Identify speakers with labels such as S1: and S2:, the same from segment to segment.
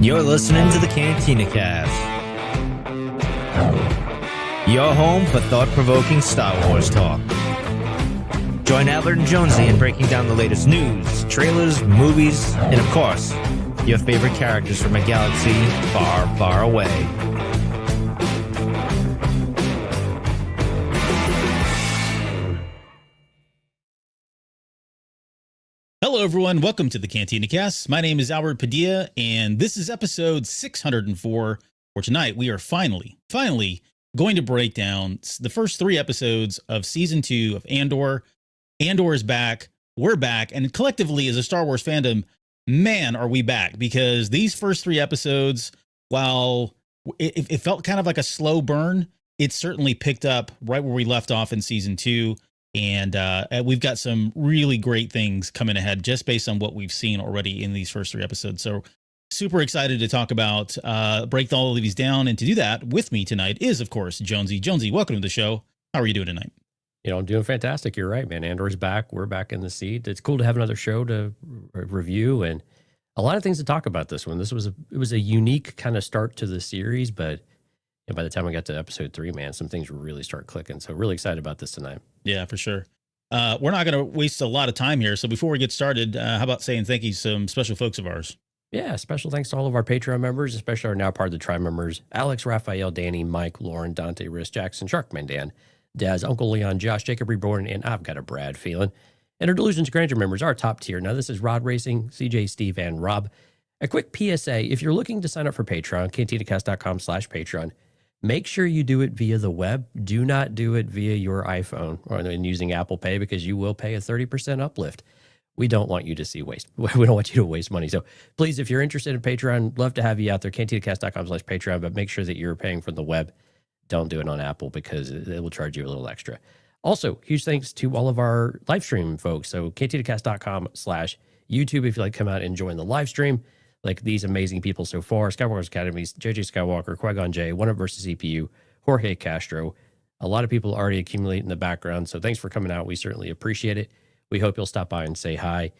S1: You're listening to the Cantina Cast, your home for thought-provoking Star Wars talk. Join Albert and Jonesy in breaking down the latest news, trailers, movies, and of course, your favorite characters from a galaxy far, far away.
S2: Hello, everyone. Welcome to the Cantina Cast. My name is Albert Padilla, and this is episode 604. For tonight, we are finally going to break down the first 3 episodes of season 2 of Andor. Andor is back. We're back. And collectively, as a Star Wars fandom, man, are we back. Because these first 3 episodes, while it felt kind of like a slow burn, it certainly picked up right where we left off in season 2. And we've got some really great things coming ahead just based on what we've seen already in these first 3 episodes. So super excited to talk about, break all of these down. And to do that with me tonight is, of course, Jonesy. Jonesy, welcome to the show. How are you doing tonight?
S3: You know, I'm doing fantastic. You're right, man. Andor's back. We're back in the seat. It's cool to have another show to review and a lot of things to talk about this one. It was a unique kind of start to the series, but by the time we got to episode 3, man, some things really start clicking. So really excited about this tonight.
S2: Yeah, for sure. We're not going to waste a lot of time here. So before we get started, how about saying thank you to some special folks of ours?
S3: Yeah, special thanks to all of our Patreon members, especially our now part of the Tribe members, Alex, Raphael, Danny, Mike, Lauren, Dante, Riss, Jackson, Sharkman, Dan, Daz, Uncle Leon, Josh, Jacob Reborn, and I've got a Brad feeling. And our Delusions Grandeur members are top tier. Now, this is Rod Racing, CJ, Steve, and Rob. A quick PSA, if you're looking to sign up for Patreon, cantinacast.com/Patreon, make sure you do it via the web. Do not do it via your iPhone or using Apple Pay because you will pay a 30% uplift. We don't want you to see waste. We don't want you to waste money. So please, if you're interested in Patreon, love to have you out there, cantinacast.com/Patreon, but make sure that you're paying from the web. Don't do it on Apple because it will charge you a little extra. Also, huge thanks to all of our live stream folks. So cantinacast.com/YouTube if you'd like to come out and join the live stream. Like these amazing people so far: Skywalker's Academies, JJ Skywalker, Qui-Gon Jinn, One Up versus CPU, Jorge Castro. A lot of people already accumulate in the background. So thanks for coming out. We certainly appreciate it. We hope you'll stop by and say hi.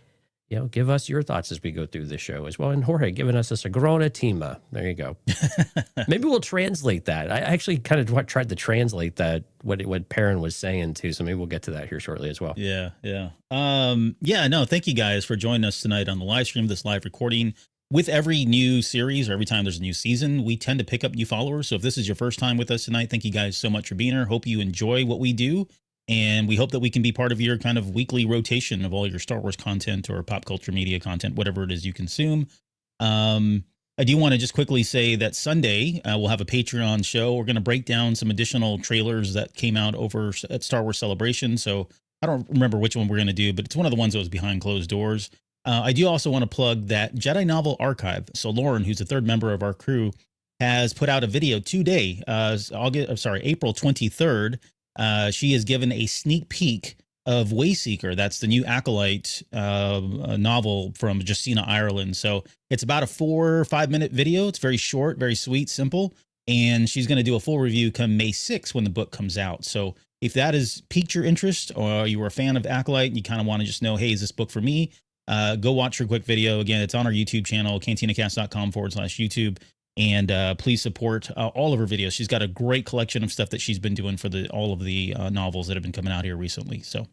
S3: You know, give us your thoughts as we go through this show as well. And Jorge giving us a Sagrona Tima. There you go. Maybe we'll translate that. I actually kind of tried to translate that, what Perrin was saying too. So maybe we'll get to that here shortly as well.
S2: Yeah. No, thank you guys for joining us tonight on the live stream, this live recording. With every new series or every time there's a new season, we tend to pick up new followers. So if this is your first time with us tonight, thank you guys so much for being here. Hope you enjoy what we do. And we hope that we can be part of your kind of weekly rotation of all your Star Wars content or pop culture media content, whatever it is you consume. I do want to just quickly say that Sunday we'll have a Patreon show. We're going to break down some additional trailers that came out over at Star Wars Celebration. So I don't remember which one we're going to do, but it's one of the ones that was behind closed doors. I do also want to plug that Jedi Novel Archive. So Lauren, who's the 3rd member of our crew, has put out a video today, April 23rd. She has given a sneak peek of Wayseeker. That's the new Acolyte novel from Justina Ireland. So it's about a 4 or 5 minute video. It's very short, very sweet, simple. And she's going to do a full review come May 6th when the book comes out. So if that has piqued your interest or you were a fan of Acolyte and you kind of want to just know, hey, is this book for me? Go watch her quick video. Again, it's on our YouTube channel, cantinacast.com/YouTube. And please support all of her videos. She's got a great collection of stuff that she's been doing for all of the novels that have been coming out here recently. So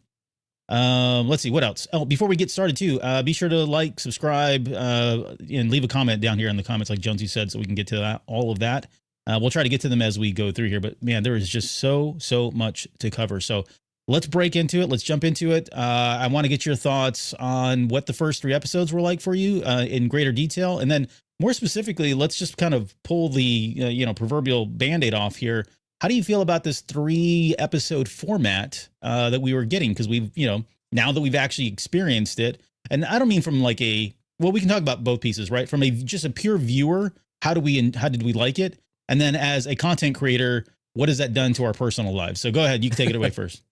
S2: let's see what else. Oh, before we get started too, be sure to like, subscribe, and leave a comment down here in the comments, like Jonesy said, so we can get to that, all of that. We'll try to get to them as we go through here, but man, there is just so much to cover. So let's break into it. Let's jump into it. I want to get your thoughts on what the first 3 episodes were like for you in greater detail. And then more specifically, let's just kind of pull the, proverbial Band-Aid off here. How do you feel about this 3 episode format that we were getting? Because we've, now that we've actually experienced it, and I don't mean from like we can talk about both pieces, right? From just a pure viewer, how did we like it? And then as a content creator, what has that done to our personal lives? So go ahead. You can take it away first.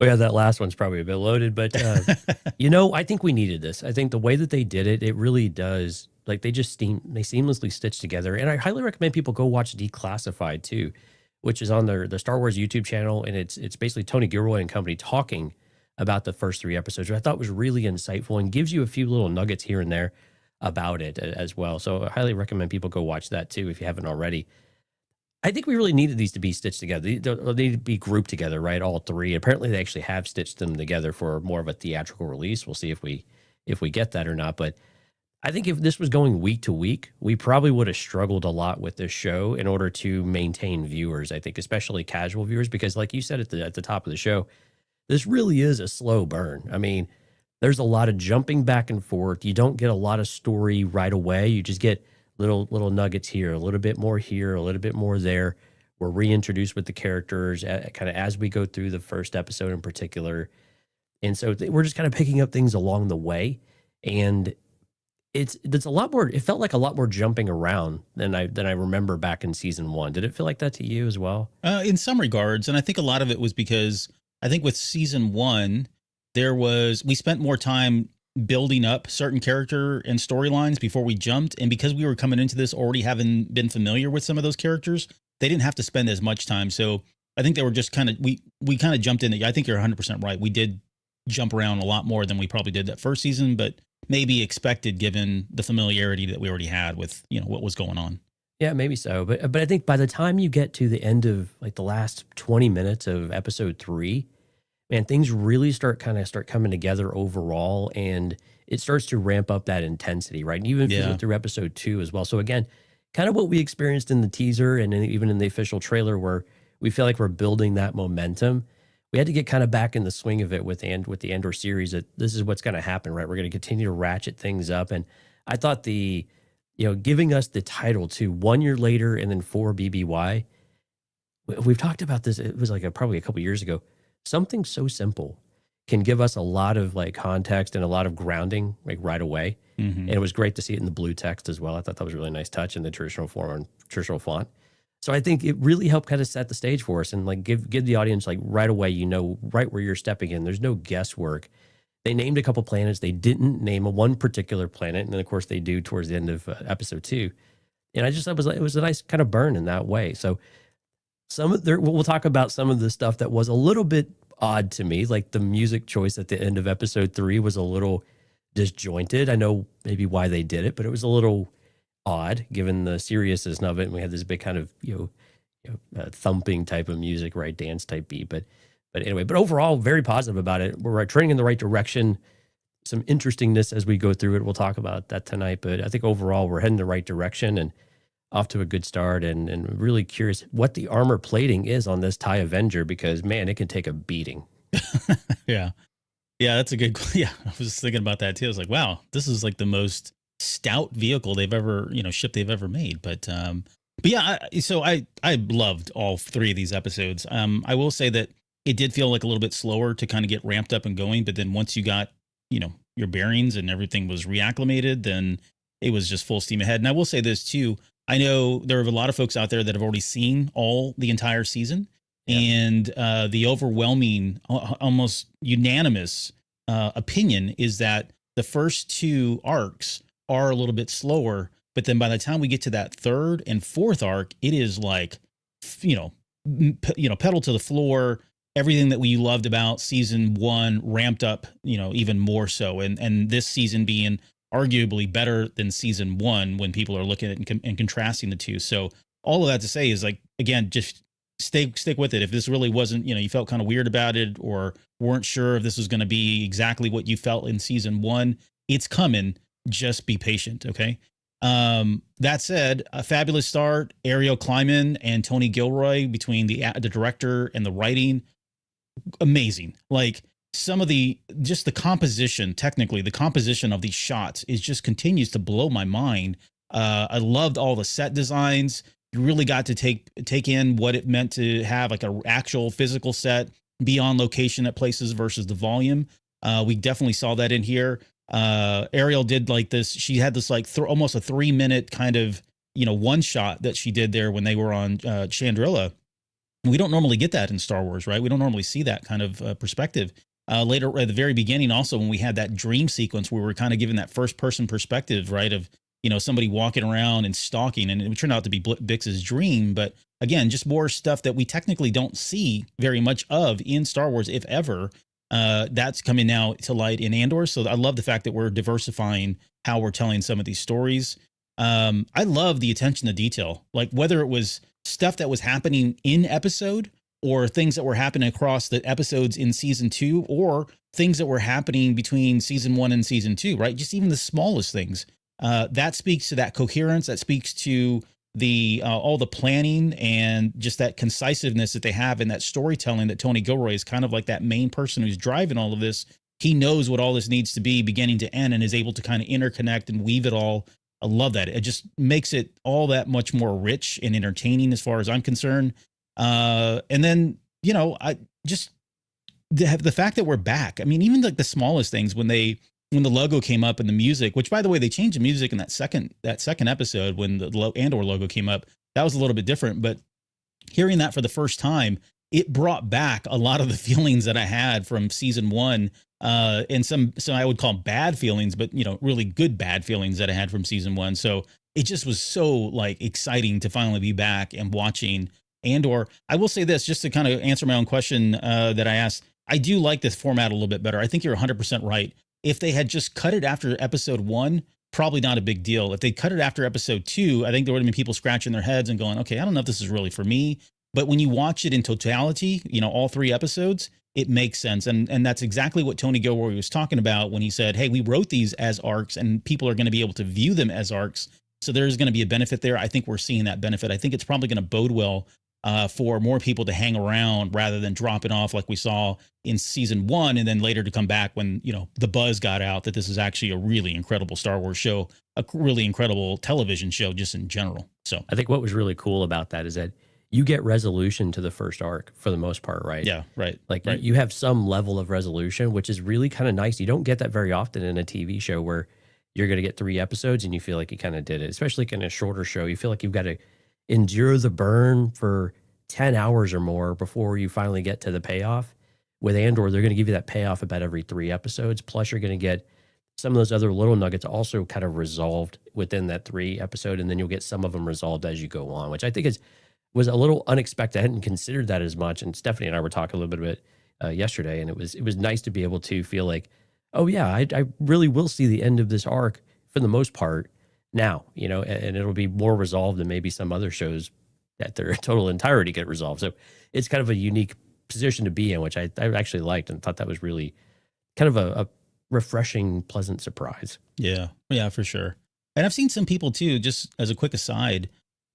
S3: Well, yeah, that last one's probably a bit loaded, but, I think we needed this. I think the way that they did it, it really does, like they seamlessly stitch together. And I highly recommend people go watch Declassified too, which is on the Star Wars YouTube channel. And it's basically Tony Gilroy and company talking about the first 3 episodes, which I thought was really insightful and gives you a few little nuggets here and there about it as well. So I highly recommend people go watch that too if you haven't already. I think we really needed these to be stitched together. They need to be grouped together, right? All three. Apparently, they actually have stitched them together for more of a theatrical release. We'll see if we get that or not. But I think if this was going week to week, we probably would have struggled a lot with this show in order to maintain viewers. I think, especially casual viewers, because like you said at the top of the show, this really is a slow burn. I mean, there's a lot of jumping back and forth. You don't get a lot of story right away. You just get little nuggets here, a little bit more here, a little bit more there. We're reintroduced with the characters kind of as we go through the first episode in particular. And so we're just kind of picking up things along the way. And it's a lot more, it felt like a lot more jumping around than I remember back in season 1. Did it feel like that to you as well?
S2: In some regards. And I think a lot of it was because I think with season 1, we spent more time building up certain character and storylines before we jumped. And because we were coming into this already having been familiar with some of those characters, they didn't have to spend as much time. So I think they were just kind of, we kind of jumped in. I think you're 100% right. We did jump around a lot more than we probably did that first season, but maybe expected given the familiarity that we already had with, what was going on.
S3: Yeah, maybe so. But I think by the time you get to the end of like the last 20 minutes of episode 3, man, things really start coming together overall, and it starts to ramp up that intensity, right? And even through episode 2 as well. So again, kind of what we experienced in the teaser and even in the official trailer, where we feel like we're building that momentum. We had to get kind of back in the swing of it with the Andor series, that this is what's going to happen, right? We're going to continue to ratchet things up. And I thought giving us the title to 1 year later and then 4 BBY, we've talked about this. It was like probably a couple years ago. Something so simple can give us a lot of like context and a lot of grounding like right away. Mm-hmm. And it was great to see it in the blue text as well. I thought that was a really nice touch in the traditional form and traditional font. So I think it really helped kind of set the stage for us and like give the audience like right away, right where you're stepping in. There's no guesswork. They named a couple planets. They didn't name one particular planet. And then of course they do towards the end of episode 2. And I just thought it was a nice kind of burn in that way. So we'll talk about some of the stuff that was a little bit odd to me, like the music choice at the end of episode 3 was a little disjointed. I know maybe why they did it, but it was a little odd given the seriousness of it. And we had this big kind of thumping type of music, right, dance type beat. But anyway, but overall, very positive about it. We're trending in the right direction. Some interestingness as we go through it. We'll talk about that tonight, but I think overall we're heading the right direction and off to a good start, and really curious what the armor plating is on this Tai Avenger, because man, it can take a beating.
S2: Yeah, that's a good. Yeah, I was thinking about that too. I was like, wow, this is like the most stout vehicle they've ever ship they've ever made. But yeah, I loved all 3 of these episodes. I will say that it did feel like a little bit slower to kind of get ramped up and going, but then once you got your bearings and everything was reacclimated, then it was just full steam ahead. And I will say this too. I know there are a lot of folks out there that have already seen the entire season, and the overwhelming, almost unanimous opinion is that the first 2 arcs are a little bit slower, but then by the time we get to that 3rd and 4th arc, it is like, pedal to the floor. Everything that we loved about season 1 ramped up, even more so, and this season being arguably better than season 1 when people are looking at it and contrasting the 2. So all of that to say is like, again, just stick with it. If this really wasn't, you felt kind of weird about it or weren't sure if this was going to be exactly what you felt in season 1, it's coming. Just be patient. Okay. That said, a fabulous start. Ariel Kleiman and Tony Gilroy, between the director and the writing, amazing. Like, some of the composition, technically, the composition of these shots just continues to blow my mind. I loved all the set designs. You really got to take in what it meant to have like an actual physical set, be on location at places versus the volume. We definitely saw that in here. Ariel did like this. She had this like almost a 3-minute kind of, one shot that she did there when they were on Chandrilla. We don't normally get that in Star Wars, right? We don't normally see that kind of perspective. Later at the very beginning, also when we had that dream sequence where we were kind of given that first person perspective, right, of somebody walking around and stalking, and it turned out to be Bix's dream. But again, just more stuff that we technically don't see very much of in Star Wars, if ever. That's coming now to light in Andor. So I love the fact that we're diversifying how we're telling some of these stories. I love the attention to detail, like whether it was stuff that was happening in episode or things that were happening across the episodes in season 2 or things that were happening between season 1 and season 2, right? Just even the smallest things. That speaks to that coherence. That speaks to the all the planning and just that concisiveness that they have in that storytelling, that Tony Gilroy is kind of like that main person who's driving all of this. He knows what all this needs to be beginning to end and is able to kind of interconnect and weave it all. I love that. It just makes it all that much more rich and entertaining as far as I'm concerned. And then, I just the fact that we're back. I mean, even like the smallest things when the logo came up and the music, which by the way, they changed the music in that second episode when the Andor logo came up, that was a little bit different, but hearing that for the first time, it brought back a lot of the feelings that I had from season 1, and some I would call them bad feelings, but really good bad feelings that I had from season 1. So it just was so like exciting to finally be back and watching Andor. I will say this, just to kind of answer my own question that I asked, I do like this format a little bit better. I think you're 100% right. If they had just cut it after episode 1, probably not a big deal. If they cut it after episode 2, I think there would have been people scratching their heads and going, okay, I don't know if this is really for me. But when you watch it in totality, all 3 episodes, it makes sense. And that's exactly what Tony Gilroy was talking about when he said, hey, we wrote these as arcs and people are going to be able to view them as arcs. So there's going to be a benefit there. I think we're seeing that benefit. I think it's probably going to bode well for more people to hang around rather than dropping off like we saw in season 1 and then later to come back when, the buzz got out that this is actually a really incredible Star Wars show, a really incredible television show just in general. So
S3: I think what was really cool about that is that you get resolution to the first arc for the most part, right?
S2: Yeah, right.
S3: Like
S2: right.
S3: you have some level of resolution, which is really kind of nice. You don't get that very often in a TV show where you're going to get 3 episodes and you feel like you kind of did it, especially in a shorter show. You feel like you've got to endure the burn for 10 hours or more before you finally get to the payoff. With Andor, they're going to give you that payoff about every 3 episodes. Plus, you're going to get some of those other little nuggets also kind of resolved within that 3 episode, and then you'll get some of them resolved as you go on, which I think was a little unexpected. I hadn't considered that as much, and Stephanie and I were talking a little bit yesterday, and it was nice to be able to feel like, oh yeah, I really will see the end of this arc for the most part now, and it'll be more resolved than maybe some other shows that their total entirety get resolved. So it's kind of a unique position to be in, which I actually liked and thought that was really kind of a refreshing, pleasant surprise.
S2: Yeah, for sure. And I've seen some people too, just as a quick aside,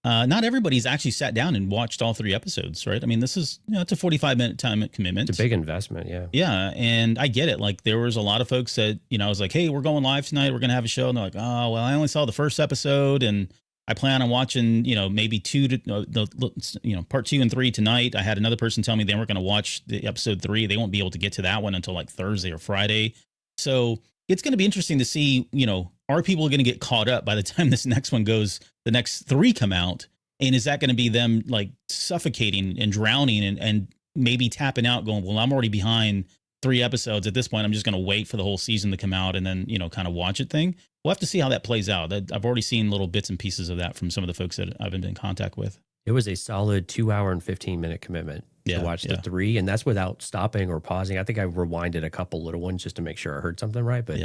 S2: not everybody's actually sat down and watched all 3 episodes, right? I mean, this is, it's a 45-minute time commitment.
S3: It's a big investment, yeah.
S2: Yeah, and I get it. Like, there was a lot of folks that, I was like, hey, we're going live tonight. We're going to have a show. And they're like, oh, well, I only saw the first episode, and I plan on watching, maybe part 2 and 3 tonight. I had another person tell me they weren't going to watch the episode 3. They won't be able to get to that one until like Thursday or Friday. So it's going to be interesting to see, are people going to get caught up by the time this next one goes, the next 3 come out? And is that going to be them like suffocating and drowning and maybe tapping out going, well, I'm already behind 3 episodes at this point. I'm just going to wait for the whole season to come out and then, kind of watch it thing. We'll have to see how that plays out. I've already seen little bits and pieces of that from some of the folks that I've been in contact with.
S3: It was a solid 2 hour and 15-minute commitment to watch the 3, and that's without stopping or pausing. I think I rewinded a couple little ones just to make sure I heard something right, but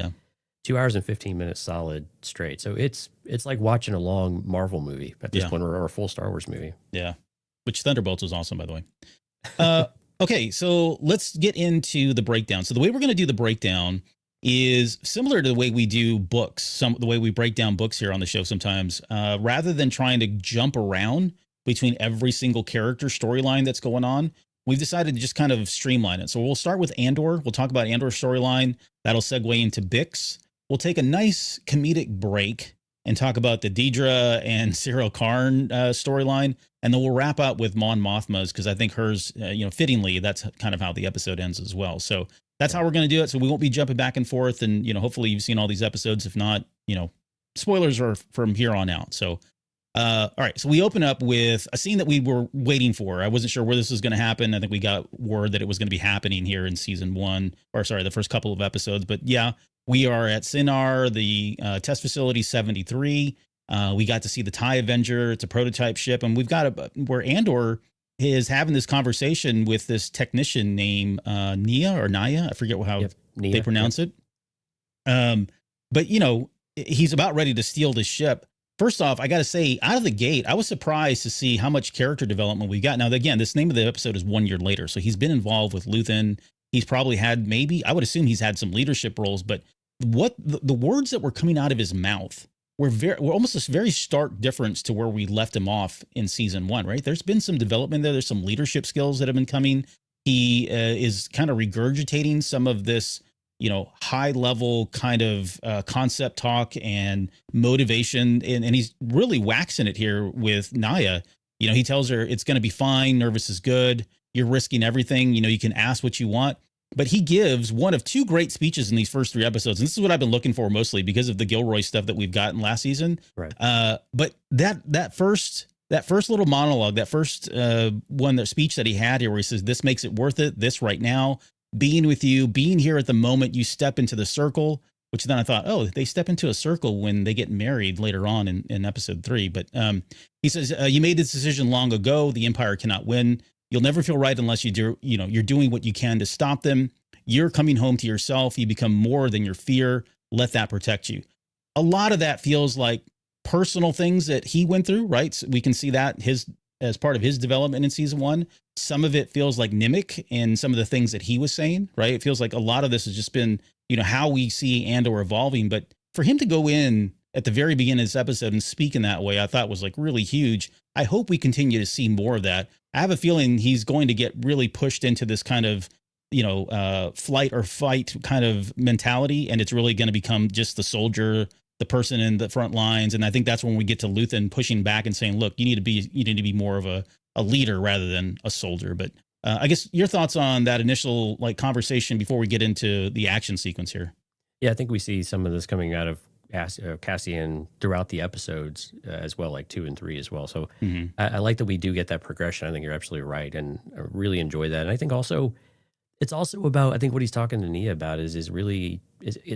S3: 2 hours and 15 minutes solid straight. So it's like watching a long Marvel movie at this point, or a full Star Wars movie.
S2: Yeah, which Thunderbolts was awesome, by the way. Okay, so let's get into the breakdown. So the way we're going to do the breakdown is similar to the way we do books, the way we break down books here on the show sometimes. Rather than trying to jump around between every single character storyline that's going on, we've decided to just kind of streamline it. So we'll start with Andor. We'll talk about Andor's storyline. That'll segue into Bix. We'll take a nice comedic break and talk about the Deidre and Cyril Karn storyline. And then we'll wrap up with Mon Mothma's, because I think hers, fittingly, that's kind of how the episode ends as well. So that's how we're going to do it. So we won't be jumping back and forth. And, hopefully you've seen all these episodes. If not, spoilers are from here on out. So, all right. So we open up with a scene that we were waiting for. I wasn't sure where this was going to happen. I think we got word that it was going to be happening here in the first couple of episodes. But yeah, we are at Sinar, the test facility 73. We got to see the Tai Avenger. It's a prototype ship. And we've got where Andor is having this conversation with this technician named Nia or Naya. I forget how
S3: Nia,
S2: they pronounce it. But you know, he's about ready to steal this ship. First off, I got to say, out of the gate, I was surprised to see how much character development we got. Now, again, this name of the episode is 1 year later, so he's been involved with Luthen. He's probably had I would assume he's had some leadership roles, but what the words that were coming out of his mouth were almost a very stark difference to where we left him off in season 1, right? There's been some development there. There's some leadership skills that have been coming. He is kind of regurgitating some of this, you know, high level kind of concept talk and motivation. And he's really waxing it here with Naya. You know, he tells her it's going to be fine. Nervous is good. You're risking everything. You know, you can ask what you want. But he gives one of 2 great speeches in these first 3 episodes. And this is what I've been looking for mostly because of the Gilroy stuff that we've gotten last season.
S3: Right.
S2: But that first little monologue, that first that speech that he had here where he says, this makes it worth it. This right now, being with you, being here at the moment you step into the circle, which then I thought, oh, they step into a circle when they get married later on in episode 3. But he says, you made this decision long ago. The Empire cannot win. You'll never feel right unless you do, you know, you're doing what you can to stop them. You're coming home to yourself. You become more than your fear. Let that protect you. A lot of that feels like personal things that he went through, right? So we can see that as part of his development in season 1. Some of it feels like Nimic and some of the things that he was saying, right? It feels like a lot of this has just been, you know, how we see Andor evolving. But for him to go in at the very beginning of this episode and speak in that way, I thought was like really huge. I hope we continue to see more of that. I have a feeling he's going to get really pushed into this kind of, you know, flight or fight kind of mentality. And it's really going to become just the soldier, the person in the front lines. And I think that's when we get to Luthen pushing back and saying, look, you need to be more of a leader rather than a soldier. But I guess your thoughts on that initial like conversation before we get into the action sequence here.
S3: Yeah, I think we see some of this coming out of Cassian throughout the episodes as well, like 2 and 3 as well. So I like that we do get that progression. I think you're absolutely right. And I really enjoy that. And I think also it's also about, I think what he's talking to Nia about is really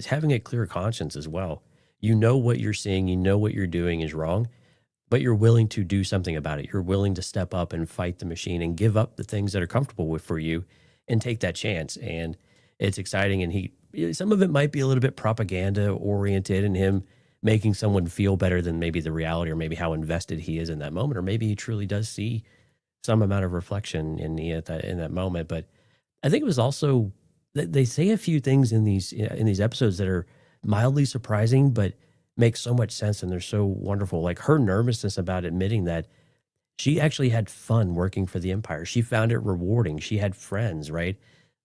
S3: having a clear conscience as well. You know what you're seeing, you know what you're doing is wrong, but you're willing to do something about it. You're willing to step up and fight the machine and give up the things that are comfortable with for you and take that chance. And it's exciting. And some of it might be a little bit propaganda oriented and him making someone feel better than maybe the reality or maybe how invested he is in that moment. Or maybe he truly does see some amount of reflection in Nia in that moment. But I think it was also, they say a few things in these episodes that are mildly surprising, but make so much sense and they're so wonderful. Like her nervousness about admitting that she actually had fun working for the Empire. She found it rewarding. She had friends, right?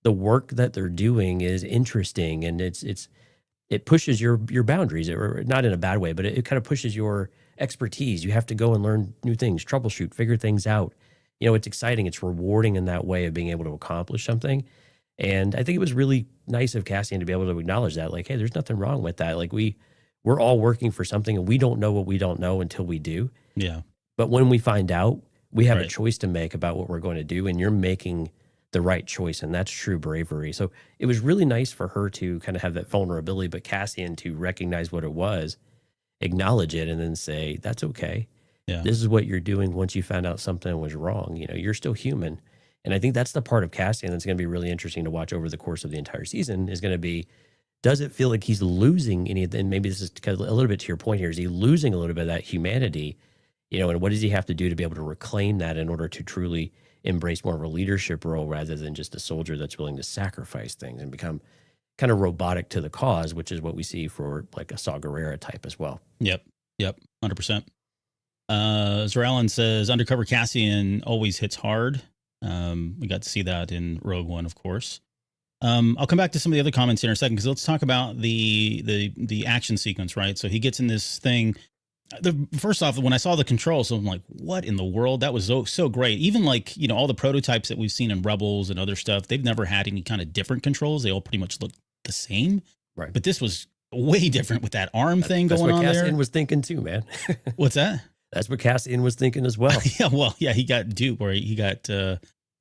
S3: The work that they're doing is interesting and it pushes your boundaries, or not in a bad way, but it kind of pushes your expertise. You have to go and learn new things, troubleshoot, figure things out. You know, it's exciting. It's rewarding in that way of being able to accomplish something. And I think it was really nice of Cassian to be able to acknowledge that, like, hey, there's nothing wrong with that. Like we're all working for something and we don't know what we don't know until we do.
S2: Yeah.
S3: But when we find out, we have a choice to make about what we're going to do, and you're making the right choice, and that's true bravery. So it was really nice for her to kind of have that vulnerability, but Cassian to recognize what it was, acknowledge it, and then say, that's okay.
S2: Yeah.
S3: This is what you're doing once you found out something was wrong. You know, you're still human. And I think that's the part of Cassian that's going to be really interesting to watch over the course of the entire season is going to be, does it feel like he's losing any of the, and maybe this is kind of a little bit to your point here, is he losing a little bit of that humanity, you know, and what does he have to do to be able to reclaim that in order to truly embrace more of a leadership role rather than just a soldier that's willing to sacrifice things and become kind of robotic to the cause, which is what we see for like a Saw Gerrera type as well.
S2: Yep. 100%. Zeralin says undercover Cassian always hits hard. We got to see that in Rogue One, of course. I'll come back to some of the other comments in a second, because let's talk about the action sequence, right? So he gets in this thing. First off, when I saw the controls, I'm like, what in the world? That was so great. Even like, you know, all the prototypes that we've seen in Rebels and other stuff, they've never had any kind of different controls. They all pretty much look the same.
S3: Right.
S2: But this was way different with that arm thing going on there.
S3: That's what Cassian was thinking too, man.
S2: What's that?
S3: That's what Cassian was thinking as well.
S2: He got duped, where he got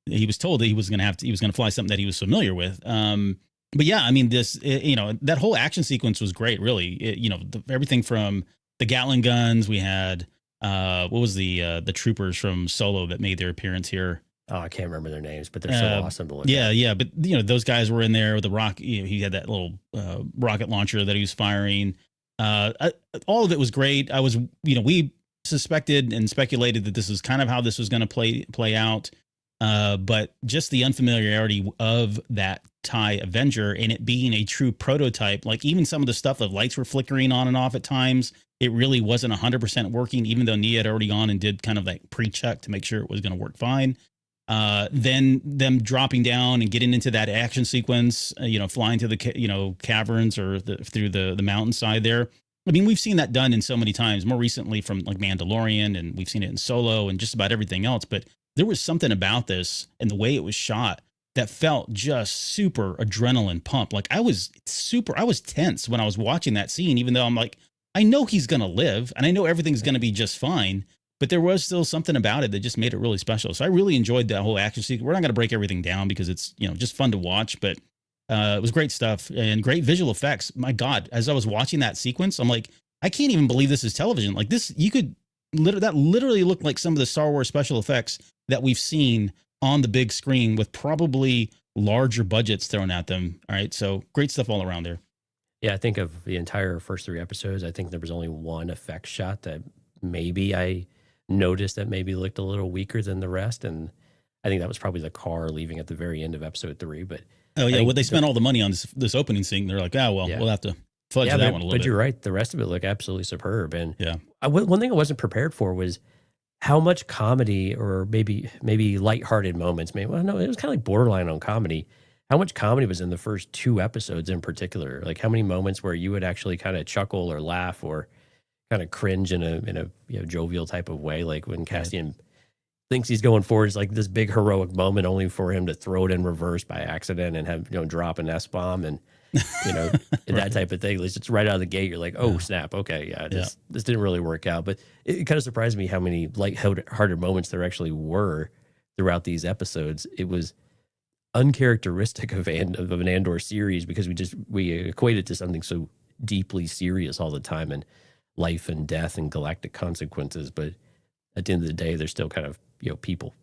S2: he was told that he was going to fly something that he was familiar with. But yeah, I mean, this, you know, that whole action sequence was great, really. You know, everything from the Gatling guns. We had what was the troopers from Solo that made their appearance here?
S3: Oh, I can't remember their names, but they're so awesome to look
S2: yeah,
S3: at.
S2: Yeah. But, those guys were in there with the rocket. He had that little rocket launcher that he was firing. All of it was great. We suspected and speculated that this is kind of how this was going to play out. But just the unfamiliarity of that Tai Avenger and it being a true prototype, like even some of the stuff, the lights were flickering on and off at times. It really wasn't 100% working, even though Nia had already gone and did kind of like pre-check to make sure it was going to work fine. Then them dropping down and getting into that action sequence, flying to the caverns or through the mountainside there. I mean, we've seen that done in so many times, more recently from like Mandalorian, and we've seen it in Solo and just about everything else. But there was something about this and the way it was shot that felt just super adrenaline pump. Like I was tense when I was watching that scene, even though I'm like, I know he's going to live and I know everything's going to be just fine. But there was still something about it that just made it really special. So I really enjoyed that whole action sequence. We're not going to break everything down because it's, just fun to watch, but it was great stuff and great visual effects. My God, as I was watching that sequence, I'm like, I can't even believe this is television. Like this, that literally looked like some of the Star Wars special effects that we've seen on the big screen with probably larger budgets thrown at them. All right. So great stuff all around there.
S3: Yeah. I think of the entire first 3 episodes, I think there was only one effect shot that maybe I noticed that maybe looked a little weaker than the rest. And I think that was probably the car leaving at the very end of episode 3. But
S2: oh yeah, well, they spent all the money on this opening scene. They're like, we'll have to fudge that one a little bit.
S3: But you're right. The rest of it looked absolutely superb. And
S2: yeah,
S3: one thing I wasn't prepared for was how much comedy or maybe lighthearted moments. It was kind of like borderline on comedy. How much comedy was in the first 2 episodes in particular? Like how many moments where you would actually kind of chuckle or laugh or kind of cringe in a jovial type of way, like when Cassian thinks he's going forward, it's like this big heroic moment, only for him to throw it in reverse by accident and have drop an S-bomb and right. That type of thing. It's right out of the gate. You're like, oh snap, okay, this didn't really work out. But it kind of surprised me how many light-hearted moments there actually were throughout these episodes. It was uncharacteristic of an Andor series because we equate it to something so deeply serious all the time and life and death and galactic consequences. But at the end of the day, they're still kind of people.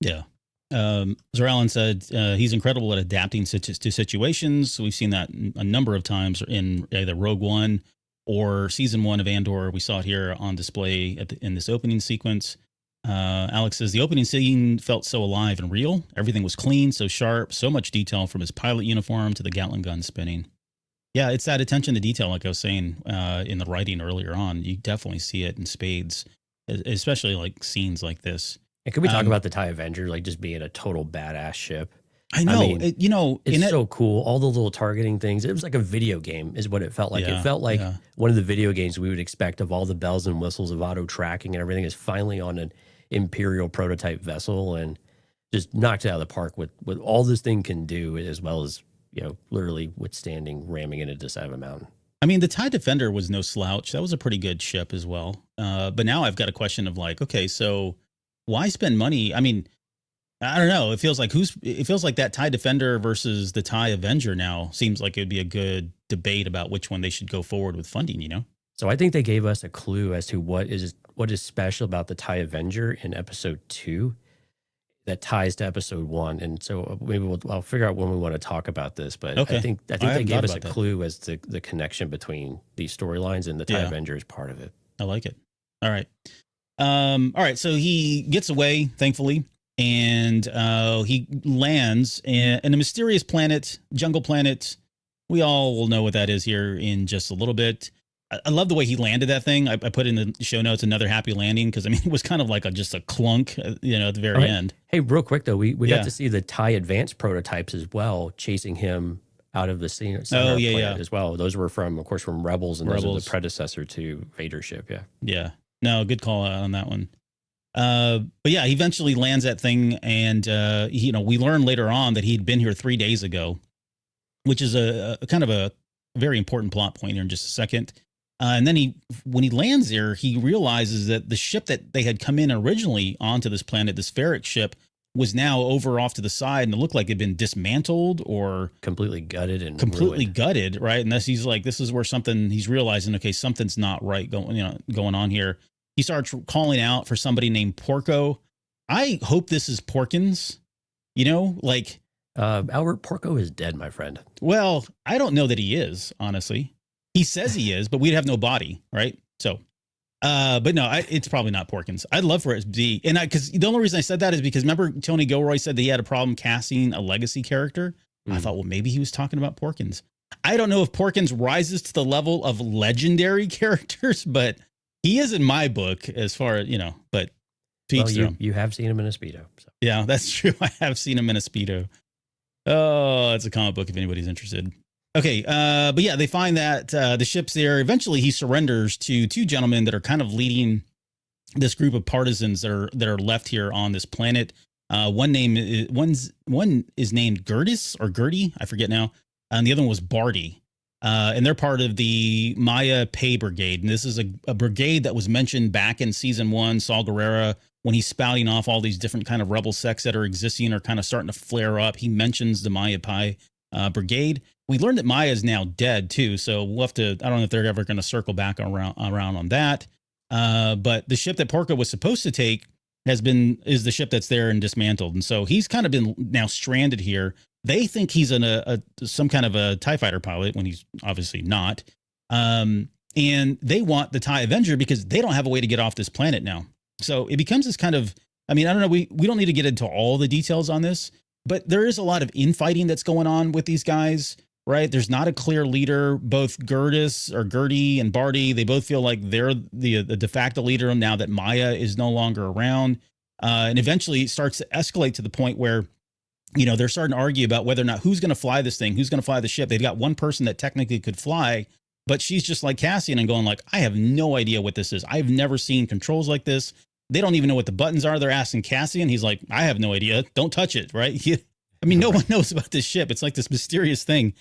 S2: Yeah. Zeralin said he's incredible at adapting to situations. We've seen that a number of times in either Rogue One or season 1 of Andor. We saw it here on display in this opening sequence. Alex says the opening scene felt so alive and real. Everything was clean, so sharp, so much detail from his pilot uniform to the Gatling gun spinning. Yeah, it's that attention to detail, like I was saying in the writing earlier on. You definitely see it in spades, especially like scenes like this.
S3: And could we talk about the Tai Avenger, like just being a total badass ship?
S2: I know,
S3: it's so cool. All the little targeting things. It was like a video game is what it felt like. It felt like one of the video games we would expect of all the bells and whistles of auto tracking and everything is finally on an Imperial prototype vessel and just knocked it out of the park with all this thing can do, as well as, literally withstanding ramming into the side of a mountain.
S2: I mean, the TIE Defender was no slouch. That was a pretty good ship as well. But now I've got a question of like, okay, so why spend money? I mean, I don't know. It feels like that TIE Defender versus the TIE Avenger now seems like it'd be a good debate about which one they should go forward with funding,
S3: So I think they gave us a clue as to what is special about the TIE Avenger in episode 2 that ties to episode 1. And so maybe I'll figure out when we want to talk about this, but okay. I think they gave us a clue as to the connection between these storylines, and the TIE Avenger is part of it.
S2: I like it. All right. All right. So he gets away, thankfully, and he lands in a mysterious planet, jungle planet. We all will know what that is here in just a little bit. I love the way he landed that thing. I put in the show notes another happy landing because, I mean, it was kind of like just a clunk, at the very end. Hey,
S3: real quick, though, we got to see the TIE Advanced prototypes as well, chasing him out of the scene as well. Those were of course, from Rebels, and those are the predecessor to Vader's ship. Yeah.
S2: Yeah. No, good call out on that one. But yeah, he eventually lands that thing, and we learn later on that he'd been here 3 days ago, which is a kind of a very important plot point here in just a second. And then when he lands there, he realizes that the ship that they had come in originally onto this planet, this ferric ship, was now over off to the side, and it looked like it'd been dismantled or
S3: completely gutted and
S2: gutted, right? And he's like, this is where he's realizing, okay, something's not right going on here. He starts calling out for somebody named Porco. I hope this is Porkins, like,
S3: Albert Porco is dead, my friend.
S2: well, I don't know that he is, honestly. He says he is, but we'd have no body, right? So, but no, it's probably not Porkins. I'd love for it to be, and because the only reason I said that is because remember Tony Gilroy said that he had a problem casting a legacy character. I thought, well, maybe he was talking about Porkins. I don't know if Porkins rises to the level of legendary characters, but he is in my book as far as, but
S3: you have seen him in a Speedo. So.
S2: Yeah, that's true. I have seen him in a Speedo. Oh, it's a comic book if anybody's interested. Okay, but yeah, they find that the ship's there. Eventually, he surrenders to two gentlemen that are kind of leading this group of partisans that are left here on this planet. One is named Gertis or Gertie, I forget now, and the other one was Barty. And they're part of the Maya Pay Brigade. And this is a brigade that was mentioned back in season 1, Saul Guerrera, when he's spouting off all these different kind of rebel sects that are existing or kind of starting to flare up. He mentions the Maya Pay Brigade. We learned that Maya is now dead too. So we'll have to, I don't know if they're ever going to circle back around on that. But the ship that Porco was supposed to take is the ship that's there and dismantled. And so he's kind of been now stranded here. They think he's some kind of a TIE fighter pilot when he's obviously not. And they want the Tai Avenger because they don't have a way to get off this planet now. So it becomes this kind of, I don't know. We don't need to get into all the details on this, but there is a lot of infighting that's going on with these guys, right? There's not a clear leader. Both Gertie and Barty, they both feel like they're the de facto leader now that Maya is no longer around. And eventually it starts to escalate to the point where, they're starting to argue about whether or not who's going to fly this thing, who's going to fly the ship. They've got one person that technically could fly, but she's just like Cassian and going like, I have no idea what this is. I've never seen controls like this. They don't even know what the buttons are. They're asking Cassian. He's like, I have no idea. Don't touch it. Right. No one knows about this ship. It's like this mysterious thing.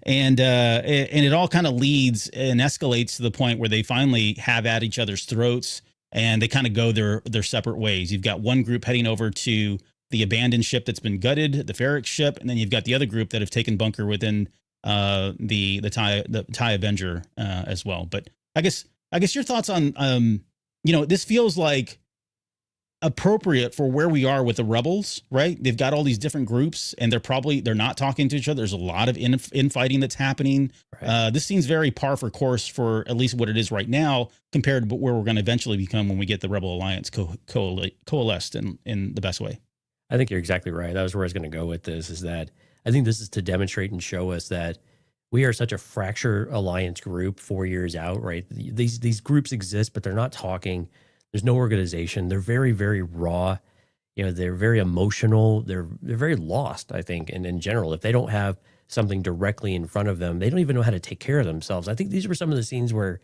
S2: And it all kind of leads and escalates to the point where they finally have at each other's throats and they kind of go their separate ways. You've got one group heading over to the abandoned ship that's been gutted, the Ferric ship. And then you've got the other group that have taken bunker within the Tai Avenger as well. But I guess your thoughts on, this feels like appropriate for where we are with the rebels, right? They've got all these different groups and they're not talking to each other. There's a lot of infighting that's happening. Right. This seems very par for course for at least what it is right now compared to where we're going to eventually become when we get the Rebel Alliance coalesced in the best way.
S3: I think you're exactly right. That was where I was going to go with this, is that I think this is to demonstrate and show us that we are such a fractured alliance group 4 years out, right? These groups exist, but they're not talking. There's no organization. They're very, very raw. They're very emotional. They're very lost, I think. And in general, if they don't have something directly in front of them, they don't even know how to take care of themselves. I think these were some of the scenes where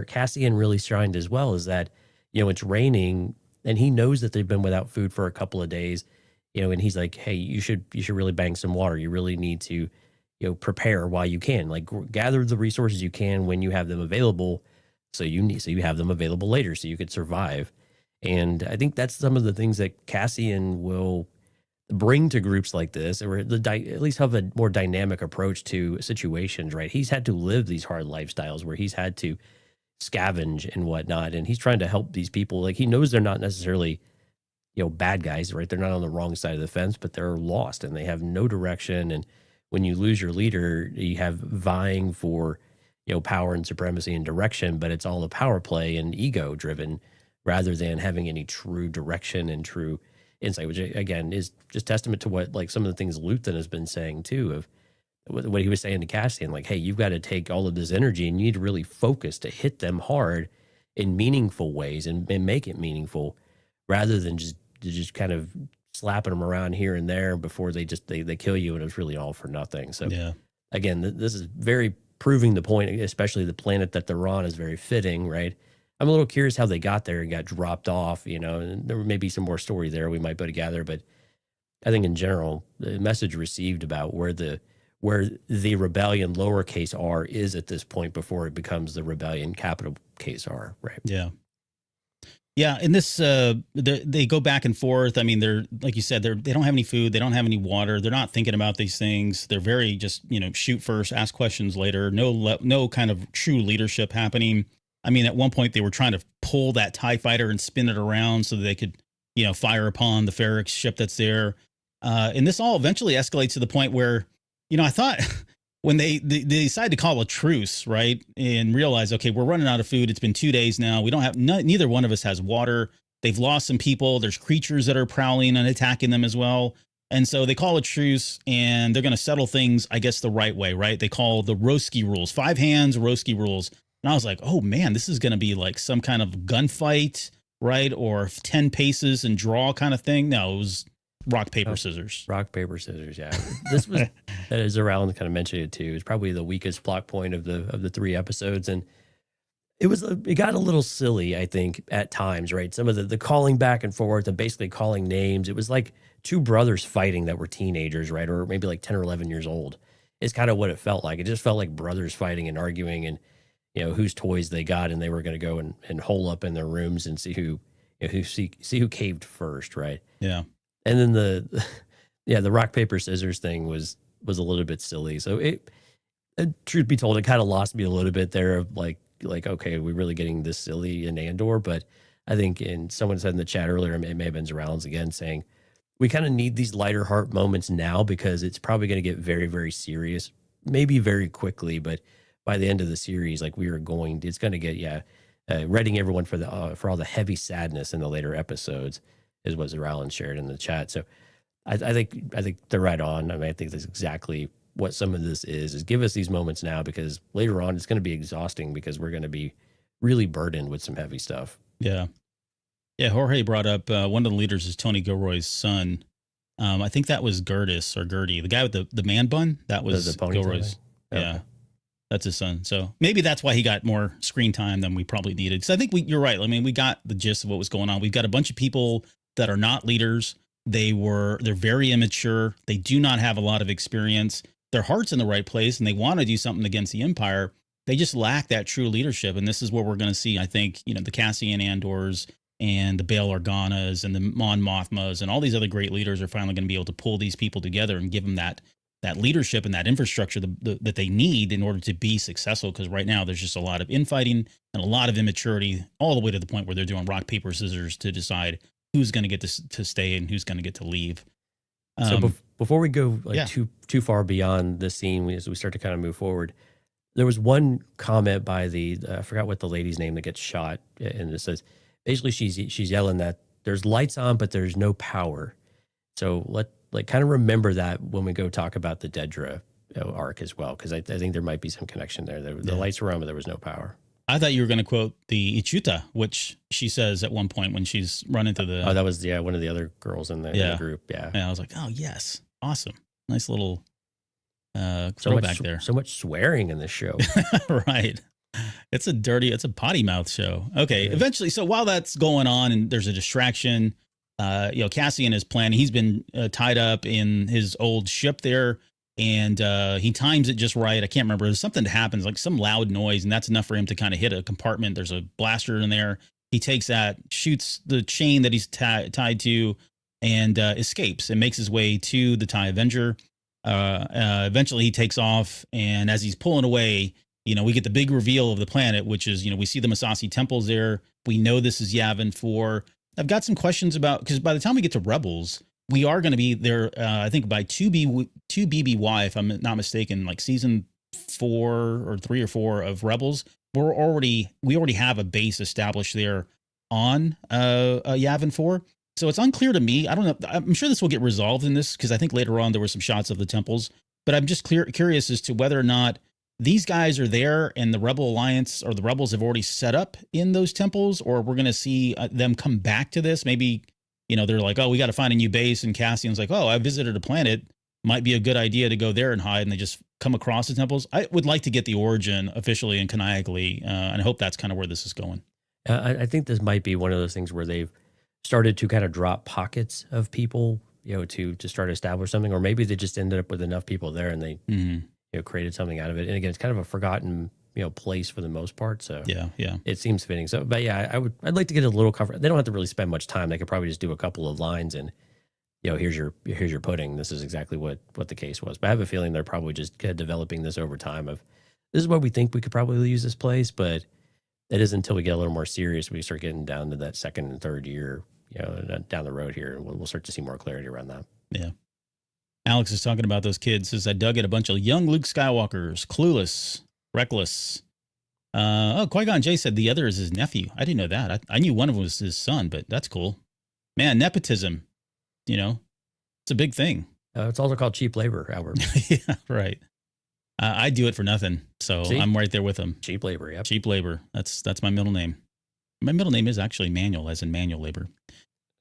S3: Cassian really shined as well, is that, it's raining and he knows that they've been without food for a couple of days, and he's like, hey, you should really bang some water. You really need to, prepare while you can, like gather the resources you can when you have them available. So you have them available later so you could survive. And I think that's some of the things that Cassian will bring to groups like this, or at least have a more dynamic approach to situations, right? He's had to live these hard lifestyles where he's had to scavenge and whatnot. And he's trying to help these people. Like, he knows they're not necessarily, bad guys, right? They're not on the wrong side of the fence, but they're lost and they have no direction. And when you lose your leader, you have vying for, power and supremacy and direction, but it's all a power play and ego driven rather than having any true direction and true insight, which again is just testament to what, like, some of the things Luthen has been saying too, of what he was saying to Cassian, like, hey, you've got to take all of this energy and you need to really focus to hit them hard in meaningful ways and make it meaningful rather than just kind of slapping them around here and there before they kill you and it's really all for nothing. So yeah, again, this is very proving the point, especially the planet that they're on is very fitting, right? I'm a little curious how they got there and got dropped off, and there may be some more story there we might put together, but I think in general, the message received about where the rebellion lowercase r is at this point before it becomes the rebellion capital case R, right?
S2: Yeah. Yeah, in this, they go back and forth. I mean, they're, like you said, they don't have any food, they don't have any water, they're not thinking about these things. They're very just, shoot first, ask questions later. No kind of true leadership happening. I mean, at one point they were trying to pull that TIE fighter and spin it around so that they could, fire upon the Ferrex ship that's there. And this all eventually escalates to the point where, I thought when they decide to call a truce, right, and realize, okay, we're running out of food. It's been 2 days now. We don't have, neither one of us has water. They've lost some people. There's creatures that are prowling and attacking them as well. And so they call a truce, and they're going to settle things, I guess, the right way, right? They call the Roski Rules, 5 hands, Roski Rules. And I was like, oh, man, this is going to be like some kind of gunfight, right? Or 10 paces and draw kind of thing. No, it was rock, paper, scissors.
S3: Rock, paper, scissors, yeah. This was, as Around kind of mentioned it too, it's probably the weakest plot point of the 3 episodes. And it got a little silly, I think, at times, right? Some of the calling back and forth and basically calling names. It was like 2 brothers fighting that were teenagers, right? Or maybe like 10 or 11 years old. It's kind of what it felt like. It just felt like brothers fighting and arguing, and whose toys they got, and they were going to go and hole up in their rooms and see who who caved first, right?
S2: Yeah.
S3: And then the rock, paper, scissors thing was a little bit silly. So truth be told, it kind of lost me a little bit there of like, okay, are we really getting this silly in Andor? But I think, and someone said in the chat earlier, it may have been Rounds again, saying we kind of need these lighter heart moments now because it's probably going to get very, very serious, maybe very quickly. But by the end of the series, like it's going to get, readying everyone for all the heavy sadness in the later episodes is what Zeralin shared in the chat. So I think they're right on. I mean, I think that's exactly what some of this is give us these moments now, because later on it's going to be exhausting because we're going to be really burdened with some heavy stuff.
S2: Yeah. Yeah. Jorge brought up one of the leaders is Tony Gilroy's son. I think that was Gertis or Gertie, the guy with the man bun. That was
S3: the
S2: Gilroy's.
S3: Okay.
S2: Yeah. That's his son. So maybe that's why he got more screen time than we probably needed. So I think you're right. I mean, we got the gist of what was going on. We've got a bunch of people that are not leaders. They're very immature. They do not have a lot of experience. Their heart's in the right place and they want to do something against the Empire. They just lack that true leadership. And this is what we're going to see. I think, the Cassian Andors and the Bail Organas and the Mon Mothmas and all these other great leaders are finally going to be able to pull these people together and give them that leadership and that infrastructure that they need in order to be successful. Because right now there's just a lot of infighting and a lot of immaturity, all the way to the point where they're doing rock, paper, scissors to decide who's going to get to stay and who's going to get to leave.
S3: So before we go too far beyond this scene, as we start to kind of move forward, there was one comment by I forgot what the lady's name that gets shot, and it says basically she's yelling that there's lights on but there's no power. So kind of remember that when we go talk about the Dedra arc as well, because I think there might be some connection there. The lights were on but there was no power.
S2: I thought you were going to quote the Ichuta, which she says at one point when she's run into the...
S3: Oh, that was, one of the other girls in the group, yeah.
S2: And I was like, oh, yes. Awesome. Nice little throwback there.
S3: So much swearing in this show.
S2: Right. It's a potty mouth show. Okay, yeah. Eventually, so while that's going on and there's a distraction, Cassian is planning. He's been tied up in his old ship there. And he times it just right. I can't remember. There's something that happens, like some loud noise, and that's enough for him to kind of hit a compartment. There's a blaster in there. He takes that, shoots the chain that he's tied to, and escapes and makes his way to the Tai Avenger. Eventually, he takes off, and as he's pulling away, we get the big reveal of the planet, which is, we see the Masasi temples there. We know this is Yavin 4. I've got some questions about, because by the time we get to Rebels, we are going to be there, I think, by 2BBY, if I'm not mistaken, like season 4 or 3 or 4 of Rebels. We already have a base established there on Yavin 4. So it's unclear to me. I don't know. I'm sure this will get resolved in this, because I think later on there were some shots of the temples. But I'm just curious as to whether or not these guys are there and the Rebel Alliance or the Rebels have already set up in those temples, or we're going to see them come back to this. Maybe they're like, oh, we got to find a new base. And Cassian's like, oh, I visited a planet. Might be a good idea to go there and hide. And they just come across the temples. I would like to get the origin officially and canonically. And I hope that's kind of where this is going.
S3: I think this might be one of those things where they've started to kind of drop pockets of people, to start to establish something. Or maybe they just ended up with enough people there and they created something out of it. And again, it's kind of a forgotten place for the most part. So
S2: yeah,
S3: it seems fitting. So, but yeah, I'd like to get a little cover. They don't have to really spend much time. They could probably just do a couple of lines and, here's your pudding. This is exactly what the case was. But I have a feeling they're probably just developing this over time of, this is what we think we could probably use this place, but it isn't until we get a little more serious, we start getting down to that second and third year, down the road here. We'll start to see more clarity around that.
S2: Yeah. Alex is talking about those kids. Says I dug at a bunch of young Luke Skywalkers, clueless, reckless. Qui-Gon Jinn said the other is his nephew. I didn't know that. I knew one of them was his son, but that's cool. Man, nepotism, it's a big thing.
S3: It's also called cheap labor, Albert.
S2: Yeah, right. I do it for nothing, so
S3: See?
S2: I'm right there with him.
S3: Cheap labor, yep.
S2: Cheap labor. That's my middle name. My middle name is actually Manuel, as in manual labor.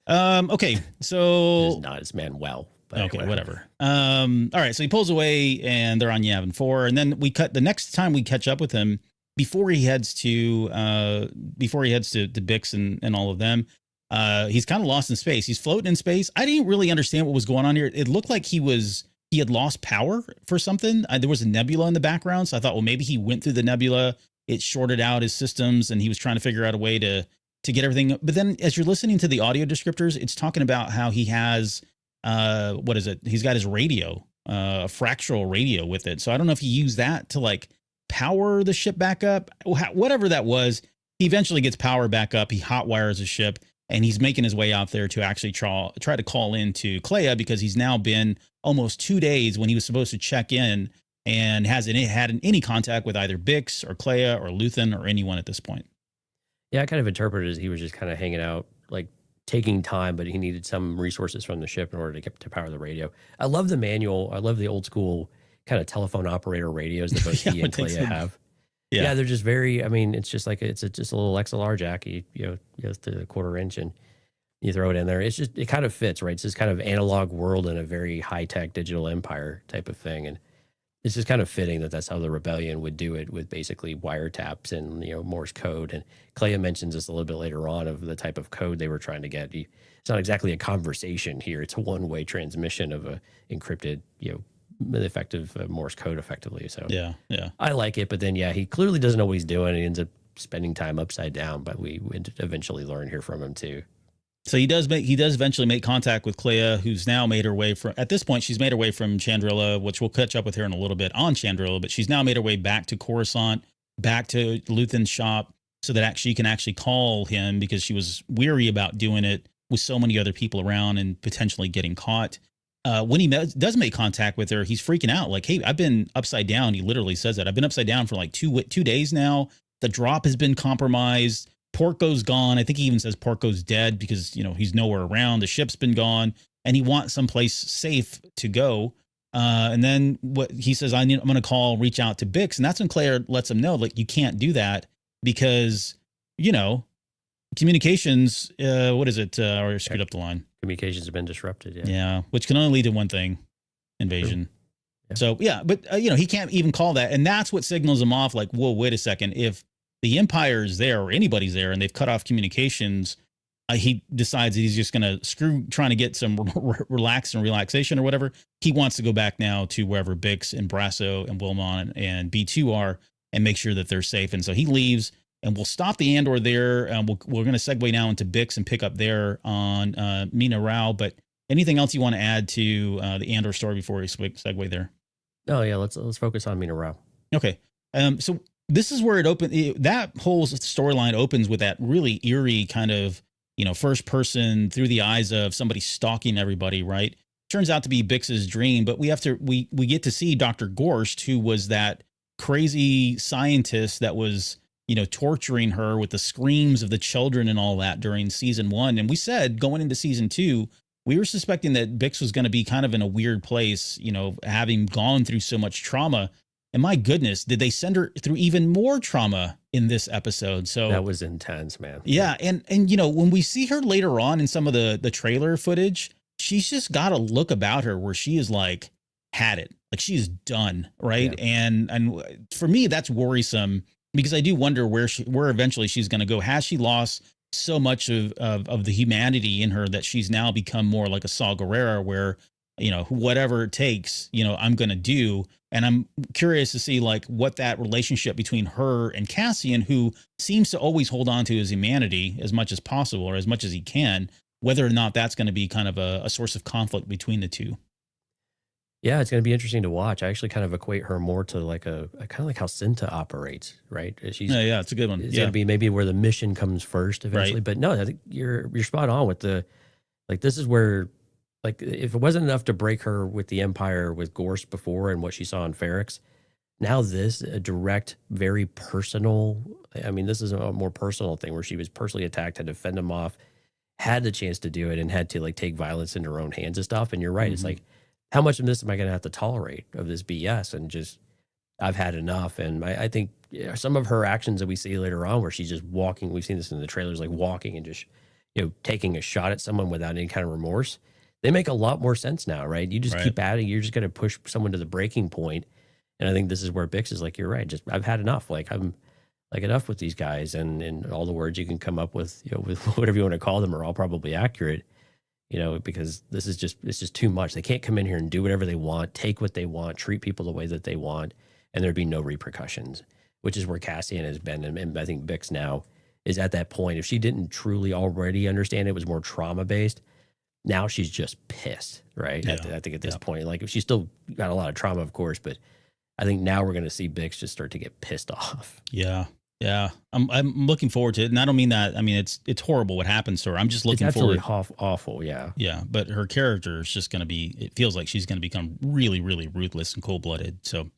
S2: Okay, so
S3: It's not, it's Manuel. But
S2: okay, whatever. All right, so he pulls away, and they're on Yavin 4, and then the next time we catch up with him before he heads to Bix and all of them. He's kind of lost in space. He's floating in space. I didn't really understand what was going on here. It looked like he had lost power for something. There was a nebula in the background. So I thought, well, maybe he went through the nebula. It shorted out his systems and he was trying to figure out a way to get everything. But then as you're listening to the audio descriptors, it's talking about how he has, what is it? He's got his radio, a fractal radio with it. So I don't know if he used that to like power the ship back up, whatever that was. He eventually gets power back up. He hotwires the ship. And he's making his way out there to actually try to call into Clea because he's now been almost 2 days when he was supposed to check in and hasn't had any contact with either Bix or Clea or Luthen or anyone at this point.
S3: Yeah, I kind of interpreted it as he was just kind of hanging out, like taking time, but he needed some resources from the ship in order to power the radio. I love the manual. I love the old school kind of telephone operator radios that both he and Clea have. Yeah, they're just very. I mean, it's just like just a little XLR jack. You to the 1/4 inch and you throw it in there. It kind of fits, right? It's this kind of analog world in a very high tech digital empire type of thing, and it's just kind of fitting that that's how the rebellion would do it with basically wiretaps and Morse code. And Clea mentions this a little bit later on of the type of code they were trying to get. It's not exactly a conversation here; it's a one-way transmission of a encrypted, effective Morse code effectively. So yeah, I like it, but then he clearly doesn't know what he's doing. He ends up spending time upside down, but we eventually learn here from him too.
S2: So he does eventually make contact with Clea, who's now made her way at this point, she's made her way from Chandrila, which we'll catch up with her in a little bit on Chandrila, but she's now made her way back to Coruscant, back to Luthen's shop so that she can actually call him because she was weary about doing it with so many other people around and potentially getting caught. When he does make contact with her, he's freaking out. Like, hey, I've been upside down. He literally says that. I've been upside down for like 2 days now. The drop has been compromised. Porco's gone. I think he even says Porco's dead because, he's nowhere around. The ship's been gone and he wants someplace safe to go. And then what he says, I'm going to reach out to Bix. And that's when Claire lets him know, like, you can't do that because, communications, what is it? Or I screwed up the line.
S3: Communications have been disrupted.
S2: Yeah. Which can only lead to one thing, invasion.
S3: Yeah.
S2: So, but he can't even call that. And that's what signals him off. Like, whoa, wait a second. If the Empire is there or anybody's there and they've cut off communications, he decides that he's just going to trying to get some relaxation or whatever. He wants to go back now to wherever Bix and Brasso and Wilmon and B2 are and make sure that they're safe. And so he leaves. And we'll stop the Andor there. We're going to segue now into Bix and pick up there on Mina Rao. But anything else you want to add to the Andor story before we segue there?
S3: Oh yeah, let's focus on Mina Rao.
S2: Okay. So this is where it opens. That whole storyline opens with that really eerie kind of first person through the eyes of somebody stalking everybody. Right. Turns out to be Bix's dream, but we get to see Dr. Gorst, who was that crazy scientist that was torturing her with the screams of the children and all that during season 1. And we said going into season 2, we were suspecting that Bix was going to be kind of in a weird place, having gone through so much trauma. And my goodness, did they send her through even more trauma in this episode? So
S3: that was intense, man.
S2: Yeah. And when we see her later on in some of the trailer footage, she's just got a look about her where she is like, had it, like she's done. Right. Yeah. And for me, that's worrisome. Because I do wonder where eventually she's going to go. Has she lost so much of the humanity in her that she's now become more like a Saw Gerrera where, whatever it takes, I'm going to do. And I'm curious to see like what that relationship between her and Cassian, who seems to always hold on to his humanity as much as possible or as much as he can, whether or not that's going to be kind of a source of conflict between the two.
S3: Yeah, it's going to be interesting to watch. I actually kind of equate her more to like a kind of like how Cinta operates, right? She's
S2: Yeah, it's a good one.
S3: it's going to be maybe where the mission comes first eventually.
S2: Right.
S3: But no, I think you're spot on with the like. This is where like if it wasn't enough to break her with the Empire with Gorst before and what she saw in Ferrix, now this a direct, very personal. I mean, this is a more personal thing where she was personally attacked, had to fend him off, had the chance to do it, and had to like take violence into her own hands and stuff. And you're right. It's like, how much of this am I going to have to tolerate of this BS? And just, I've had enough. And I think some of her actions that we see later on, where she's just walking, we've seen this in the trailers, like walking and just, taking a shot at someone without any kind of remorse. They make a lot more sense now, right? You just keep adding, you're just going to push someone to the breaking point. And I think this is where Bix is like, you're right. Just, I've had enough. Like, I'm like enough with these guys. And all the words you can come up with, with whatever you want to call them are all probably accurate. Because this is it's just too much. They can't come in here and do whatever they want, take what they want, treat people the way that they want, and there'd be no repercussions, which is where Cassian has been. And I think Bix now is at that point. If she didn't truly already understand it was more trauma-based, now she's just pissed, right?
S2: Yeah.
S3: I think at this point, like if she's still got a lot of trauma, of course, but I think now we're going to see Bix just start to get pissed off.
S2: Yeah. Yeah, I'm looking forward to it, and I don't mean that. I mean it's horrible what happens to her. I'm just looking forward.
S3: Absolutely awful. Yeah.
S2: Yeah, but her character is just going to be. It feels like she's going to become really, really ruthless and cold blooded. So,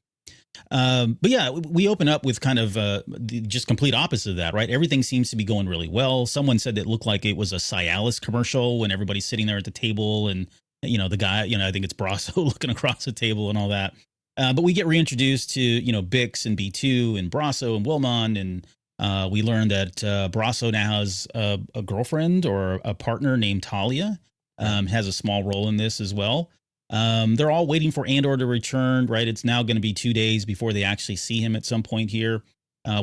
S2: but yeah, we open up with kind of the just complete opposite of that, right? Everything seems to be going really well. Someone said it looked like it was a Cialis commercial when everybody's sitting there at the table, and the guy, I think it's Brasso looking across the table and all that. But we get reintroduced to, Bix and B2 and Brasso and Wilmon. And we learn that Brasso now has a girlfriend or a partner named Talia, has a small role in this as well. They're all waiting for Andor to return, right? It's now going to be 2 days before they actually see him at some point here.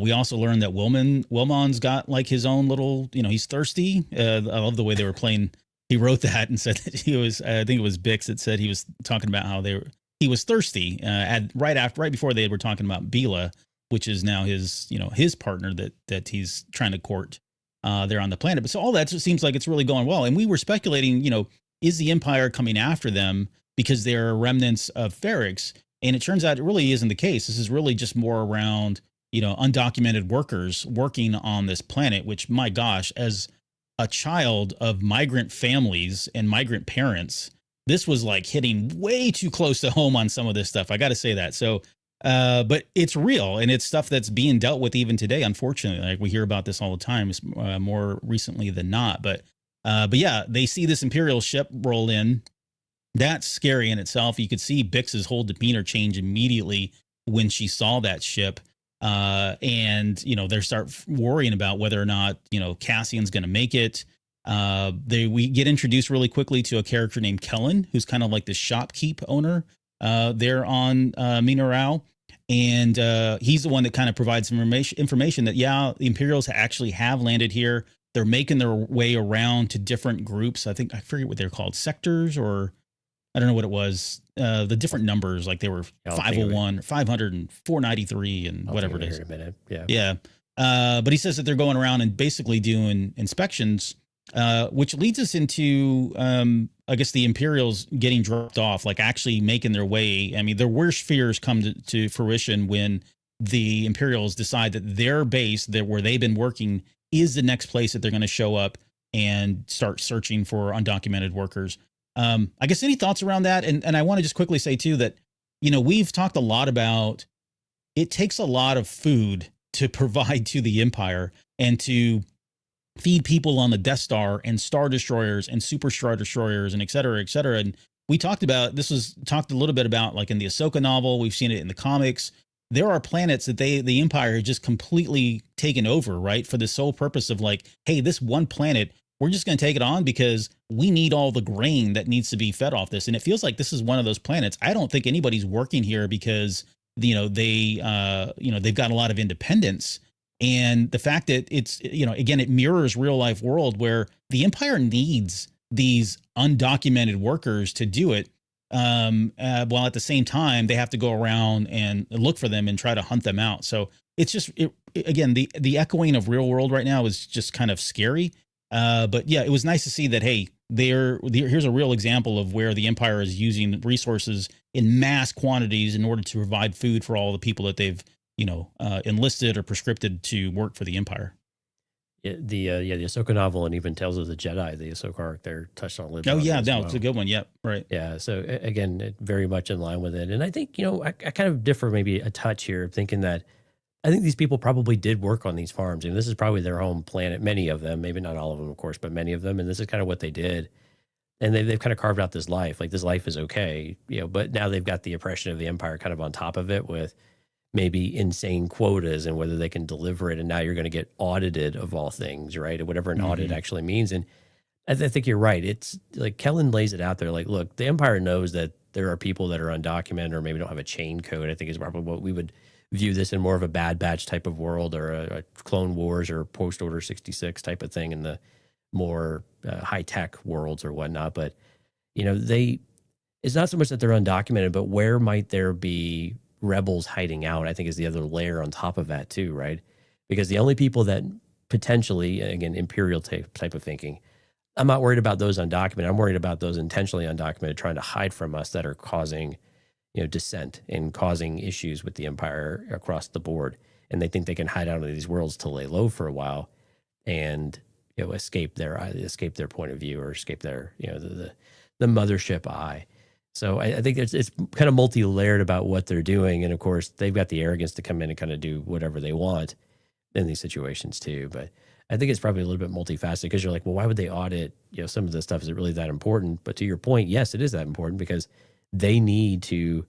S2: We also learned that Wilmon's got like his own little, he's thirsty. I love the way they were playing. He wrote that and said that he was, I think it was Bix that said he was talking about how he was thirsty right before they were talking about Bila, which is now his partner that he's trying to court there on the planet. But so all that just seems like it's really going well. And we were speculating, is the Empire coming after them because they're remnants of Ferrix? And it turns out it really isn't the case. This is really just more around, undocumented workers working on this planet, which, my gosh, as a child of migrant families and migrant parents, this was like hitting way too close to home on some of this stuff. I got to say that. So, but it's real, and it's stuff that's being dealt with even today. Unfortunately, like we hear about this all the time, more recently than not. But yeah, they see this Imperial ship roll in. That's scary in itself. You could see Bix's whole demeanor change immediately when she saw that ship. And they start worrying about whether or not, Cassian's going to make it. We get introduced really quickly to a character named Kellen, who's kind of like the shopkeep owner there on Minorau. And he's the one that kind of provides some information that, yeah, the Imperials actually have landed here. They're making their way around to different groups. I forget what they're called, sectors, or I don't know what it was. The different numbers, like they were 501, 500, and 493, and whatever it is.
S3: In a minute. Yeah.
S2: Yeah. But he says that they're going around and basically doing inspections, which leads us into, I guess, the Imperials getting dropped off, like actually making their way. I mean, their worst fears come to fruition when the Imperials decide that their base, where they've been working, is the next place that they're going to show up and start searching for undocumented workers. I guess any thoughts around that? And I want to just quickly say too that, we've talked a lot about, it takes a lot of food to provide to the Empire and to feed people on the Death Star and Star Destroyers and Super Star Destroyers and et cetera, et cetera. And we talked a little bit about, like in the Ahsoka novel, we've seen it in the comics. There are planets that the Empire has just completely taken over, right? For the sole purpose of like, hey, this one planet, we're just going to take it on because we need all the grain that needs to be fed off this. And it feels like this is one of those planets. I don't think anybody's working here because, they've got a lot of independence. And the fact that it's, again, it mirrors real life world where the Empire needs these undocumented workers to do it. While at the same time, they have to go around and look for them and try to hunt them out. So it's just, again, the echoing of real world right now is just kind of scary. But yeah, it was nice to see that, hey, here's a real example of where the Empire is using resources in mass quantities in order to provide food for all the people that they've, enlisted or prescripted to work for the Empire.
S3: The Ahsoka novel and even Tales of the Jedi, the Ahsoka arc there touched on a little bit.
S2: Oh
S3: on
S2: yeah,
S3: that as
S2: no,
S3: well.
S2: it's a good one. Yep, right.
S3: Yeah. So again, very much in line with it. And I think, I kind of differ maybe a touch here, thinking that I think these people probably did work on these farms. And this is probably their home planet, many of them, maybe not all of them, of course, but many of them. And this is kind of what they did. And they've kind of carved out this life. Like, this life is okay, but now they've got the oppression of the Empire kind of on top of it with maybe insane quotas and whether they can deliver it. And now you're going to get audited, of all things, right? Or whatever an audit actually means. And I think you're right. It's like Kellen lays it out there. Like, look, the Empire knows that there are people that are undocumented or maybe don't have a chain code. I think is probably what we would view this in more of a Bad Batch type of world, or a Clone Wars or Post Order 66 type of thing in the more high tech worlds or whatnot. But, it's not so much that they're undocumented, but where might there be rebels hiding out, I think, is the other layer on top of that too, right? Because the only people that potentially, again, imperial type of thinking, I'm not worried about those undocumented. I'm worried about those intentionally undocumented trying to hide from us that are causing, dissent and causing issues with the Empire across the board. And they think they can hide out of these worlds to lay low for a while and, escape their point of view, or escape their, the mothership eye. So I think it's kind of multi-layered about what they're doing. And of course, they've got the arrogance to come in and kind of do whatever they want in these situations too. But I think it's probably a little bit multifaceted, because you're like, well, why would they audit, some of this stuff? Is it really that important? But to your point, yes, it is that important, because they need to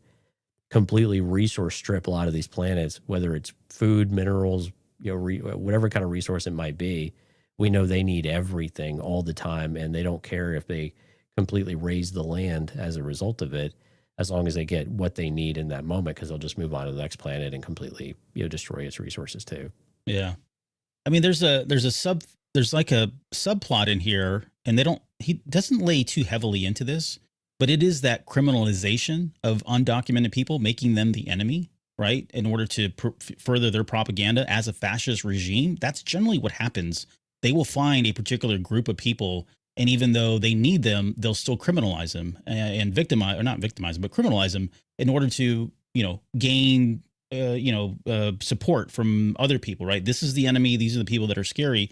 S3: completely resource strip a lot of these planets, whether it's food, minerals, whatever kind of resource it might be. We know they need everything all the time, and they don't care if they completely raise the land as a result of it, as long as they get what they need in that moment, because they'll just move on to the next planet and completely destroy its resources too.
S2: Yeah, I mean, there's like a subplot in here, and he doesn't lay too heavily into this, but it is that criminalization of undocumented people, making them the enemy, right? In order to further their propaganda as a fascist regime. That's generally what happens. They will find a particular group of people, and even though they need them, they'll still criminalize them and not victimize them, but criminalize them in order to, gain, support from other people, right? This is the enemy. These are the people that are scary.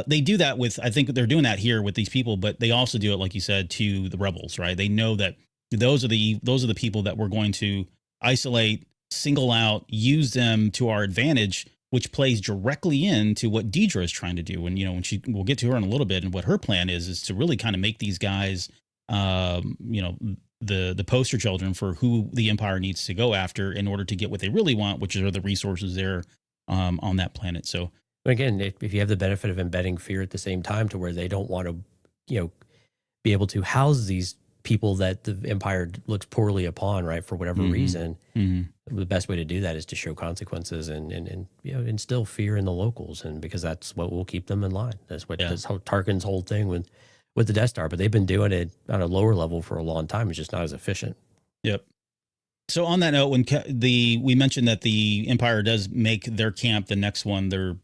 S2: They do that I think they're doing that here with these people, but they also do it, like you said, to the rebels, right? They know that those are the people that we're going to isolate, single out, use them to our advantage, which plays directly into what Deidre is trying to do. And, we'll get to her in a little bit, and what her plan is to really kind of make these guys, the poster children for who the Empire needs to go after in order to get what they really want, which are the resources there on that planet. So
S3: again, if you have the benefit of embedding fear at the same time, to where they don't want to, be able to house these people that the Empire looks poorly upon, right, for whatever reason, the best way to do that is to show consequences and instill fear in the locals, and because that's what will keep them in line. That's Tarkin's whole thing with the Death Star. But they've been doing it on a lower level for a long time. It's just not as efficient.
S2: Yep. So on that note, when we mentioned that the Empire does make their camp the next one, their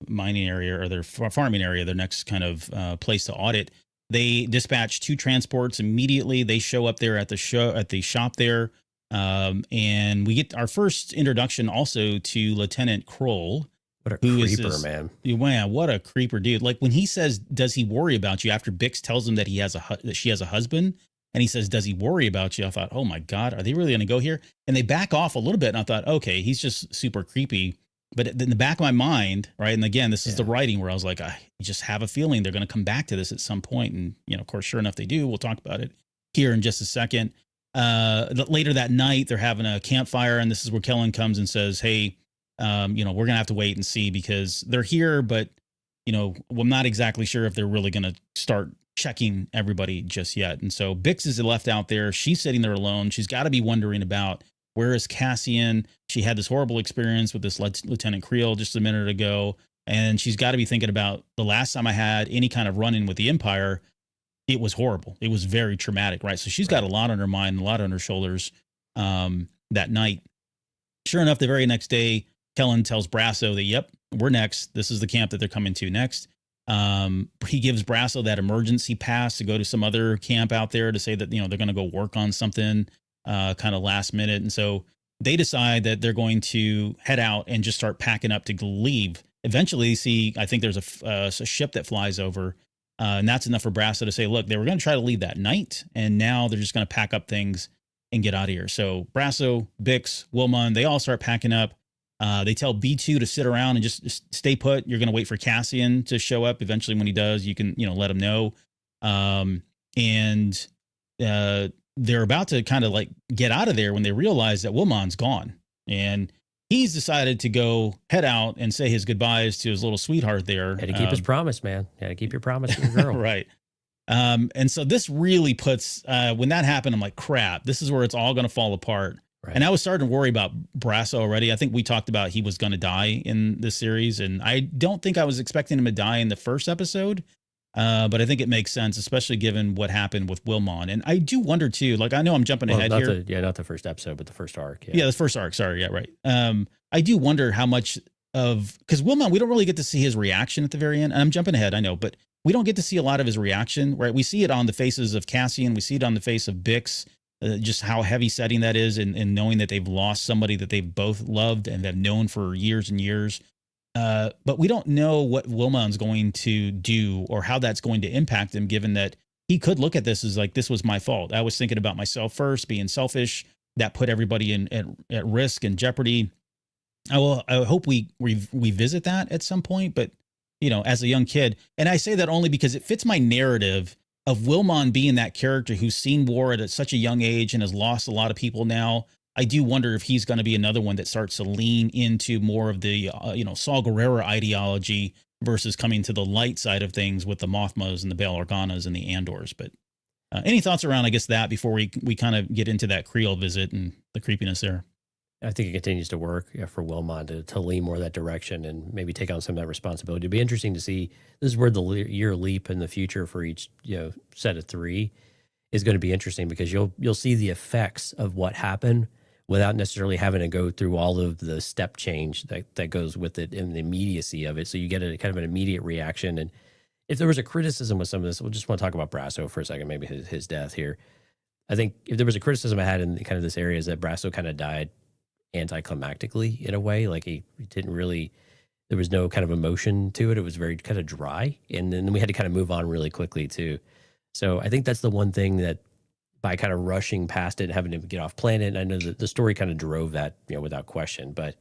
S2: mining area or their farming area, their next kind of place to audit, they dispatch 2 transports immediately. They show up there at the shop there, and we get our first introduction also to Lieutenant Croll.
S3: What a creeper, man!
S2: Wow, what a creeper, dude! Like, when he says, "Does he worry about you?" After Bix tells him that that she has a husband. And he says, "Does he worry about you?" I thought, oh my God, are they really going to go here? And they back off a little bit. And I thought, okay, he's just super creepy. But in the back of my mind, right. And again, this is the writing where I was like, I just have a feeling they're going to come back to this at some point. And, of course, sure enough, they do. We'll talk about it here in just a second. Later that night, they're having a campfire. And this is where Kellen comes and says, hey, we're going to have to wait and see, because they're here. But, I'm not exactly sure if they're really going to start checking everybody just yet. And so Bix is left out there. She's sitting there alone. She's got to be wondering about, where is Cassian? She had this horrible experience with this Lieutenant Creel just a minute ago. And she's got to be thinking about, the last time I had any kind of run-in with the Empire, it was horrible. It was very traumatic, right? So she's got a lot on her mind, a lot on her shoulders that night. Sure enough, the very next day, Kellen tells Brasso that, yep, we're next. This is the camp that they're coming to next. He gives Brasso that emergency pass to go to some other camp out there to say that, they're going to go work on something kind of last minute. And so they decide that they're going to head out and just start packing up to leave. Eventually, I think there's a ship that flies over, and that's enough for Brasso to say, look, they were going to try to leave that night, and now they're just going to pack up things and get out of here. So Brasso, Bix, Wilmon, they all start packing up. They tell B2 to sit around and just stay put. You're going to wait for Cassian to show up. Eventually, when he does, you can, let him know. They're about to kind of like get out of there when they realize that Wilmon's gone. And he's decided to go head out and say his goodbyes to his little sweetheart there.
S3: Had to keep his promise, man. Had to keep your promise to your girl.
S2: Right. And so this really puts, when that happened, I'm like, crap, this is where it's all going to fall apart. Right. And I was starting to worry about Brasso already. I think we talked about he was going to die in this series, and I don't think I was expecting him to die in the first episode. But I think it makes sense, especially given what happened with Wilmon. And I do wonder too, like, I know I'm jumping ahead here.
S3: Not the first episode, but the first arc.
S2: Yeah, the first arc. Sorry. Yeah, right. I do wonder how much because Wilmon, we don't really get to see his reaction at the very end. And I'm jumping ahead, I know, but we don't get to see a lot of his reaction, right? We see it on the faces of Cassian. We see it on the face of Bix, just how heavy setting that is, and knowing that they've lost somebody that they've both loved and have known for years and years. But we don't know what Wilmon's going to do or how that's going to impact him, given that he could look at this as like, this was my fault. I was thinking about myself first, being selfish. That put everybody at risk and jeopardy. I hope we revisit that at some point, but as a young kid, and I say that only because it fits my narrative of Wilmon being that character who's seen war at such a young age and has lost a lot of people now. I do wonder if he's going to be another one that starts to lean into more of the, Saw Gerrera ideology versus coming to the light side of things with the Mothmas and the Bail Organas and the Andors. But any thoughts around, I guess, that before we kind of get into that Creole visit and the creepiness there?
S3: I think it continues to work for Wilmon to lean more that direction and maybe take on some of that responsibility. It'd be interesting to see. This is where the year leap in the future for each set of three is going to be interesting, because you'll see the effects of what happened without necessarily having to go through all of the step change that goes with it and the immediacy of it. So you get a kind of an immediate reaction. And if there was a criticism with some of this, we'll just want to talk about Brasso for a second, maybe his death here. I think if there was a criticism I had in kind of this area is that Brasso kind of died anticlimactically in a way. Like he didn't really, there was no kind of emotion to it. It was very kind of dry. And then we had to kind of move on really quickly too. So I think that's the one thing that, by kind of rushing past it and having to get off planet, and I know that the story kind of drove that, without question, but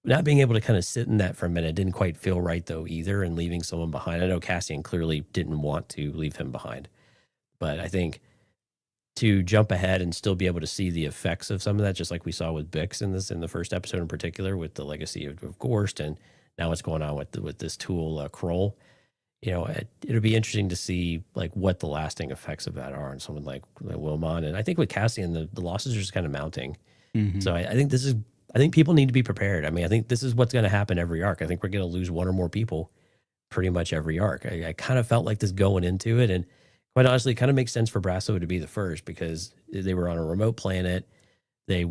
S3: not being able to kind of sit in that for a minute didn't quite feel right though either, and leaving someone behind. I know Cassian clearly didn't want to leave him behind, but I think to jump ahead and still be able to see the effects of some of that, just like we saw with Bix in the first episode in particular, with the legacy of Gorst, and now what's going on with this tool, Croll. It'll be interesting to see like what the lasting effects of that are on someone like Wilmon. And I think with Cassian, the losses are just kind of mounting. Mm-hmm. So I think people need to be prepared. I mean, I think this is what's going to happen every arc. I think we're going to lose one or more people pretty much every arc. I kind of felt like this going into it. And quite honestly, it kind of makes sense for Brasso to be the first, because they were on a remote planet. They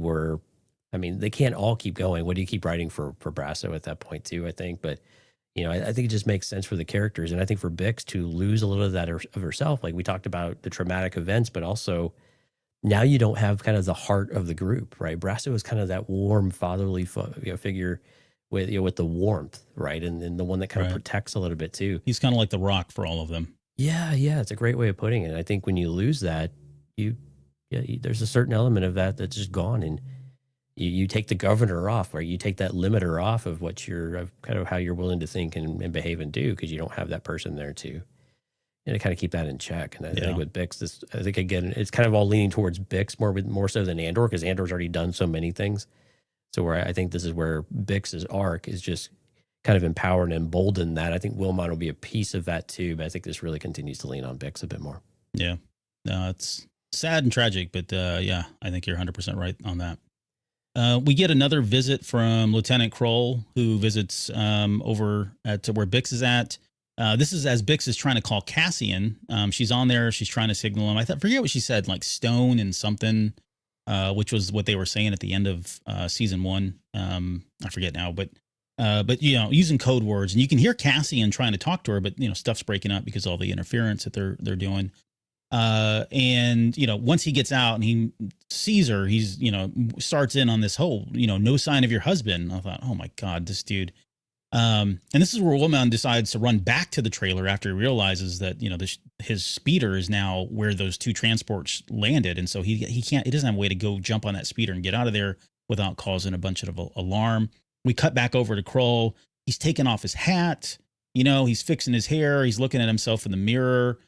S3: can't all keep going. What do you keep writing for Brasso at that point too, I think. But I think it just makes sense for the characters. And I think for Bix to lose a little of that of herself, like we talked about the traumatic events, but also now you don't have kind of the heart of the group, right? Brasso is kind of that warm fatherly figure with the warmth, right? And the one that kind of protects a little bit too.
S2: He's kind of like the rock for all of them.
S3: Yeah. It's a great way of putting it. I think when you lose that, there's a certain element of that that's just gone. And you take the governor off, or you take that limiter off of what you're kind of how you're willing to think and behave and do, because you don't have that person there to kind of keep that in check. And I think with Bix, I think again, it's kind of all leaning towards Bix more so than Andor, because Andor's already done so many things. So where I think this is where Bix's arc is just kind of empowered and emboldened that. I think Wilmon will be a piece of that too, but I think this really continues to lean on Bix a bit more.
S2: Yeah, no, it's sad and tragic, but I think you're 100% right on that. We get another visit from Lieutenant Croll, who visits over at where Bix is at. This is as Bix is trying to call Cassian. She's on there. She's trying to signal him. I forget what she said, like stone and something, which was what they were saying at the end of season 1. I forget now, but but using code words, and you can hear Cassian trying to talk to her, but stuff's breaking up because of all the interference that they're doing. And once he gets out and he sees her, he's starts in on this whole no sign of your husband. I thought, oh my god, this dude. And this is where Woolman decides to run back to the trailer after he realizes that his speeder is now where those two transports landed, and so he doesn't have a way to go jump on that speeder and get out of there without causing a bunch of alarm. We cut back over to Croll. He's taking off his hat. He's fixing his hair. He's looking at himself in the mirror.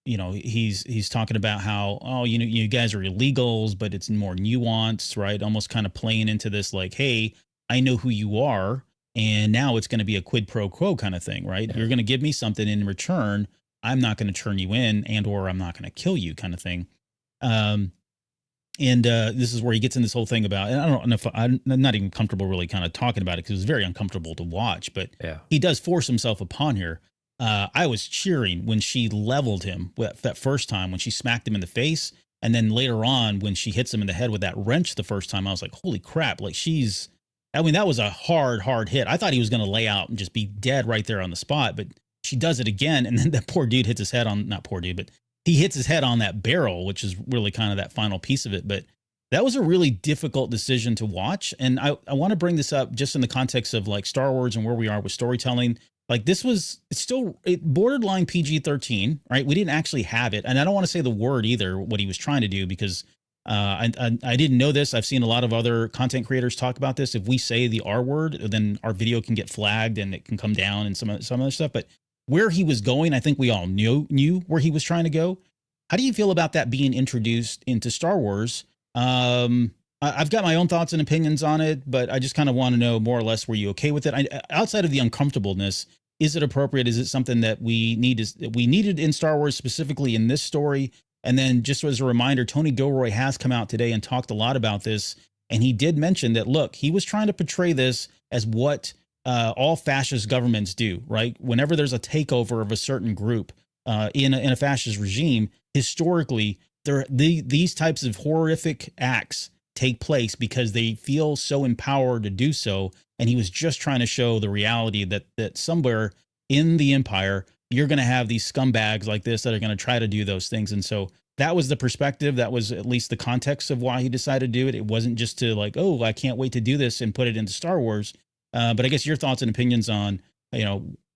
S2: He's talking about how, you guys are illegals, but it's more nuanced, right? Almost kind of playing into this like, hey, I know who you are, and now it's going to be a quid pro quo kind of thing, right? Yeah. You're going to give me something in return. I'm not going to turn you in, and or I'm not going to kill you kind of thing. This is where he gets in this whole thing about, and I don't know if I'm not even comfortable really kind of talking about it because it was very uncomfortable to watch, but he does force himself upon her. I was cheering when she leveled him that first time, when she smacked him in the face. And then later on, when she hits him in the head with that wrench the first time, I was like, holy crap. Like that was a hard hit. I thought he was going to lay out and just be dead right there on the spot, but she does it again. And then that poor dude hits his head on, not poor dude, but he hits his head on that barrel, which is really kind of that final piece of it. But that was a really difficult decision to watch. And I want to bring this up just in the context of like Star Wars and where we are with storytelling. Like it's still borderline PG-13, right? We didn't actually have it. And I don't want to say the word either, what he was trying to do, because I didn't know this. I've seen a lot of other content creators talk about this. If we say the R word, then our video can get flagged and it can come down and some other stuff. But where he was going, I think we all knew where he was trying to go. How do you feel about that being introduced into Star Wars? I've got my own thoughts and opinions on it, but I just kind of want to know more or less, were you okay with it? Outside of the uncomfortableness, is it appropriate? Is it something that we needed in Star Wars, specifically in this story? And then just as a reminder, Tony Gilroy has come out today and talked a lot about this. And he did mention that, look, he was trying to portray this as what all fascist governments do, right? Whenever there's a takeover of a certain group in a fascist regime, historically, these types of horrific acts take place because they feel so empowered to do so. And he was just trying to show the reality that somewhere in the empire, you're going to have these scumbags like this that are going to try to do those things. And so that was the perspective. That was at least the context of why he decided to do it. It wasn't just to like, oh, I can't wait to do this and put it into Star Wars. But I guess your thoughts and opinions on,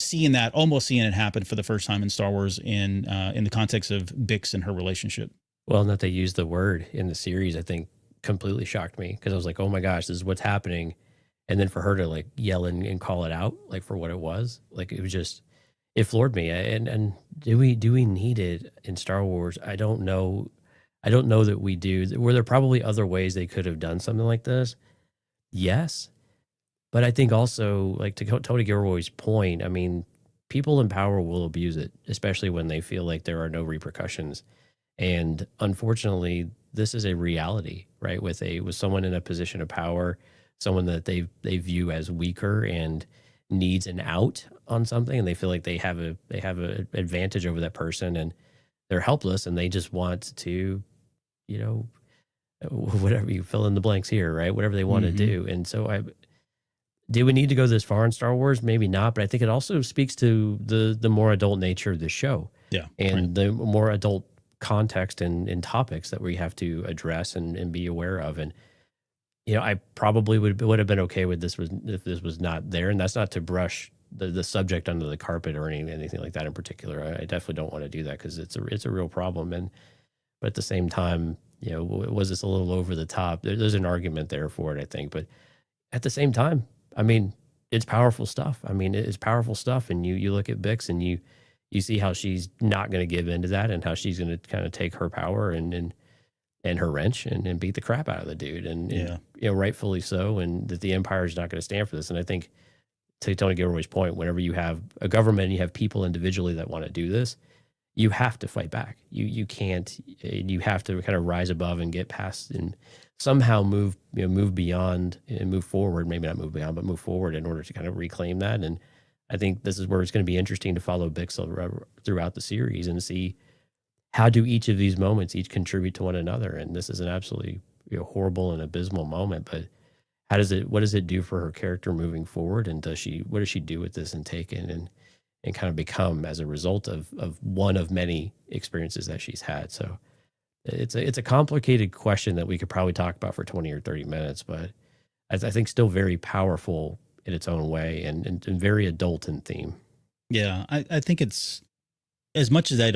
S2: seeing it happen for the first time in Star Wars in the context of Bix and her relationship.
S3: Well, and that they used the word in the series, I think completely shocked me, because I was like, oh my gosh, this is what's happening. And then for her to like yell and call it out like for what it was, like it was just, it floored me. And do we need it in Star Wars? I don't know that we do. Were there probably other ways they could have done something like this? Yes. But I think also, like, to Tony Gilroy's point, I mean, people in power will abuse it, especially when they feel like there are no repercussions. And unfortunately, this is a reality, right? With someone in a position of power, someone that they view as weaker and needs an out on something, and they feel like they have a advantage over that person, and they're helpless, and they just want to, whatever, you fill in the blanks here, right? Whatever they want to do. And so do we need to go this far in Star Wars? Maybe not, but I think it also speaks to the more adult nature of the show.
S2: Yeah.
S3: And the more adult context and topics that we have to address and be aware of. And, I probably would have been okay with this if this was not there. And that's not to brush the subject under the carpet or anything like that in particular. I definitely don't want to do that, because it's a real problem. But at the same time, was this a little over the top? There's an argument there for it, I think. But at the same time, I mean, it's powerful stuff. I mean, it's powerful stuff. And you look at Bix and you see how she's not going to give in to that, and how she's going to kind of take her power and her wrench and beat the crap out of the dude. And rightfully so. And that the empire is not going to stand for this. And I think, to Tony Gilroy's point, whenever you have a government and you have people individually that want to do this, you have to fight back. You can't, you have to kind of rise above and get past and somehow move beyond and move forward. Maybe not move beyond, but move forward in order to kind of reclaim that. And I think this is where it's going to be interesting to follow Bix throughout the series and see how do each of these moments each contribute to one another. And this is an absolutely horrible and abysmal moment, but what does it do for her character moving forward? And what does she do with this and take it and kind of become as a result of one of many experiences that she's had? So it's a complicated question that we could probably talk about for 20 or 30 minutes, but I think still very powerful in its own way and very adult in theme.
S2: Yeah, I think it's, as much as I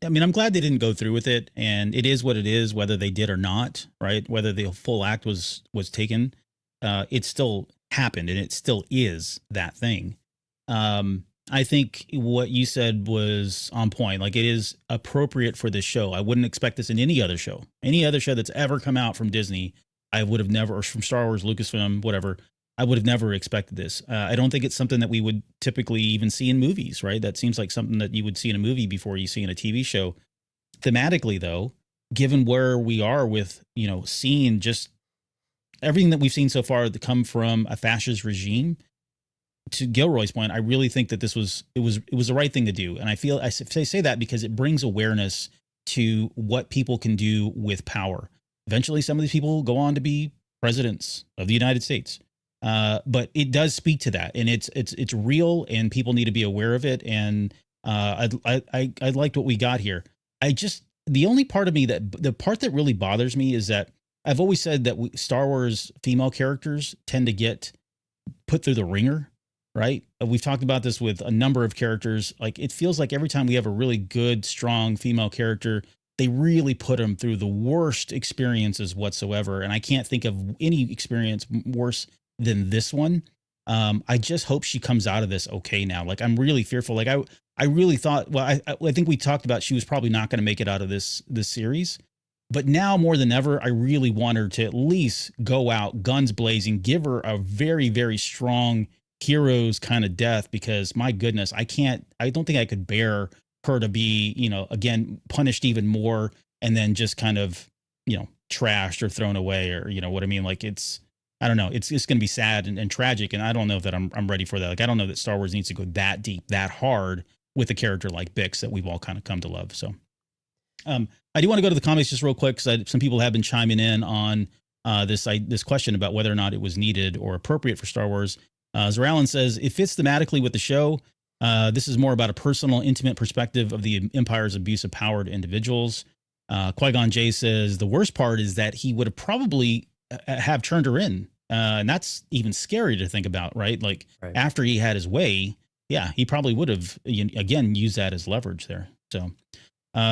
S2: mean, I'm glad they didn't go through with it, and it is what it is, whether they did or not, right? Whether the full act was taken, it still happened, and it still is that thing. I think what you said was on point. Like, it is appropriate for this show. I wouldn't expect this in any other show that's ever come out from Disney. I would have never, or from Star Wars, Lucasfilm, whatever. I would have never expected this. I don't think it's something that we would typically even see in movies, right? That seems like something that you would see in a movie before you see in a TV show. Thematically, though, given where we are with, seeing just everything that we've seen so far that come from a fascist regime, to Gilroy's point, I really think that it was the right thing to do. And I say that because it brings awareness to what people can do with power. Eventually, some of these people go on to be presidents of the United States. But it does speak to that, and it's real, and people need to be aware of it. And I liked what we got here. The only part of me the part that really bothers me is that I've always said that Star Wars female characters tend to get put through the ringer, right? We've talked about this with a number of characters. Like, it feels like every time we have a really good, strong female character, they really put them through the worst experiences whatsoever. And I can't think of any experience worse than this one. I just hope she comes out of this okay now. Like, I'm really fearful. Like, I really thought, well, I think we talked about she was probably not going to make it out of this series, but now more than ever, I really want her to at least go out guns blazing, give her a very, very strong hero's kind of death, because my goodness, I don't think I could bear her to be, again, punished even more, and then just kind of, trashed or thrown away, or, what I mean? Like, I don't know. It's going to be sad and tragic, and I don't know that I'm ready for that. Like, I don't know that Star Wars needs to go that deep, that hard with a character like Bix that we've all kind of come to love. So, I do want to go to the comics just real quick, because some people have been chiming in on this question about whether or not it was needed or appropriate for Star Wars. Zeralin says it fits thematically with the show. This is more about a personal, intimate perspective of the Empire's abuse of power to individuals. Qui-Gon Jinn says the worst part is that he would have probably have turned her in. And that's even scary to think about, right? Like, right. After he had his way, yeah, he probably would have, again, used that as leverage there. So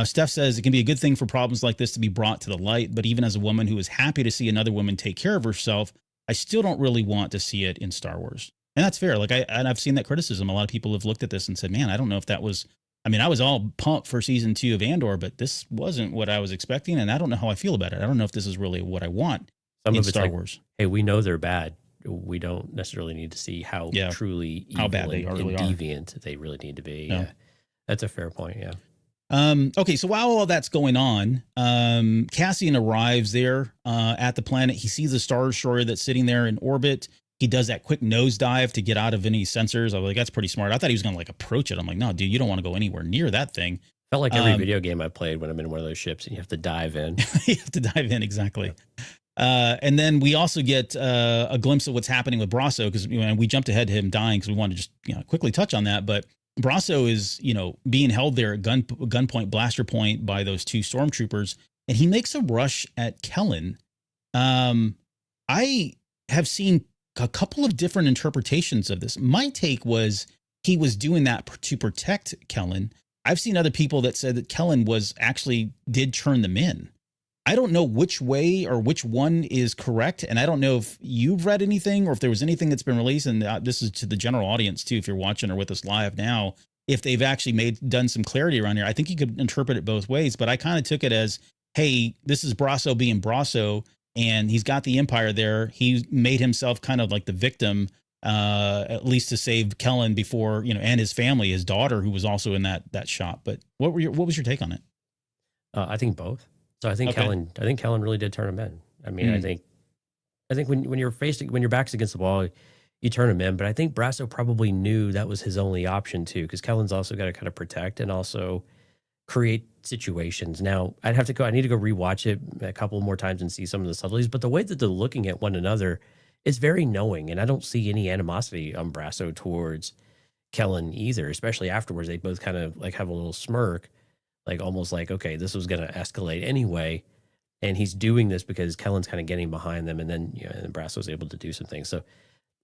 S2: Steph says it can be a good thing for problems like this to be brought to the light. But even as a woman who is happy to see another woman take care of herself, I still don't really want to see it in Star Wars. And that's fair. Like, I've seen that criticism. A lot of people have looked at this and said, man, I don't know if that was, I was all pumped for season 2 of Andor, but this wasn't what I was expecting. And I don't know how I feel about it. I don't know if this is really what I want. Some in of Star Wars.
S3: Hey, we know they're bad. We don't necessarily need to see how truly evil how bad they really and deviant they really need to be. Yeah. That's a fair point. Yeah.
S2: Okay, so while all that's going on, Cassian arrives there at the planet. He sees a Star Destroyer that's sitting there in orbit. He does that quick nosedive to get out of any sensors. I was like, that's pretty smart. I thought he was going to approach it. I'm like, no, dude, you don't want to go anywhere near that thing.
S3: Felt like every video game I played when I'm in one of those ships and you have to dive in.
S2: You have to dive in, exactly. Yeah. And then we also get a glimpse of what's happening with Brasso, because we jumped ahead to him dying because we wanted to just quickly touch on that. But Brasso is being held there at gunpoint, blaster point by those 2 stormtroopers, and he makes a rush at Kellen. I have seen a couple of different interpretations of this. My take was he was doing that to protect Kellen. I've seen other people that said that Kellen did turn them in. I don't know which way or which one is correct. And I don't know if you've read anything or if there was anything that's been released. And this is to the general audience too, if you're watching or with us live now, if they've actually done some clarity around here. I think you could interpret it both ways, but I kind of took it as, hey, this is Brasso being Brasso, and he's got the Empire there. He made himself kind of like the victim, at least to save Kellen before, and his family, his daughter, who was also in that shop. But what was your take on it?
S3: I think both. So I think Kellen really did turn him in. I mean, I think when your back's against the wall, you turn him in. But I think Brasso probably knew that was his only option too, because Kellen's also got to kind of protect and also create situations. Now, I need to go rewatch it a couple more times and see some of the subtleties. But the way that they're looking at one another it's very knowing, and I don't see any animosity on Brasso towards Kellen either, especially afterwards. They both kind of like have a little smirk, like almost like, okay, this was going to escalate anyway. And he's doing this because Kellen's kind of getting behind them. And then, and Brasso's able to do some things. So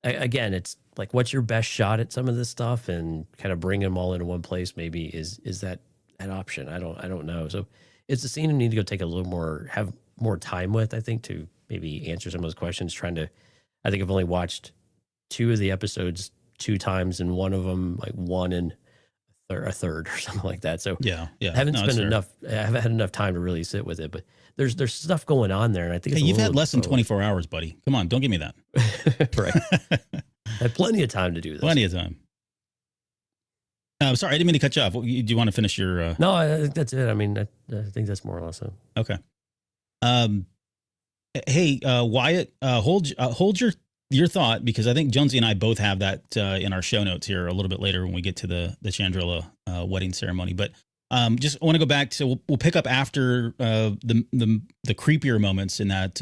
S3: again, it's like, what's your best shot at some of this stuff, and kind of bring them all into one place? Maybe is that an option? I don't know. So it's a scene you need to go take a little more, have more time with, I think, to maybe answer some of those questions. I think I've only watched 2 of the episodes 2 times, and one of them like 1 and a third or something like that. So
S2: yeah.
S3: I haven't had enough time to really sit with it, but there's stuff going on there. And I think
S2: you've had less than 24 hours, buddy. Come on, don't give me that.
S3: Right. I had plenty of time to do this.
S2: Plenty of time. Sorry, I didn't mean to cut you off. Do you want to finish your?
S3: No, I think that's it. I mean, I think that's more or less it.
S2: Okay. Hey, Wyatt, hold your thought, because I think Jonesy and I both have that in our show notes here a little bit later when we get to the Chandrilla wedding ceremony. But just want to go back to, we'll pick up after the creepier moments in that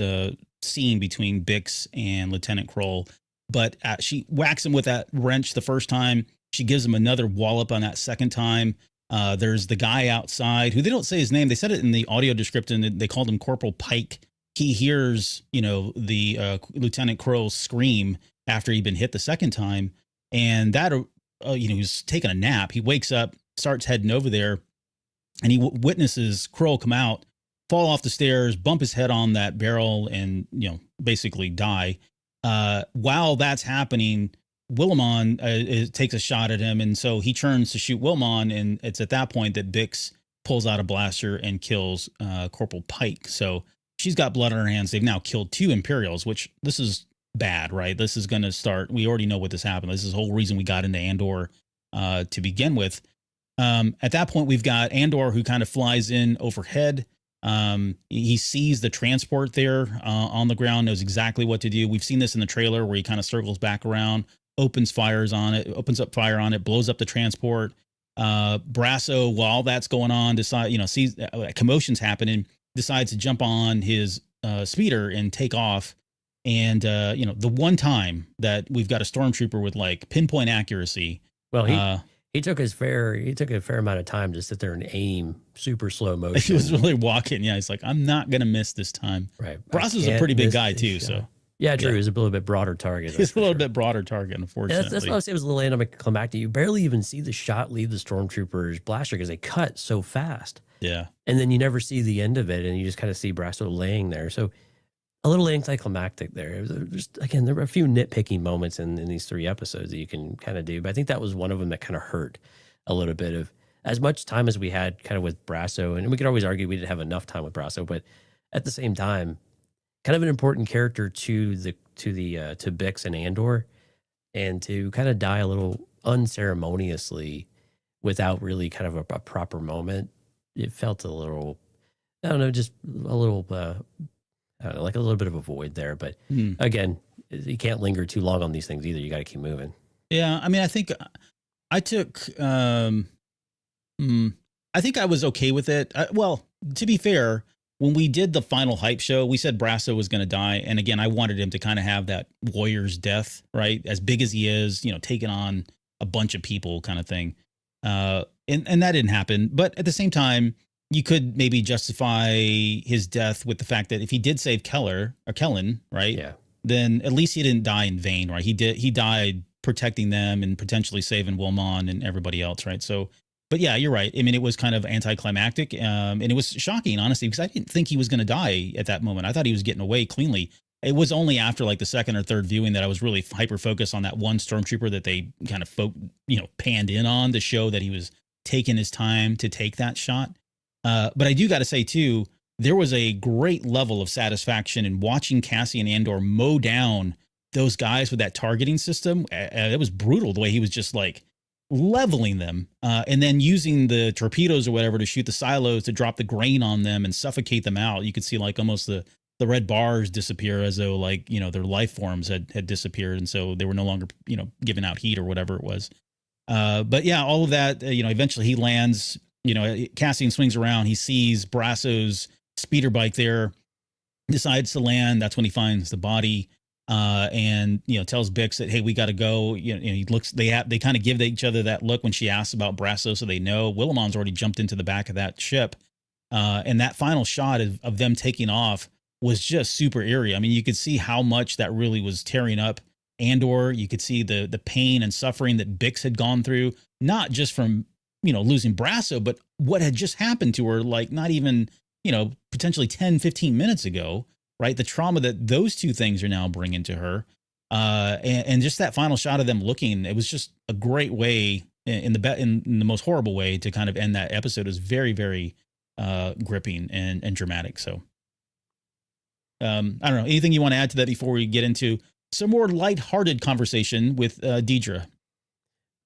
S2: scene between Bix and Lieutenant Croll. But she whacks him with that wrench the first time. She gives him another wallop on that second time. There's the guy outside who they don't say his name. They said it in the audio description. They called him Corporal Pike. He hears, the Lieutenant Croll scream after he'd been hit the second time. And that, he's taking a nap. He wakes up, starts heading over there, and he witnesses Croll come out, fall off the stairs, bump his head on that barrel, and, basically die. While that's happening, Willimon takes a shot at him. And so he turns to shoot Willimon. And it's at that point that Bix pulls out a blaster and kills Corporal Pike. So she's got blood on her hands. They've now killed 2 Imperials, which this is bad, right? This is going to start. We already know what this happened. This is the whole reason we got into Andor to begin with. At that point, we've got Andor, who kind of flies in overhead. He sees the transport there on the ground, knows exactly what to do. We've seen this in the trailer where he kind of circles back around, opens up fire on it, blows up the transport. Brasso, while that's going on, sees commotion's happening, decides to jump on his speeder and take off. And, the one time that we've got a stormtrooper with like pinpoint accuracy.
S3: Well, he took a fair amount of time to sit there and aim super slow motion.
S2: He was really walking. Yeah. He's like, I'm not going to miss this time.
S3: Right.
S2: Brasso's a pretty big guy too. So
S3: yeah, true. He's a little bit broader target.
S2: He's a little bit broader target, unfortunately.
S3: That's what I was saying. It was a little anticlimactic. You barely even see the shot leave the stormtrooper's blaster because they cut so fast.
S2: Yeah.
S3: And then you never see the end of it, and you just kind of see Brasso laying there. So a little anticlimactic there. There were a few nitpicky moments in these 3 episodes that you can kind of do. But I think that was one of them that kind of hurt a little bit of as much time as we had kind of with Brasso. And we could always argue we didn't have enough time with Brasso, but at the same time, kind of an important character to Bix and Andor, and to kind of die a little unceremoniously without really kind of a proper moment. It felt a little, I don't know, just a little, like a little bit of a void there. But again, you can't linger too long on these things either. You got to keep moving.
S2: Yeah. I mean, I think I took, I think I was okay with it. Well, to be fair, when we did the final hype show, we said Brasso was going to die. And again, I wanted him to kind of have that warrior's death, right? As big as he is, taking on a bunch of people kind of thing. And that didn't happen. But at the same time, you could maybe justify his death with the fact that if he did save Kellen, right?
S3: Yeah.
S2: Then at least he didn't die in vain, right? He died protecting them and potentially saving Wilmon and everybody else, right? So, but yeah, you're right. I mean, it was kind of anticlimactic, and it was shocking, honestly, because I didn't think he was going to die at that moment. I thought he was getting away cleanly. It was only after like the second or third viewing that I was really hyper focused on that one stormtrooper that they kind of panned in on to show that he was taking his time to take that shot. But I do got to say too, there was a great level of satisfaction in watching Cassian and Andor mow down those guys with that targeting system. It was brutal the way he was just like leveling them, and then using the torpedoes or whatever to shoot the silos to drop the grain on them and suffocate them out. You could see like almost the red bars disappear as though like, their life forms had disappeared. And so they were no longer, giving out heat or whatever it was. But yeah, all of that, eventually he lands, Cassian swings around, he sees Brasso's speeder bike there, decides to land. That's when he finds the body. and tells Bix that, hey, we got to go. He looks. They kind of give each other that look when she asks about Brasso, so they know Willamon's already jumped into the back of that ship. And that final shot of them taking off was just super eerie. I mean, you could see how much that really was tearing up Andor. You could see the pain and suffering that Bix had gone through, not just from losing Brasso, but what had just happened to her, like not even potentially 10, 15 minutes ago. Right, the trauma that those two things are now bringing to her, and just that final shot of them looking, it was just a great way in the most horrible way to kind of end that episode. It was very, very gripping and dramatic. So, I don't know, anything you want to add to that before we get into some more lighthearted conversation with Deidre?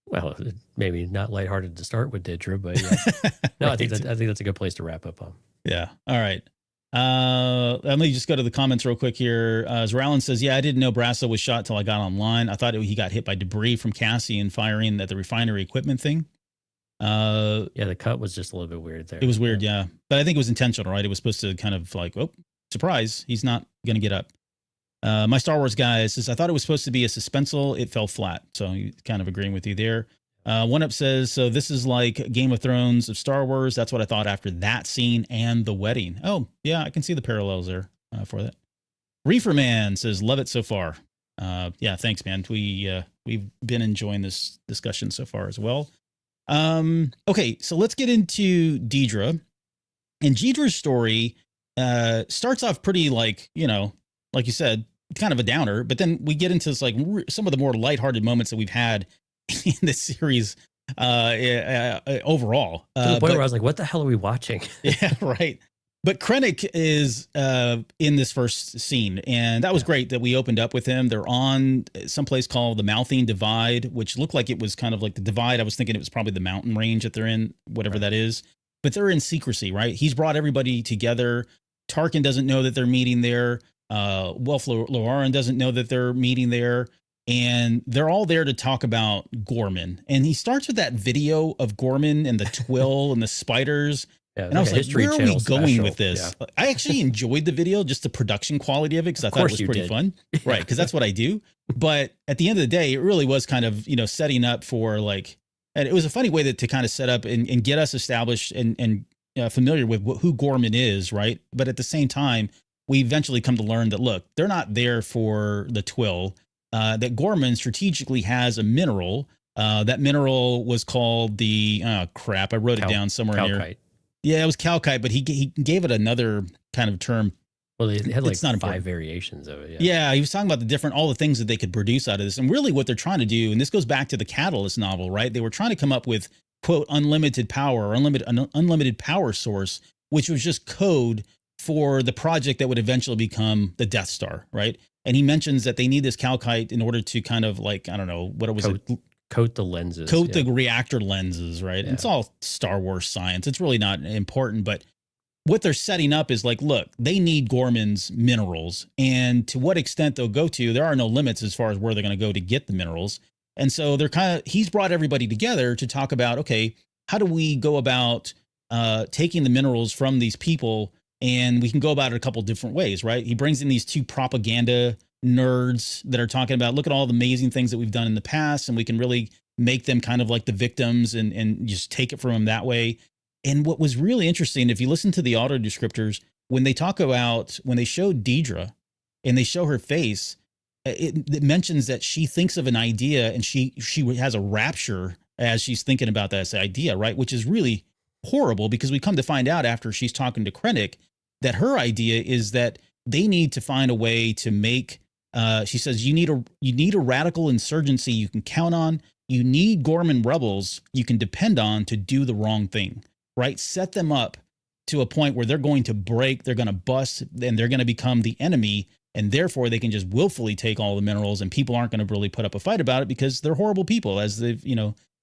S3: Well, maybe not lighthearted to start with, Deidre, but yeah. No,
S2: Right.
S3: I think that's a good place to wrap up on.
S2: Yeah. All right. Let me just go to the comments real quick here. Zeralin says, yeah, I didn't know Brasso was shot till I got online. I thought he got hit by debris from Cassian firing at the refinery equipment thing.
S3: Yeah, the cut was just a little bit weird there.
S2: It was weird, yeah. But I think it was intentional, right? It was supposed to kind of like, oh, surprise, he's not going to get up. My Star Wars guy says, I thought it was supposed to be a suspenseful. It fell flat. So kind of agreeing with you there. One Up says, so this is like Game of Thrones of Star Wars. That's what I thought after that scene and the wedding. Oh, yeah, I can see the parallels there for that. Reefer Man says, love it so far. Yeah, thanks, man. We've been enjoying this discussion so far as well. Okay, so let's get into Deidre. And Deidre's story starts off pretty like you said, kind of a downer, but then we get into this, like some of the more lighthearted moments that we've had in this series overall.
S3: To the point where I was like, what the hell are we watching?
S2: Yeah, right. But Krennic is in this first scene, and that was great that we opened up with him. They're on someplace called the Mouthing Divide, which looked like it was kind of like the divide. I was thinking it was probably the mountain range that they're in, whatever that is. But they're in secrecy, right? He's brought everybody together. Tarkin doesn't know that they're meeting there. Wolf Lauren doesn't know that they're meeting there. And they're all there to talk about Gorman. And he starts with that video of Gorman and the twill and the spiders.
S3: Yeah,
S2: and I was like, where are we going with this?
S3: Yeah.
S2: I actually enjoyed the video, just the production quality of it, because I thought it was pretty fun. Right, because that's what I do. But at the end of the day, it really was kind of, setting up for like, and it was a funny way to kind of set up and get us established and familiar with who Gorman is, right? But at the same time, we eventually come to learn that, look, they're not there for the twill. That Gorman strategically has a mineral. That mineral was called the crap. I wrote it down somewhere
S3: calcite.
S2: Near. Yeah, it was calcite, but he gave it another kind of term.
S3: Well, they had like
S2: it's not
S3: 5 variations of it.
S2: Yeah, he was talking about all the things that they could produce out of this, and really what they're trying to do. And this goes back to the Catalyst novel, right? They were trying to come up with quote unlimited power or unlimited power source, which was just code for the project that would eventually become the Death Star, right? And he mentions that they need this calcite in order to kind of like, I don't know, what was it?
S3: Coat the lenses.
S2: Coat the reactor lenses, right?
S3: Yeah.
S2: It's all Star Wars science. It's really not important, but what they're setting up is like, look, they need Gorman's minerals, and to what extent they'll go to, there are no limits as far as where they're going to go to get the minerals. And so he's brought everybody together to talk about, okay, how do we go about taking the minerals from these people? And we can go about it a couple different ways, right? He brings in these 2 propaganda nerds that are talking about, look at all the amazing things that we've done in the past, and we can really make them kind of like the victims and just take it from them that way. And what was really interesting, if you listen to the auto descriptors, when they show Deidre and they show her face, it mentions that she thinks of an idea and she has a rapture as she's thinking about that idea, right? Which is really horrible, because we come to find out after she's talking to Krennic that her idea is that they need to find a way to make, she says, you need a radical insurgency you can count on. You need Gorman rebels you can depend on to do the wrong thing, right? Set them up to a point where they're going to break, they're going to bust, and they're going to become the enemy. And therefore they can just willfully take all the minerals, and people aren't going to really put up a fight about it because they're horrible people, as they've,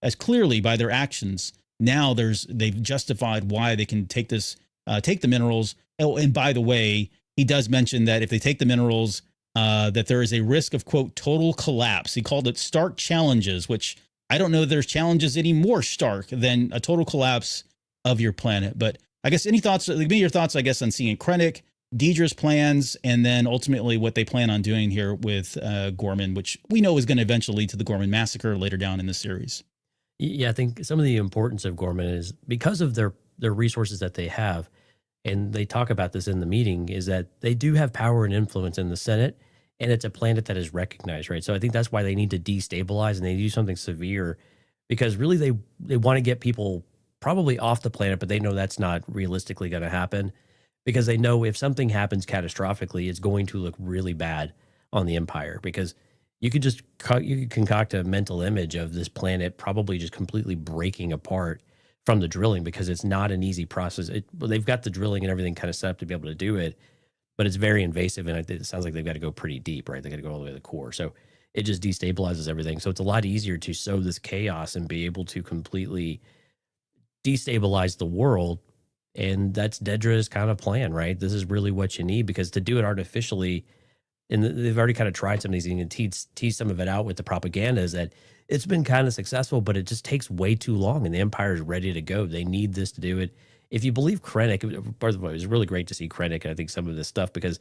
S2: as clearly by their actions. Now they've justified why they can take the minerals. Oh, and by the way, he does mention that if they take the minerals, that there is a risk of, quote, total collapse. He called it stark challenges, which I don't know if there's challenges any more stark than a total collapse of your planet. But I guess any thoughts, give me your thoughts, I guess, on seeing Krennic, Deidre's plans, and then ultimately what they plan on doing here with Gorman, which we know is going to eventually lead to the Gorman massacre later down in the series.
S3: Yeah, I think some of the importance of Gorman is because of their resources that they have, and they talk about this in the meeting, is that they do have power and influence in the Senate, and it's a planet that is recognized, right? So I think that's why they need to destabilize and they do something severe, because really they want to get people probably off the planet, but they know that's not realistically going to happen, because they know if something happens catastrophically, it's going to look really bad on the Empire, because you could just you could concoct a mental image of this planet probably just completely breaking apart from the drilling, because it's not an easy process. They've got the drilling and everything kind of set up to be able to do it, but it's very invasive, and it sounds like they've got to go pretty deep, right? They got to go all the way to the core. So it just destabilizes everything. So it's a lot easier to sow this chaos and be able to completely destabilize the world. And that's Dedra's kind of plan, right? This is really what you need, because to do it artificially, and they've already kind of tried some of these things and tease some of it out with the propaganda, is that it's been kind of successful, but it just takes way too long, and the Empire is ready to go. They need this to do it. If you believe Krennic, by the way, it was really great to see Krennic, and I think some of this stuff, because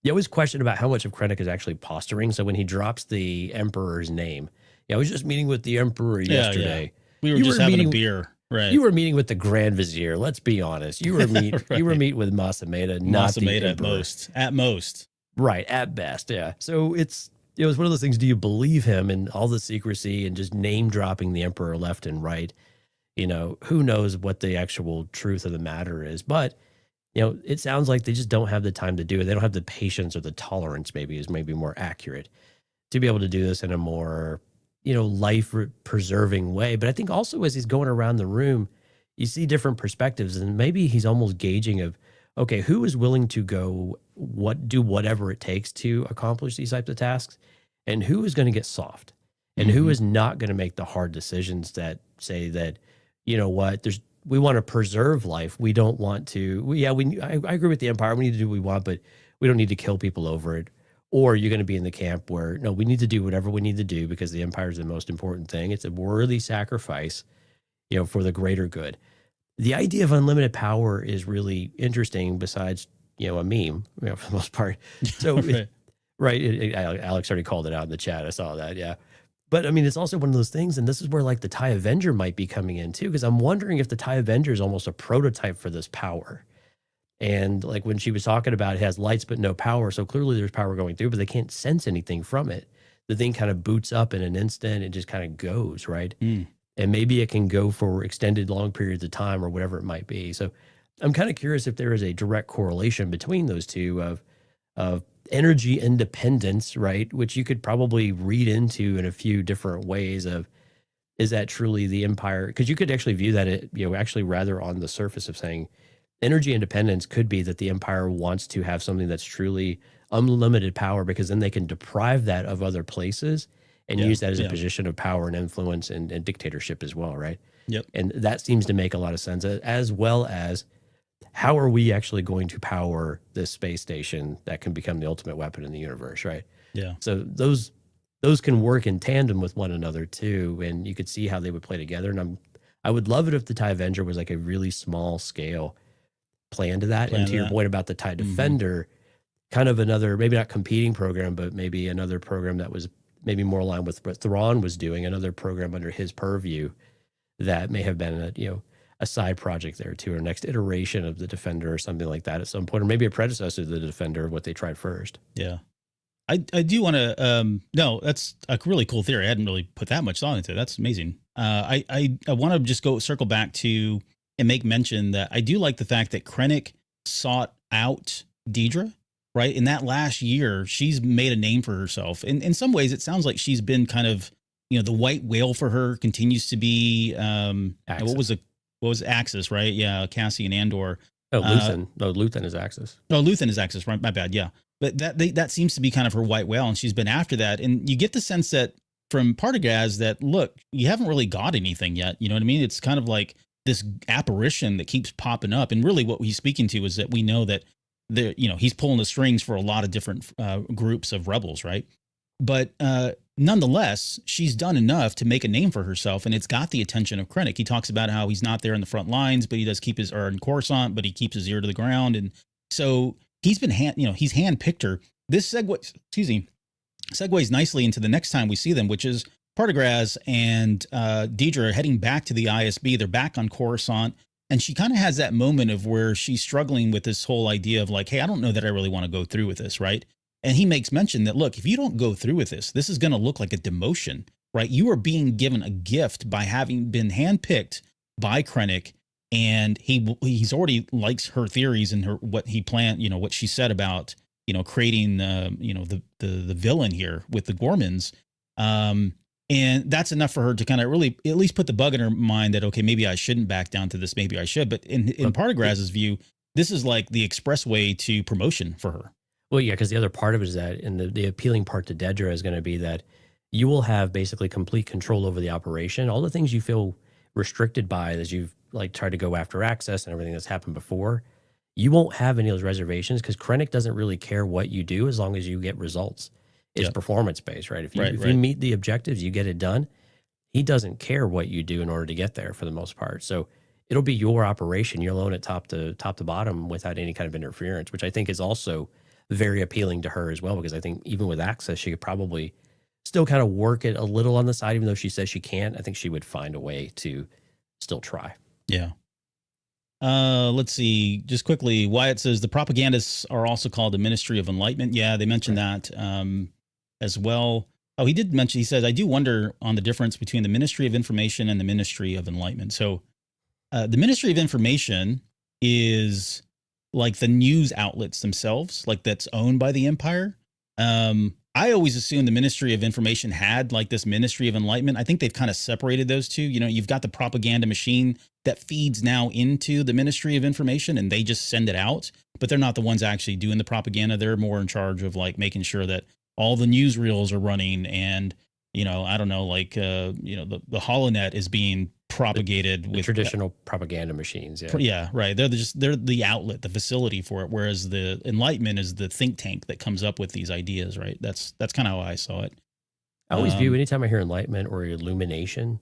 S3: you always question about how much of Krennic is actually posturing. So when he drops the Emperor's name, I was just meeting with the Emperor yesterday.
S2: Yeah. We were just having a beer. Right.
S3: You were meeting with the Grand Vizier. Let's be honest. You were right. You were meeting with Masameda, not the Emperor.
S2: At most.
S3: Right, at best, yeah. So it was one of those things. Do you believe him and all the secrecy and just name dropping the Emperor left and right? Who knows what the actual truth of the matter is? But it sounds like they just don't have the time to do it. They don't have the patience or the tolerance, maybe is maybe more accurate, to be able to do this in a more life preserving way. But I think also as he's going around the room, you see different perspectives, and maybe he's almost gauging of, okay, who is willing to do whatever it takes to accomplish these types of tasks, and who is going to get soft, and who is not going to make the hard decisions that say that, we want to preserve life. We don't want to, I agree with the Empire. We need to do what we want, but we don't need to kill people over it. Or you're going to be in the camp where, no, we need to do whatever we need to do because the Empire is the most important thing. It's a worthy sacrifice, for the greater good. The idea of unlimited power is really interesting, besides, a meme, for the most part. So, right. Alex already called it out in the chat. I saw that. Yeah. But I mean, it's also one of those things, and this is where like the Tai Avenger might be coming in too, because I'm wondering if the Tai Avenger is almost a prototype for this power. And like when she was talking about it has lights but no power, so clearly there's power going through, but they can't sense anything from it. The thing kind of boots up in an instant and just kind of goes, right? And maybe it can go for extended long periods of time or whatever it might be. So I'm kind of curious if there is a direct correlation between those two of energy independence, right? Which you could probably read into in a few different ways of, is that truly the Empire? Because you could actually view that, actually rather on the surface of saying energy independence could be that the Empire wants to have something that's truly unlimited power, because then they can deprive that of other places and use that as a position of power and influence and dictatorship as well, right?
S2: Yep.
S3: And that seems to make a lot of sense, as well as how are we actually going to power this space station that can become the ultimate weapon in the universe, right?
S2: Yeah.
S3: So those can work in tandem with one another too, and you could see how they would play together. And I would love it if the Tai Avenger was like a really small scale plan to that. And to your point about the Tai Defender, kind of another, maybe not competing program, but maybe another program that was maybe more aligned with what Thrawn was doing, another program under his purview that may have been a side project there too, or next iteration of the Defender or something like that at some point, or maybe a predecessor to the Defender, what they tried first.
S2: Yeah. I do want to, no, that's a really cool theory. I hadn't really put that much thought into it. That's amazing. I want to just circle back to and make mention that I do like the fact that Krennic sought out Deidre, right? In that last year, she's made a name for herself. And in some ways, it sounds like she's been kind of, the white whale for her continues to be, what was Axis, right? Yeah. Cassian Andor.
S3: Oh, Luthen. Luthen is Axis.
S2: Oh, Luthen is Axis, right? My bad. Yeah. But that seems to be kind of her white whale, and she's been after that. And you get the sense that from Partagaz that, look, you haven't really got anything yet. You know what I mean? It's kind of like this apparition that keeps popping up. And really what he's speaking to is that we know that he's pulling the strings for a lot of different groups of rebels, right? But nonetheless, she's done enough to make a name for herself, and it's got the attention of Krennic. He talks about how he's not there in the front lines, but he does keep or in Coruscant, but he keeps his ear to the ground. And so he's been he's handpicked her. This segues nicely into the next time we see them, which is Partigraz and Deidre heading back to the ISB. They're back on Coruscant. And she kind of has that moment of where she's struggling with this whole idea of like, hey, I don't know that I really want to go through with this, right? And he makes mention that, look, if you don't go through with this is going to look like a demotion, right? You are being given a gift by having been handpicked by Krennic, and he's already likes her theories and what he planned, what she said about, creating, the villain here with the Gormans. And that's enough for her to kind of really at least put the bug in her mind that, okay, maybe I shouldn't back down to this. Maybe I should. But in Partigraz's view, this is like the expressway to promotion for her.
S3: Well, yeah, because the other part of it is that, and the appealing part to Dedra is going to be that you will have basically complete control over the operation. All the things you feel restricted by as you've like tried to go after access and everything that's happened before, you won't have any of those reservations because Krennic doesn't really care what you do as long as you get results. It's performance based, right? If you meet the objectives, you get it done. He doesn't care what you do in order to get there for the most part. So it'll be your operation. You'll own it top to bottom without any kind of interference, which I think is also very appealing to her as well, because I think even with access, she could probably still kind of work it a little on the side, even though she says she can't. I think she would find a way to still try.
S2: Yeah. Let's see. Just quickly, Wyatt says the propagandists are also called the Ministry of Enlightenment. Yeah, they mentioned that as well. Oh, he did mention, he says, I do wonder on the difference between the Ministry of Information and the Ministry of Enlightenment. So the Ministry of Information is like the news outlets themselves, like that's owned by the Empire. I always assumed the Ministry of Information had like this Ministry of Enlightenment. I think they've kind of separated those two. You've got the propaganda machine that feeds now into the Ministry of Information and they just send it out, but they're not the ones actually doing the propaganda. They're more in charge of like making sure that all the newsreels are running and, I don't know, like, the HoloNet is being propagated with
S3: traditional propaganda machines. Yeah.
S2: Yeah. Right. They're the outlet, the facility for it. Whereas the Enlightenment is the think tank that comes up with these ideas. Right. That's kind of how I saw it.
S3: I always view anytime I hear Enlightenment or Illumination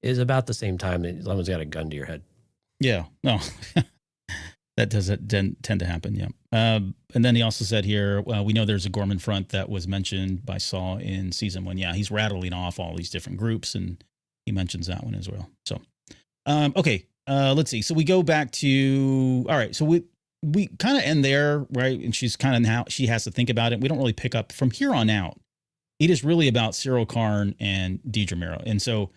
S3: is about the same time that someone's got a gun to your head.
S2: Yeah. No, that doesn't tend to happen. Yeah. And then he also said here, we know there's a Gorman front that was mentioned by Saw in season 1. Yeah. He's rattling off all these different groups and he mentions that one as well. So, okay. Let's see. So we go back to, all right. So we kind of end there, right? And she's kind of now, she has to think about it. We don't really pick up from here on out. It is really about Cyril Karn and Deidre Mero. And so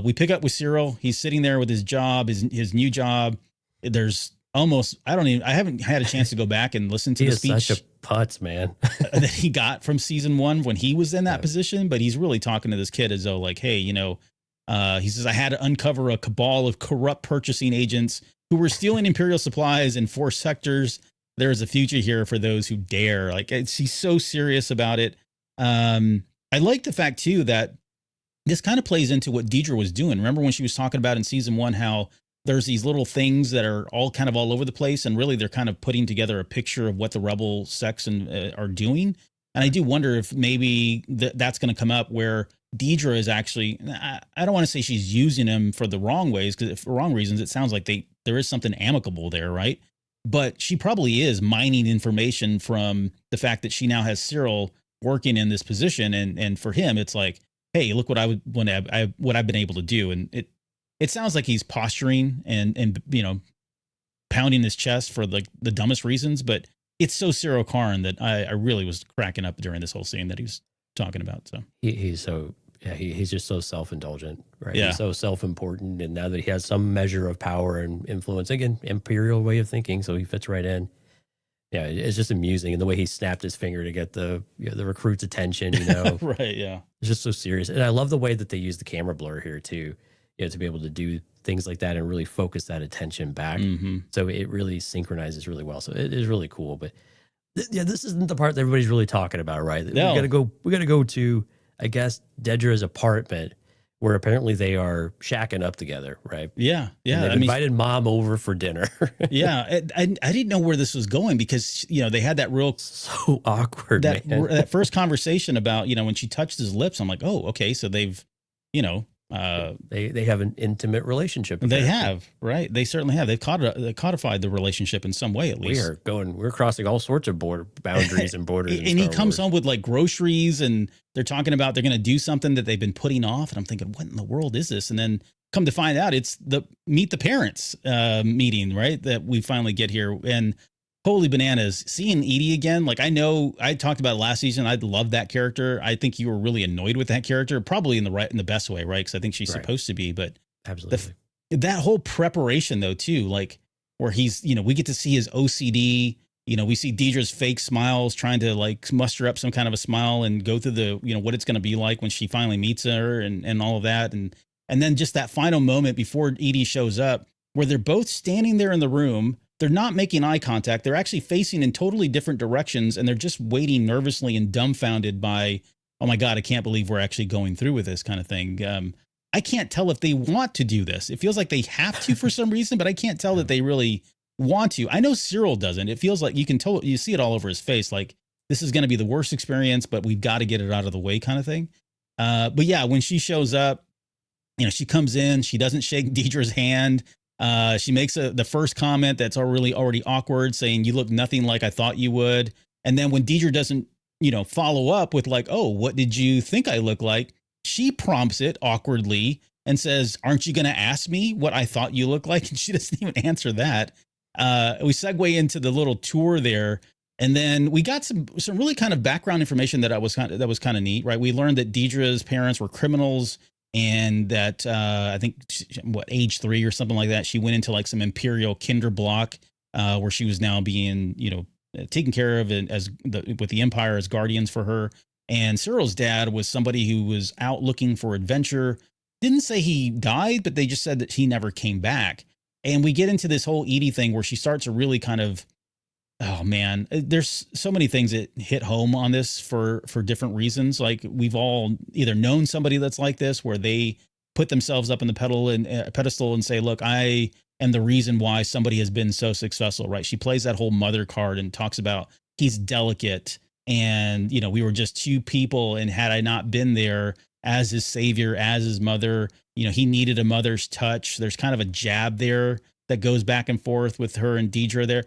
S2: we pick up with Cyril. He's sitting there with his job, his new job. There's almost, I haven't had a chance to go back and listen to the speech.
S3: Such a putz, man.
S2: that he got from season 1 when he was in that position. But he's really talking to this kid as though like, hey, he says, I had to uncover a cabal of corrupt purchasing agents who were stealing Imperial supplies in 4 sectors. There is a future here for those who dare. Like, he's so serious about it. I like the fact, too, that this kind of plays into what Deidre was doing. Remember when she was talking about in season 1 how there's these little things that are all kind of all over the place, and really they're kind of putting together a picture of what the rebel sects are doing. And I do wonder if maybe that's going to come up where Deidre is actually, I don't want to say she's using him for the wrong ways, because for wrong reasons, it sounds like there is something amicable there, right? But she probably is mining information from the fact that she now has Cyril working in this position. And for him, it's like, hey, look what what I've been able to do. And it sounds like he's posturing and pounding his chest for like the dumbest reasons, but it's so Cyril Karn that I really was cracking up during this whole scene that he was talking about. So
S3: he's just so self-indulgent, right?
S2: Yeah.
S3: He's so self-important, and now that he has some measure of power and influence, again, imperial way of thinking, so he fits right in. Yeah, it's just amusing, and the way he snapped his finger to get the recruit's attention,
S2: right? Yeah,
S3: it's just so serious, and I love the way that they use the camera blur here too, to be able to do things like that and really focus that attention back.
S2: Mm-hmm.
S3: So it really synchronizes really well. So it is really cool. But this isn't the part that everybody's really talking about, right?
S2: No.
S3: We gotta go to, I guess, Dedra's apartment, where apparently they are shacking up together, right?
S2: Yeah.
S3: And they've invited mom over for dinner.
S2: Yeah. I didn't know where this was going because, they had that real
S3: so awkward,
S2: that first conversation about, when she touched his lips, I'm like, oh, okay. So they've,
S3: They have an intimate relationship.
S2: They have, right? They certainly have. They've codified the relationship in some way, at least.
S3: We're crossing all sorts of boundaries and borders.
S2: And he comes home with like groceries, and they're talking about they're going to do something that they've been putting off. And I'm thinking, what in the world is this? And then come to find out, it's the meet the parents meeting, right? That we finally get here. And holy bananas, seeing Edie again. Like, I know I talked about it last season. I love that character. I think you were really annoyed with that character, probably in the best way, right? Because I think she's supposed to be. But
S3: absolutely,
S2: that whole preparation though, too, like where he's, we get to see his OCD. We see Deidre's fake smiles, trying to like muster up some kind of a smile and go through the, what it's going to be like when she finally meets her and all of that. And then just that final moment before Edie shows up, where they're both standing there in the room. They're not making eye contact. They're actually facing in totally different directions, and they're just waiting nervously and dumbfounded by, oh my God, I can't believe we're actually going through with this kind of thing. I can't tell if they want to do this. It feels like they have to for some reason, but I can't tell that they really want to. I know Cyril doesn't. It feels like you see it all over his face. Like, this is going to be the worst experience, but we've got to get it out of the way kind of thing. But yeah, when she shows up, she comes in, she doesn't shake Deidre's hand. She makes the first comment that's already awkward, saying, "You look nothing like I thought you would." And then when Deidre doesn't, follow up with like, "Oh, what did you think I look like?" She prompts it awkwardly and says, "Aren't you going to ask me what I thought you looked like?" And she doesn't even answer that. We segue into the little tour there. And then we got some really kind of background information that was kind of neat, right? We learned that Deidre's parents were criminals, and that I think age 3 or something like that, she went into like some imperial kinder block where she was now being taken care of with the Empire as guardians for her. And Cyril's dad was somebody who was out looking for adventure. Didn't say he died, but they just said that he never came back. And we get into this whole Edie thing where she starts to really kind of, oh man, there's so many things that hit home on this for different reasons. Like, we've all either known somebody that's like this, where they put themselves up in the pedestal and say, look, I am the reason why somebody has been so successful, right? She plays that whole mother card and talks about he's delicate, and, we were just two people, and had I not been there as his savior, as his mother, he needed a mother's touch. There's kind of a jab there that goes back and forth with her and Deidre there.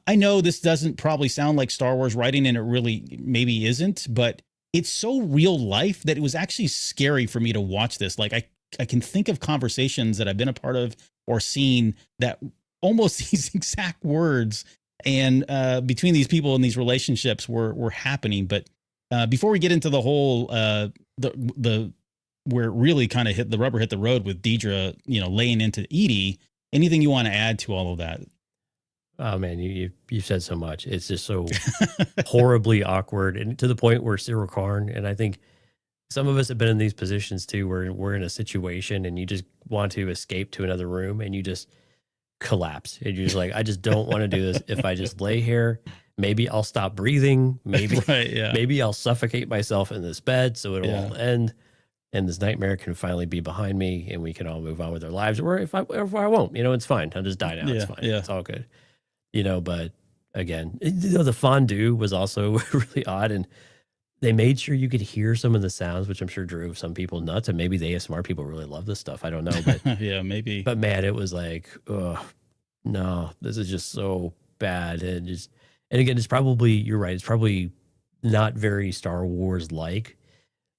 S2: I know this doesn't probably sound like Star Wars writing, and it really maybe isn't, but it's so real life that it was actually scary for me to watch this. Like, I can think of conversations that I've been a part of or seen that almost these exact words and between these people in these relationships were happening. But before we get into the whole the where it really kind of the rubber hit the road with Deidre, laying into Edie, anything you want to add to all of that?
S3: Oh man, you said so much. It's just so horribly awkward, and to the point where Cyril Karn, and I think some of us have been in these positions too, where we're in a situation and you just want to escape to another room and you just collapse. And you're just like, I just don't want to do this. If I just lay here, maybe I'll stop breathing. Maybe,
S2: right, yeah.
S3: Maybe I'll suffocate myself in this bed so it'll all end, and this nightmare can finally be behind me, and we can all move on with our lives. Or if I won't, it's fine. I'll just die now. It's fine.
S2: Yeah.
S3: It's all good. But again, the fondue was also really odd, and they made sure you could hear some of the sounds, which I'm sure drove some people nuts, and maybe the ASMR people really love this stuff. I don't know, but
S2: yeah, maybe.
S3: But man, it was like, oh no, this is just so bad, and again, you're right. It's probably not very Star Wars like,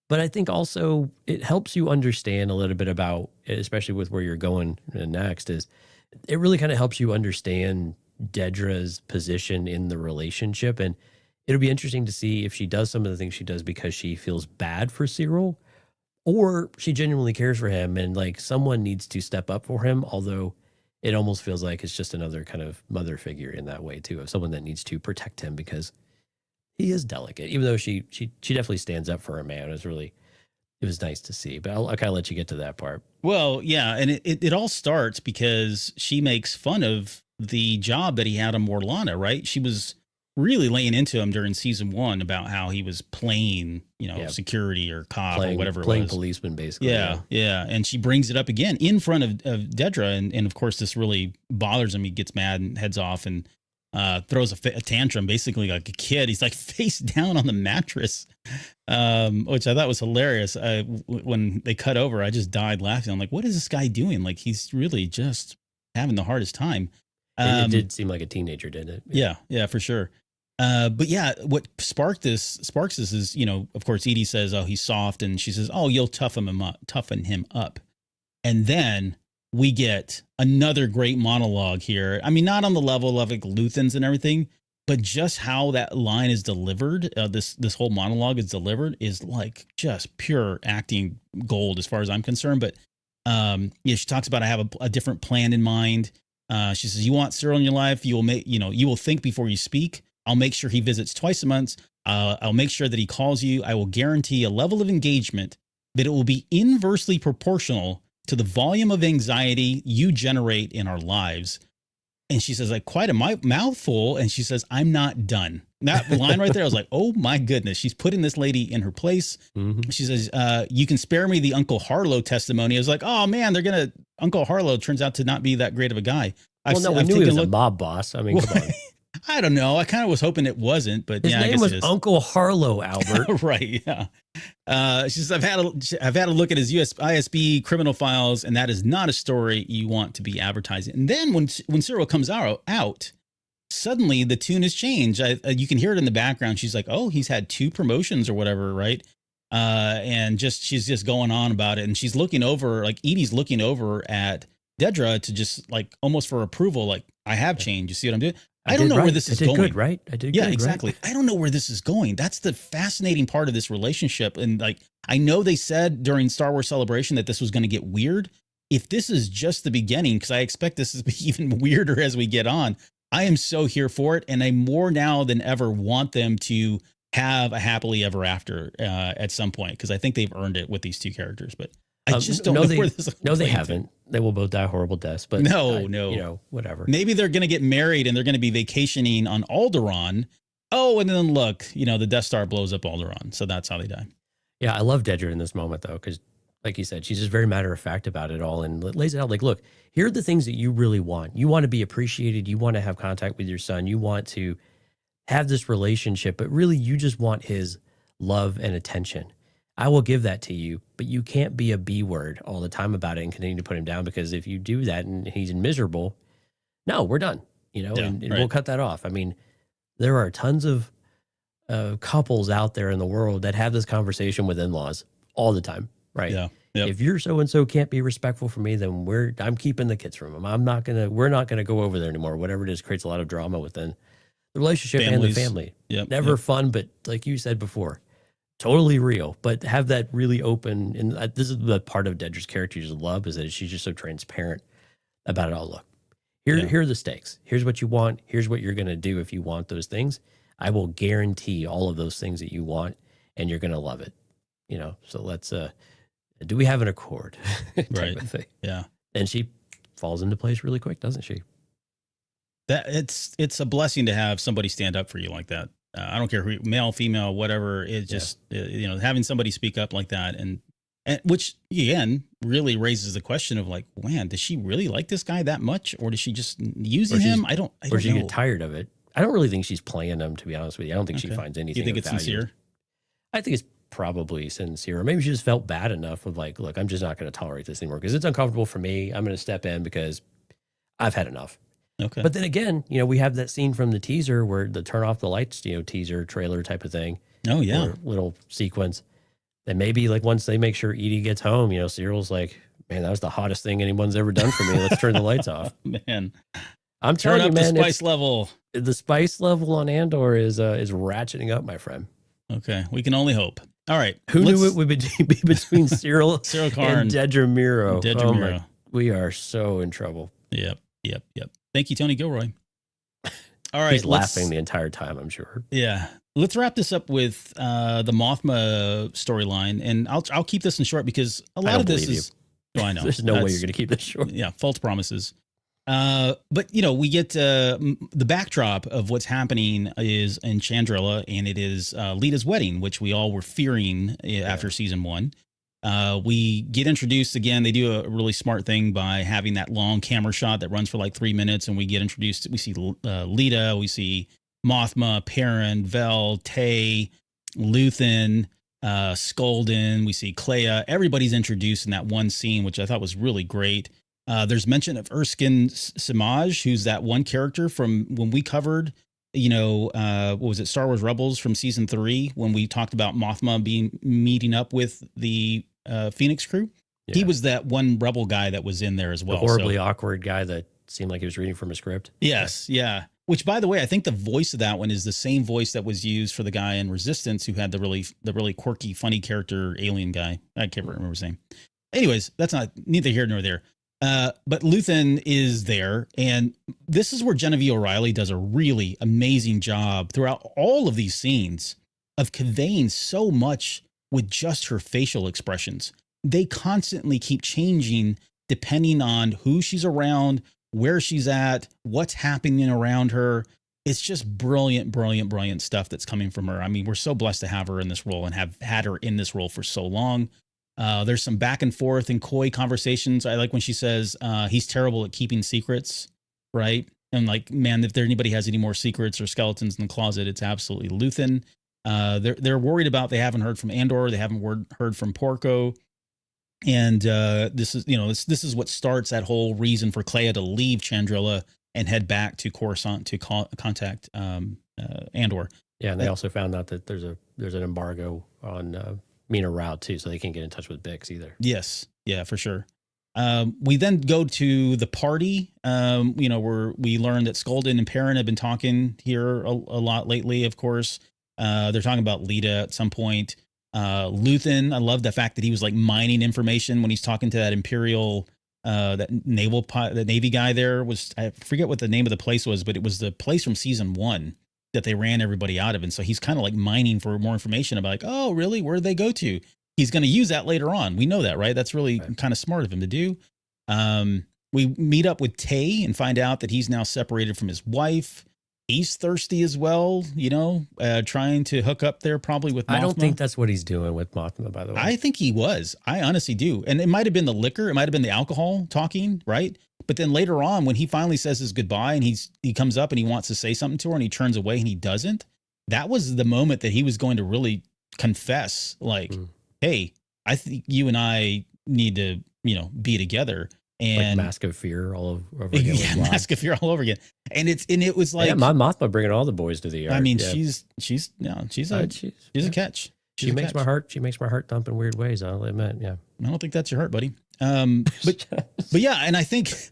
S3: but I think also it helps you understand a little bit about, especially with where you're going next, is it really kind of helps you understand Dedra's position in the relationship. And it'll be interesting to see if she does some of the things she does because she feels bad for Cyril, or she genuinely cares for him and like someone needs to step up for him. Although it almost feels like it's just another kind of mother figure in that way too, of someone that needs to protect him because he is delicate, even though she definitely stands up for a man. It was nice to see, but I'll kind of let you get to that part.
S2: Well, yeah. And it all starts because she makes fun of the job that he had on Morlana, right? She was really laying into him during season 1 about how he was playing, security or cop or whatever it was.
S3: Playing policeman, basically.
S2: Yeah. And she brings it up again in front of Dedra. And of course, this really bothers him. He gets mad and heads off. And throws a tantrum, basically like a kid. He's like face down on the mattress, which I thought was hilarious. When they cut over, I just died laughing. I'm like, what is this guy doing? Like, he's really just having the hardest time.
S3: It did seem like a teenager, didn't it?
S2: Yeah, for sure. But yeah, what sparks this is, of course, Edie says, oh, he's soft. And she says, oh, you'll toughen him up. And then we get another great monologue here. I mean, not on the level of like Luthans and everything, but just how that line is delivered. This whole monologue is delivered is like just pure acting gold as far as I'm concerned. But yeah, she talks about, I have a different plan in mind. She says, you want Cyril in your life. You will think before you speak. I'll make sure he visits twice a month. I'll make sure that he calls you. I will guarantee a level of engagement that it will be inversely proportional to the volume of anxiety you generate in our lives. And she says, like, quite a mouthful. And she says, I'm not done. That line right there, I was like, oh my goodness, she's putting this lady in her place. Mm-hmm. She says, you can spare me the Uncle Harlow testimony. I was like, oh man, Uncle Harlow turns out to not be that great of a guy.
S3: We knew he was a mob boss. I mean, come on.
S2: I don't know. I kind of was hoping it wasn't, but
S3: his
S2: yeah,
S3: name
S2: I guess
S3: was
S2: it is.
S3: Uncle Harlow, Albert.
S2: Right. Yeah. She says, I've had a look at his ISB criminal files, and that is not a story you want to be advertising. And then when Cyril comes out, suddenly the tune has changed. You can hear it in the background. She's like, oh, he's had 2 promotions or whatever. Right. And she's just going on about it. And she's looking over, like Edie's looking over at Dedra to just like almost for approval. Like, I have changed. You see what I'm doing? I don't know where this is going.
S3: Good, right? I did.
S2: Yeah,
S3: good,
S2: exactly.
S3: Right?
S2: I don't know where this is going. That's the fascinating part of this relationship. And like, I know they said during Star Wars Celebration that this was going to get weird. If this is just the beginning, because I expect this to be even weirder as we get on, I am so here for it. And I more now than ever want them to have a happily ever after at some point, because I think they've earned it with these 2 characters. But I just don't know where this is going.
S3: No, they haven't. They will both die horrible deaths. But
S2: no,
S3: whatever.
S2: Maybe they're going to get married and they're going to be vacationing on Alderaan. Oh, and then look, the Death Star blows up Alderaan. So that's how they die.
S3: Yeah, I love Dedra in this moment, though, because like you said, she's just very matter of fact about it all and lays it out like, look, here are the things that you really want. You want to be appreciated. You want to have contact with your son. You want to have this relationship, but really you just want his love and attention. I will give that to you, but you can't be a B word all the time about it and continue to put him down, because if you do that and he's miserable, no, we're done, and right. We'll cut that off. I mean, there are tons of couples out there in the world that have this conversation with in-laws all the time, right? Yeah. Yep. If you're so-and-so can't be respectful for me, then I'm keeping the kids from him. We're not going to go over there anymore. Whatever it is creates a lot of drama within the relationship and the family.
S2: Yep.
S3: Never fun, but like you said before, totally real, but have that really open. And this is the part of Dedra's character you love, is that she's just so transparent about it all. Look, here are the stakes. Here's what you want. Here's what you're going to do if you want those things. I will guarantee all of those things that you want, and you're going to love it. So let's, do we have an accord?
S2: Right. Yeah.
S3: And she falls into place really quick, doesn't she?
S2: That it's a blessing to have somebody stand up for you like that. I don't care who, male, female, whatever. It's just, having somebody speak up like that, and which again really raises the question of like, man, does she really like this guy that much, or does she just using him? I don't
S3: or she
S2: know.
S3: get tired of it. I don't really think she's playing him, to be honest with you. I don't think she finds anything.
S2: You think it's sincere?
S3: I think it's probably sincere. Or maybe she just felt bad enough of like, look, I'm just not going to tolerate this anymore because it's uncomfortable for me. I'm going to step in because I've had enough.
S2: Okay.
S3: But then again, we have that scene from the teaser where the turn off the lights, teaser trailer type of thing.
S2: Oh yeah.
S3: Little sequence. That maybe like once they make sure Edie gets home, Cyril's like, man, that was the hottest thing anyone's ever done for me. Let's turn the lights off.
S2: Man,
S3: I'm telling you, man,
S2: the spice level.
S3: The spice level on Andor is ratcheting up, my friend.
S2: Okay, we can only hope. All right,
S3: who knew it would be between Cyril and Dedra Miro?
S2: Miro.
S3: We are so in trouble.
S2: Yep. Thank you, Tony Gilroy. All right,
S3: he's laughing the entire time, I'm sure.
S2: Yeah, let's wrap this up with the Mothma storyline, and I'll keep this in short because a lot of this is. Oh, I know.
S3: There's no way you're going to keep this short.
S2: Yeah, false promises. But we get the backdrop of what's happening is in Chandrila, and it is Lita's wedding, which we all were fearing after season 1. We get introduced again. They do a really smart thing by having that long camera shot that runs for like 3 minutes, and we get introduced. We see Lita, we see Mothma, Perrin, Vel, Tay, Luthen, Skolden. We see Clea. Everybody's introduced in that one scene, which I thought was really great. There's mention of Erskine Samaj, who's that one character from when we covered, what was it, Star Wars Rebels from season 3, when we talked about Mothma meeting up with the Phoenix crew. Yeah. He was that one rebel guy that was in there as well.
S3: The horribly awkward guy that seemed like he was reading from a script.
S2: Yes, yeah. Which, by the way, I think the voice of that one is the same voice that was used for the guy in Resistance who had the really quirky, funny character alien guy. I can't remember his name. Anyways, that's not neither here nor there. But Luthen is there, and this is where Genevieve O'Reilly does a really amazing job throughout all of these scenes of conveying so much with just her facial expressions. They constantly keep changing depending on who she's around, where she's at, what's happening around her. It's just brilliant, brilliant, brilliant stuff that's coming from her. I mean, we're so blessed to have her in this role and have had her in this role for so long. There's some back and forth and coy conversations. I like when she says he's terrible at keeping secrets, right? And like, man, if anybody has any more secrets or skeletons in the closet, it's absolutely Luthen. They're worried about, they haven't heard from Andor, they haven't heard from Porco, and this is what starts that whole reason for Clea to leave Chandrila and head back to Coruscant to contact Andor.
S3: Yeah, and they also found out that there's an embargo on Mina Route too, so they can't get in touch with Bix either.
S2: Yes, yeah, for sure. We then go to the party, where we learn that Skolden and Perrin have been talking here a lot lately. Of course, they're talking about Lita at some point. Luthen, I love the fact that he was like mining information when he's talking to that Imperial, that Navy guy. There was, I forget what the name of the place was, but it was the place from season 1 that they ran everybody out of. And so he's kind of like mining for more information about like, oh, really? Where did they go to? He's going to use that later on. We know that, right? That's really kind of smart of him to do. We meet up with Tay and find out that he's now separated from his wife. He's thirsty as well, trying to hook up there probably with Mothma.
S3: I don't think that's what he's doing with Mothma, by the way.
S2: I think he was. I honestly do. And it might have been the liquor. It might have been the alcohol talking, right? But then later on, when he finally says his goodbye and he comes up and he wants to say something to her and he turns away and he doesn't, that was the moment that he was going to really confess, like, hey, I think you and I need to, be together. And
S3: like Mask of Fear all over again.
S2: Yeah, Mask of Fear all over again. And it was like,
S3: my Mothma bringing all the boys to the yard.
S2: I mean, she's a catch.
S3: She makes my heart thump in weird ways. I'll admit. Yeah.
S2: I don't think that's your heart, buddy. But yeah. And I think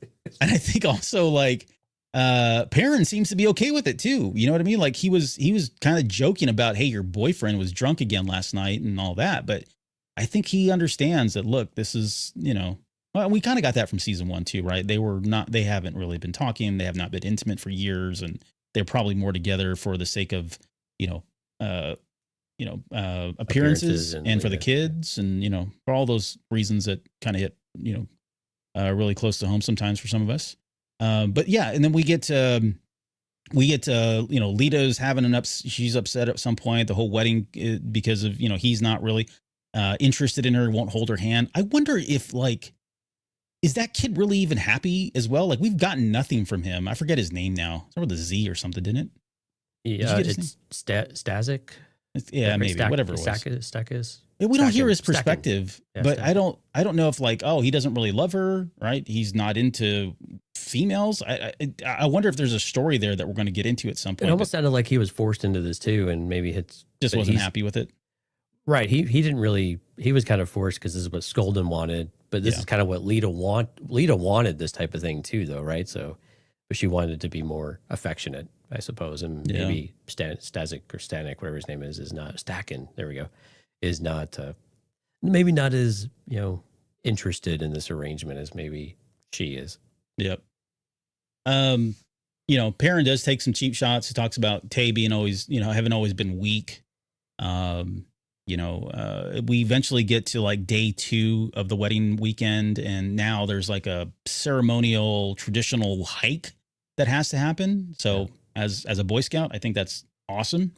S2: also like, Perrin seems to be okay with it too. You know what I mean? Like he was kind of joking about, hey, your boyfriend was drunk again last night and all that. But I think he understands that, look, this is, well, we kind of got that from season 1 too, right? They haven't really been talking. They have not been intimate for years, and they're probably more together for the sake of, appearances and for the kids, and, for all those reasons that kind of hit, really close to home sometimes for some of us. But yeah, and then we get to, Lita's having she's upset at some point, the whole wedding, because of, he's not really interested in her, won't hold her hand. I wonder if is that kid really even happy as well? Like, we've gotten nothing from him. I forget his name now. It's with a Z or something, didn't it?
S3: Yeah, it's Stasic.
S2: Yeah, maybe whatever it was.
S3: Stakis.
S2: We don't hear his perspective, but I don't know if he doesn't really love her, right? He's not into females. I wonder if there's a story there that we're going to get into at some point.
S3: It almost sounded like he was forced into this too, and maybe
S2: just wasn't happy with it.
S3: Right. He didn't really. He was kind of forced because this is what Skolden wanted, but this is kind of what Lita wanted this type of thing too, though, right? So, but she wanted to be more affectionate, I suppose, and maybe Stasic or Stanek, whatever his name is not Stakin. There we go. Is not maybe not as interested in this arrangement as maybe she is.
S2: Yep. Perrin does take some cheap shots. He talks about Tay being always, having always been weak. We eventually get to like day 2 of the wedding weekend, and now there's like a ceremonial traditional hike that has to happen. So as a Boy Scout, I think that's awesome.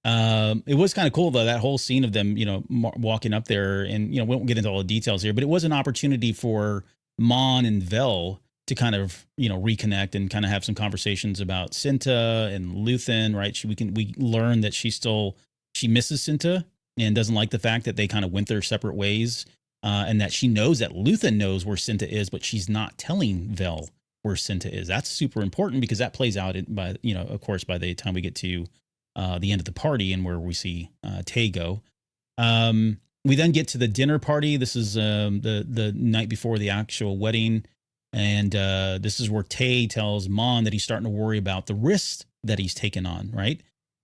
S2: It was kind of cool though, that whole scene of them, walking up there, and we won't get into all the details here, but it was an opportunity for Mon and Vel to kind of reconnect and kind of have some conversations about Cinta and Luthen, right? We learn that she misses Cinta and doesn't like the fact that they kind of went their separate ways, and that she knows that Luthen knows where Cinta is, but she's not telling Vel where Cinta is. That's super important because that plays out of course, by the time we get to the end of the party and where we see Tay go. We then get to the dinner party. This is the night before the actual wedding. And this is where Tay tells Mon that he's starting to worry about the risks that he's taken on, right?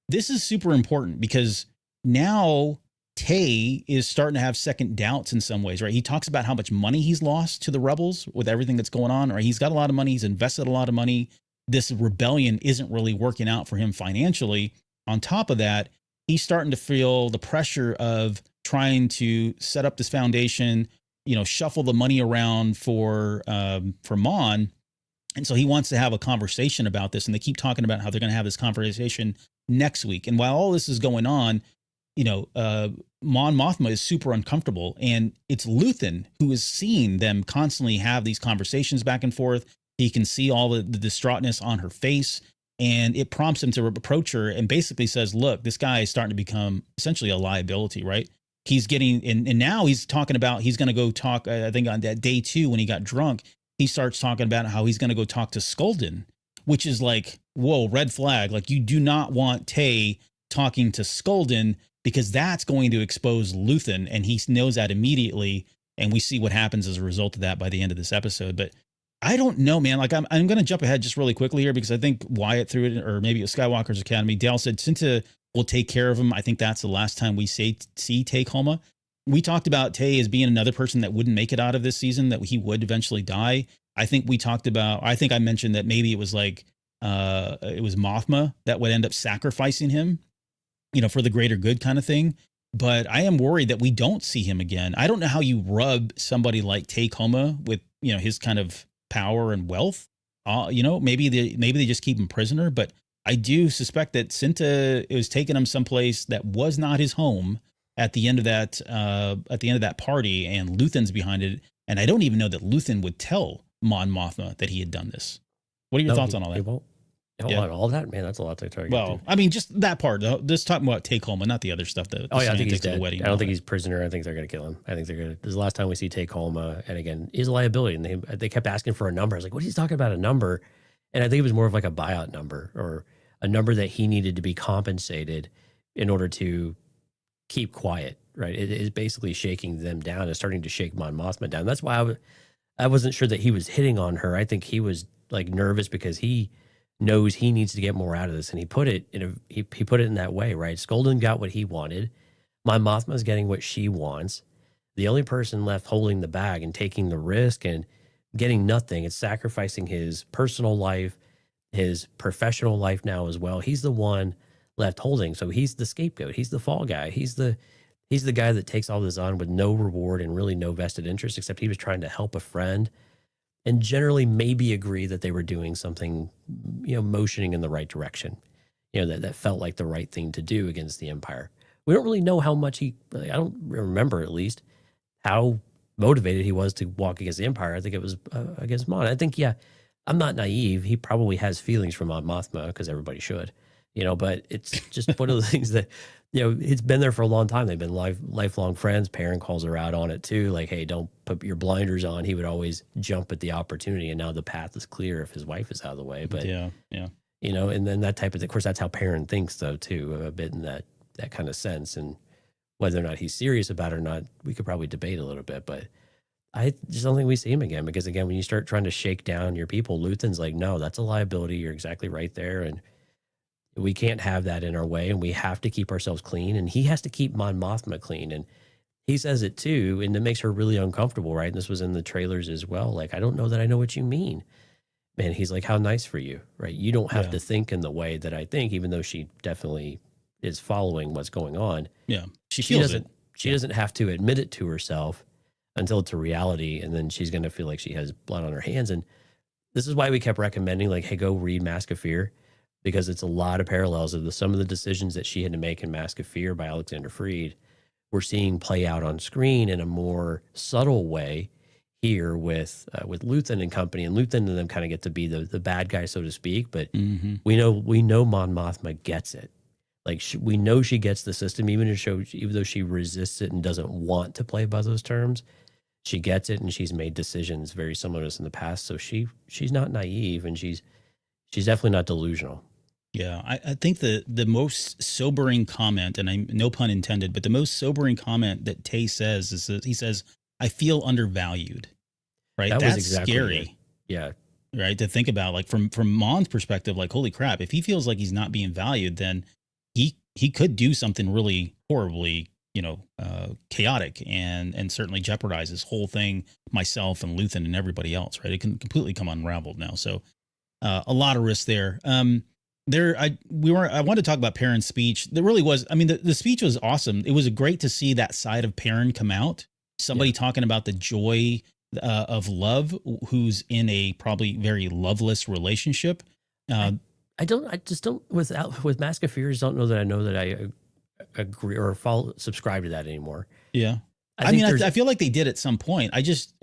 S2: This is super important because now Tay is starting to have second doubts in some ways, right? He talks about how much money he's lost to the rebels with everything that's going on, right? He's got a lot of money. He's invested a lot of money. This rebellion isn't really working out for him financially. On top of that, he's starting to feel the pressure of trying to set up this foundation, shuffle the money around for Mon. And so he wants to have a conversation about this. And they keep talking about how they're going to have this conversation next week. And while all this is going on, Mon Mothma is super uncomfortable. And it's Luthen who is seeing them constantly have these conversations back and forth. He can see all the distraughtness on her face. And it prompts him to approach her and basically says, look, this guy is starting to become essentially a liability, right? He's getting, and now he's talking about, he's going to go talk, I think on that day 2 when he got drunk, he starts talking about how he's going to go talk to Skulden, which is like, whoa, red flag. Like, you do not want Tay talking to Skulden because that's going to expose Luthen, and he knows that immediately. And we see what happens as a result of that by the end of this episode. But I don't know, man. Like, I'm going to jump ahead just really quickly here because I think Wyatt threw it, or maybe it was Skywalker's Academy. Dale said, Cinta will take care of him. I think that's the last time we see Tay Koma. We talked about Tay as being another person that wouldn't make it out of this season, that he would eventually die. I think I mentioned that maybe it was like, it was Mothma that would end up sacrificing him, for the greater good kind of thing. But I am worried that we don't see him again. I don't know how you rub somebody like Tay Koma with, his kind of power and wealth. Maybe they just keep him prisoner, but I do suspect that Cinta was taking him someplace that was not his home at the end of that party, and Luthen's behind it. And I don't even know that Luthen would tell Mon Mothma that he had done this. What are your thoughts on all that?
S3: On all that, man, that's a lot to target.
S2: Well, I mean, just that part. Just talking about Tay Koma, not the other stuff.
S3: I think he's dead. I don't think he's prisoner. I think they're going to kill him. I think they're going to. This is the last time we see Tay Koma, and again, he's a liability. And they kept asking for a number. I was like, what are you talking about, a number? And I think it was more of like a buyout number, or a number that he needed to be compensated in order to keep quiet. Right? It is basically shaking them down and starting to shake Mon Mothma down. That's why I wasn't sure that he was hitting on her. I think he was like nervous because he knows he needs to get more out of this, and he put it in that way, right? Skulden got what he wanted. Mon Mothma's getting what she wants. The only person left holding the bag and taking the risk and getting nothing, it's sacrificing his personal life, his professional life now as well. He's the one left holding, so he's the scapegoat. He's the fall guy. He's the guy that takes all this on with no reward and really no vested interest, except he was trying to help a friend and generally maybe agree that they were doing something, motioning in the right direction, that felt like the right thing to do against the Empire. We don't really know how much I don't remember at least how motivated he was to walk against the Empire. I think it was against Mon. I think, I'm not naive. He probably has feelings for Mon Mothma because everybody should, but it's just one of the things that, it's been there for a long time. They've been lifelong friends. Perrin calls her out on it too. Like, hey, don't put your blinders on. He would always jump at the opportunity. And now the path is clear if his wife is out of the way. But
S2: yeah.
S3: And then that type of course, that's how Perrin thinks though, too, a bit in that kind of sense. And whether or not he's serious about it or not, we could probably debate a little bit, but I just don't think we see him again, because again, when you start trying to shake down your people, Luthen's like, no, that's a liability. You're exactly right there. And we can't have that in our way, and we have to keep ourselves clean. And he has to keep Mon Mothma clean. And he says it too, and it makes her really uncomfortable, right? And this was in the trailers as well. Like, I don't know that I know what you mean. Man, he's like, how nice for you, right? You don't have to think in the way that I think, even though she definitely is following what's going on.
S2: Yeah, she feels it.
S3: She doesn't have to admit it to herself until it's a reality, and then she's going to feel like she has blood on her hands. And this is why we kept recommending, like, hey, go read Mask of Fear. because it's a lot of parallels of some of the decisions that she had to make in Mask of Fear by Alexander Freed. We're seeing play out on screen in a more subtle way here with Luthen and company, and Luthen and them kind of get to be the bad guy, so to speak. But we know Mon Mothma gets it. Like we know she gets the system, even though she resists it and doesn't want to play by those terms. She gets it, and she's made decisions very similar to us in the past. So she's not naive, and she's definitely not delusional.
S2: Yeah, I think the most sobering comment, and no pun intended, but the most sobering comment that Tay says is that he says, "I feel undervalued." Right, that's exactly scary.
S3: It. Yeah,
S2: right, to think about, like from Mon's perspective, like holy crap, if he feels like he's not being valued, then he could do something really horribly, chaotic and certainly jeopardize this whole thing, myself and Luthen and everybody else. Right, it can completely come unraveled now. So a lot of risk there. I wanted to talk about Perrin's speech. There really was. I mean, the speech was awesome. It was great to see that side of Perrin come out. Somebody talking about the joy of love, who's in a probably very loveless relationship.
S3: I just don't with Mask of Fears. Don't know that I agree or subscribe to that anymore.
S2: Yeah, I feel like they did at some point.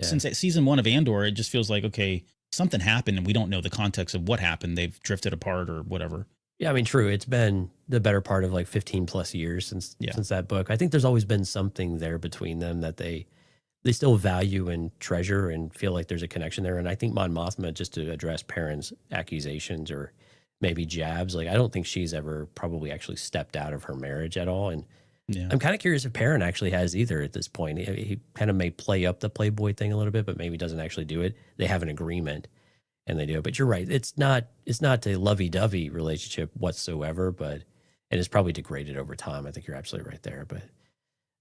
S2: Since season 1 of Andor, it just feels like, okay, something happened and we don't know the context of what happened. They've drifted apart or whatever.
S3: Yeah, I mean, true. It's been the better part of like 15 plus years since that book. I think there's always been something there between them that they still value and treasure and feel like there's a connection there. And I think Mon Mothma, just to address Perrin's accusations or maybe jabs, like I don't think she's ever probably actually stepped out of her marriage at all. And I'm kind of curious if Perrin actually has either at this point. He kind of may play up the Playboy thing a little bit, but maybe doesn't actually do it. They have an agreement and they do it. But you're right. It's not a lovey-dovey relationship whatsoever, and it's probably degraded over time. I think you're absolutely right there. But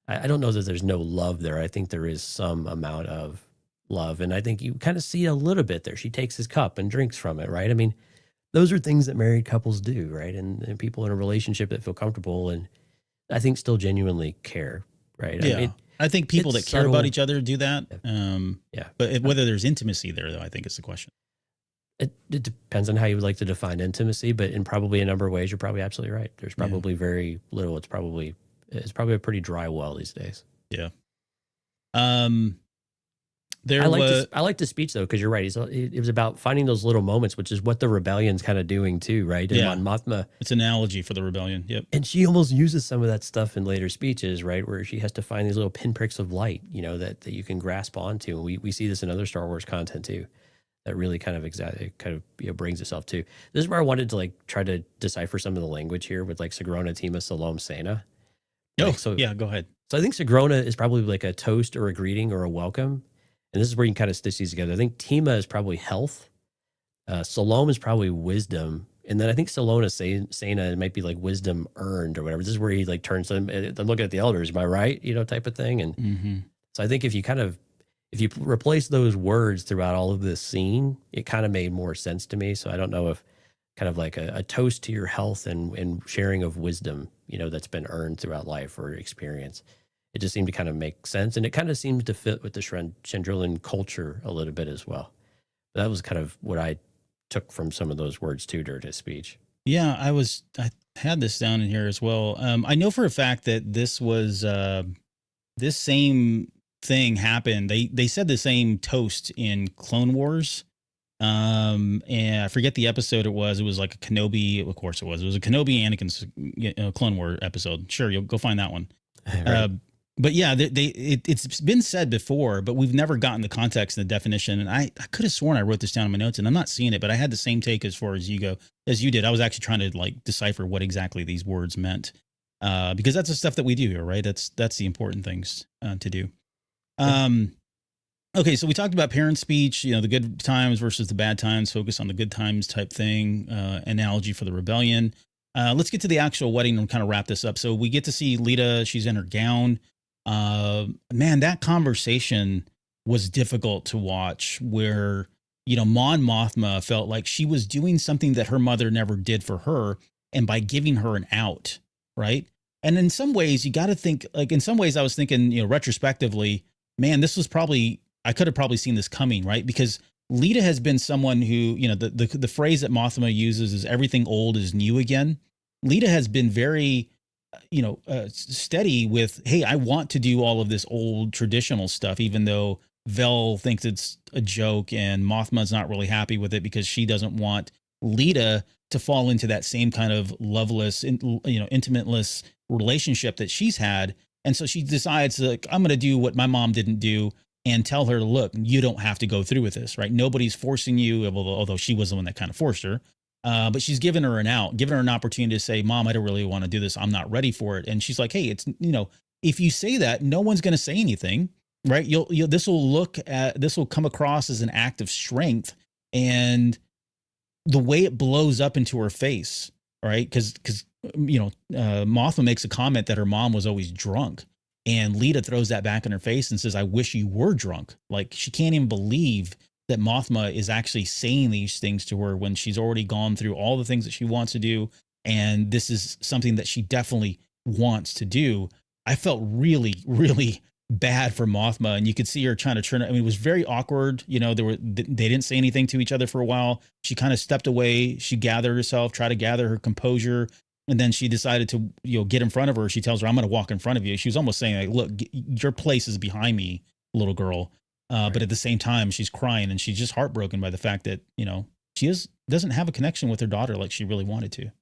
S3: I don't know that there's no love there. I think there is some amount of love. And I think you kind of see a little bit there. She takes his cup and drinks from it, right? I mean, those are things that married couples do, right? And people in a relationship that feel comfortable and I think still genuinely care, right?
S2: Yeah.
S3: I mean,
S2: I think people that care about each other do that. But whether there's intimacy there, though, I think is the question.
S3: It depends on how you would like to define intimacy, but in probably a number of ways, you're probably absolutely right. There's probably very little. It's probably a pretty dry well these days.
S2: Yeah.
S3: I like the speech though, because you're right. It was about finding those little moments, which is what the rebellion's kind of doing too, right? And Mon Mothma,
S2: it's an analogy for the rebellion. Yep.
S3: And she almost uses some of that stuff in later speeches, right, where she has to find these little pinpricks of light, that you can grasp onto. And we see this in other Star Wars content too. That really kind of brings itself to. This is where I wanted to like try to decipher some of the language here with like Sigrona Tima Salom Sena.
S2: Go ahead.
S3: So I think Sigrona is probably like a toast or a greeting or a welcome. And this is where you can kind of stitch these together. I think Tima is probably health. Salome is probably wisdom. And then I think Salona Sena might be like wisdom earned or whatever. This is where he like turns them, I'm looking at the elders, am I right? Type of thing. And so I think if you replace those words throughout all of this scene, it kind of made more sense to me. So I don't know if kind of like a toast to your health and sharing of wisdom, that's been earned throughout life or experience. It just seemed to kind of make sense. And it kind of seems to fit with the Chandrilan culture a little bit as well. But that was kind of what I took from some of those words too during his speech.
S2: Yeah, I had this down in here as well. I know for a fact that this was this same thing happened. They said the same toast in Clone Wars. And I forget the episode it was. It was like a Kenobi. Of course it was. It was a Kenobi Anakin's Clone War episode. Sure, you'll go find that one. Right. But yeah, it's been said before, but we've never gotten the context and the definition. And I could have sworn I wrote this down in my notes, and I'm not seeing it, but I had the same take as far as you did. I was actually trying to like decipher what exactly these words meant, because that's the stuff that we do here, right? That's the important things to do. Okay, so we talked about parent speech, the good times versus the bad times, focus on the good times type thing, analogy for the rebellion. Let's get to the actual wedding and kind of wrap this up. So we get to see Lita. She's in her gown. Man, that conversation was difficult to watch where, Mon Mothma felt like she was doing something that her mother never did for her. And by giving her an out, right? And in some ways you got to think like, in some ways I was thinking, retrospectively, man, I could have probably seen this coming, right? Because Lita has been someone who, you know, the phrase that Mothma uses is everything old is new again. Lita has been very, steady with, hey, I want to do all of this old traditional stuff, even though Vel thinks it's a joke and Mothma's not really happy with it because she doesn't want Lita to fall into that same kind of loveless, intimateless relationship that she's had. And so she decides, like, I'm going to do what my mom didn't do and tell her, look, you don't have to go through with this, right? Nobody's forcing you, although she was the one that kind of forced her. But she's given her an opportunity to say, Mom, I don't really want to do this. I'm not ready for it. And she's like, hey, it's, if you say that, no one's going to say anything, right? This will come across as an act of strength. And the way it blows up into her face, right? Because Mothma makes a comment that her mom was always drunk. And Lita throws that back in her face and says, I wish you were drunk. Like, she can't even believe that Mothma is actually saying these things to her when she's already gone through all the things that she wants to do. And this is something that she definitely wants to do. I felt really, really bad for Mothma. And you could see her trying to turn it. I mean, it was very awkward. They didn't say anything to each other for a while. She kind of stepped away. She gathered herself, tried to gather her composure. And then she decided to, get in front of her. She tells her, I'm going to walk in front of you. She was almost saying, like, look, your place is behind me, little girl. Right. But at the same time, she's crying and she's just heartbroken by the fact that, she doesn't have a connection with her daughter like she really wanted to.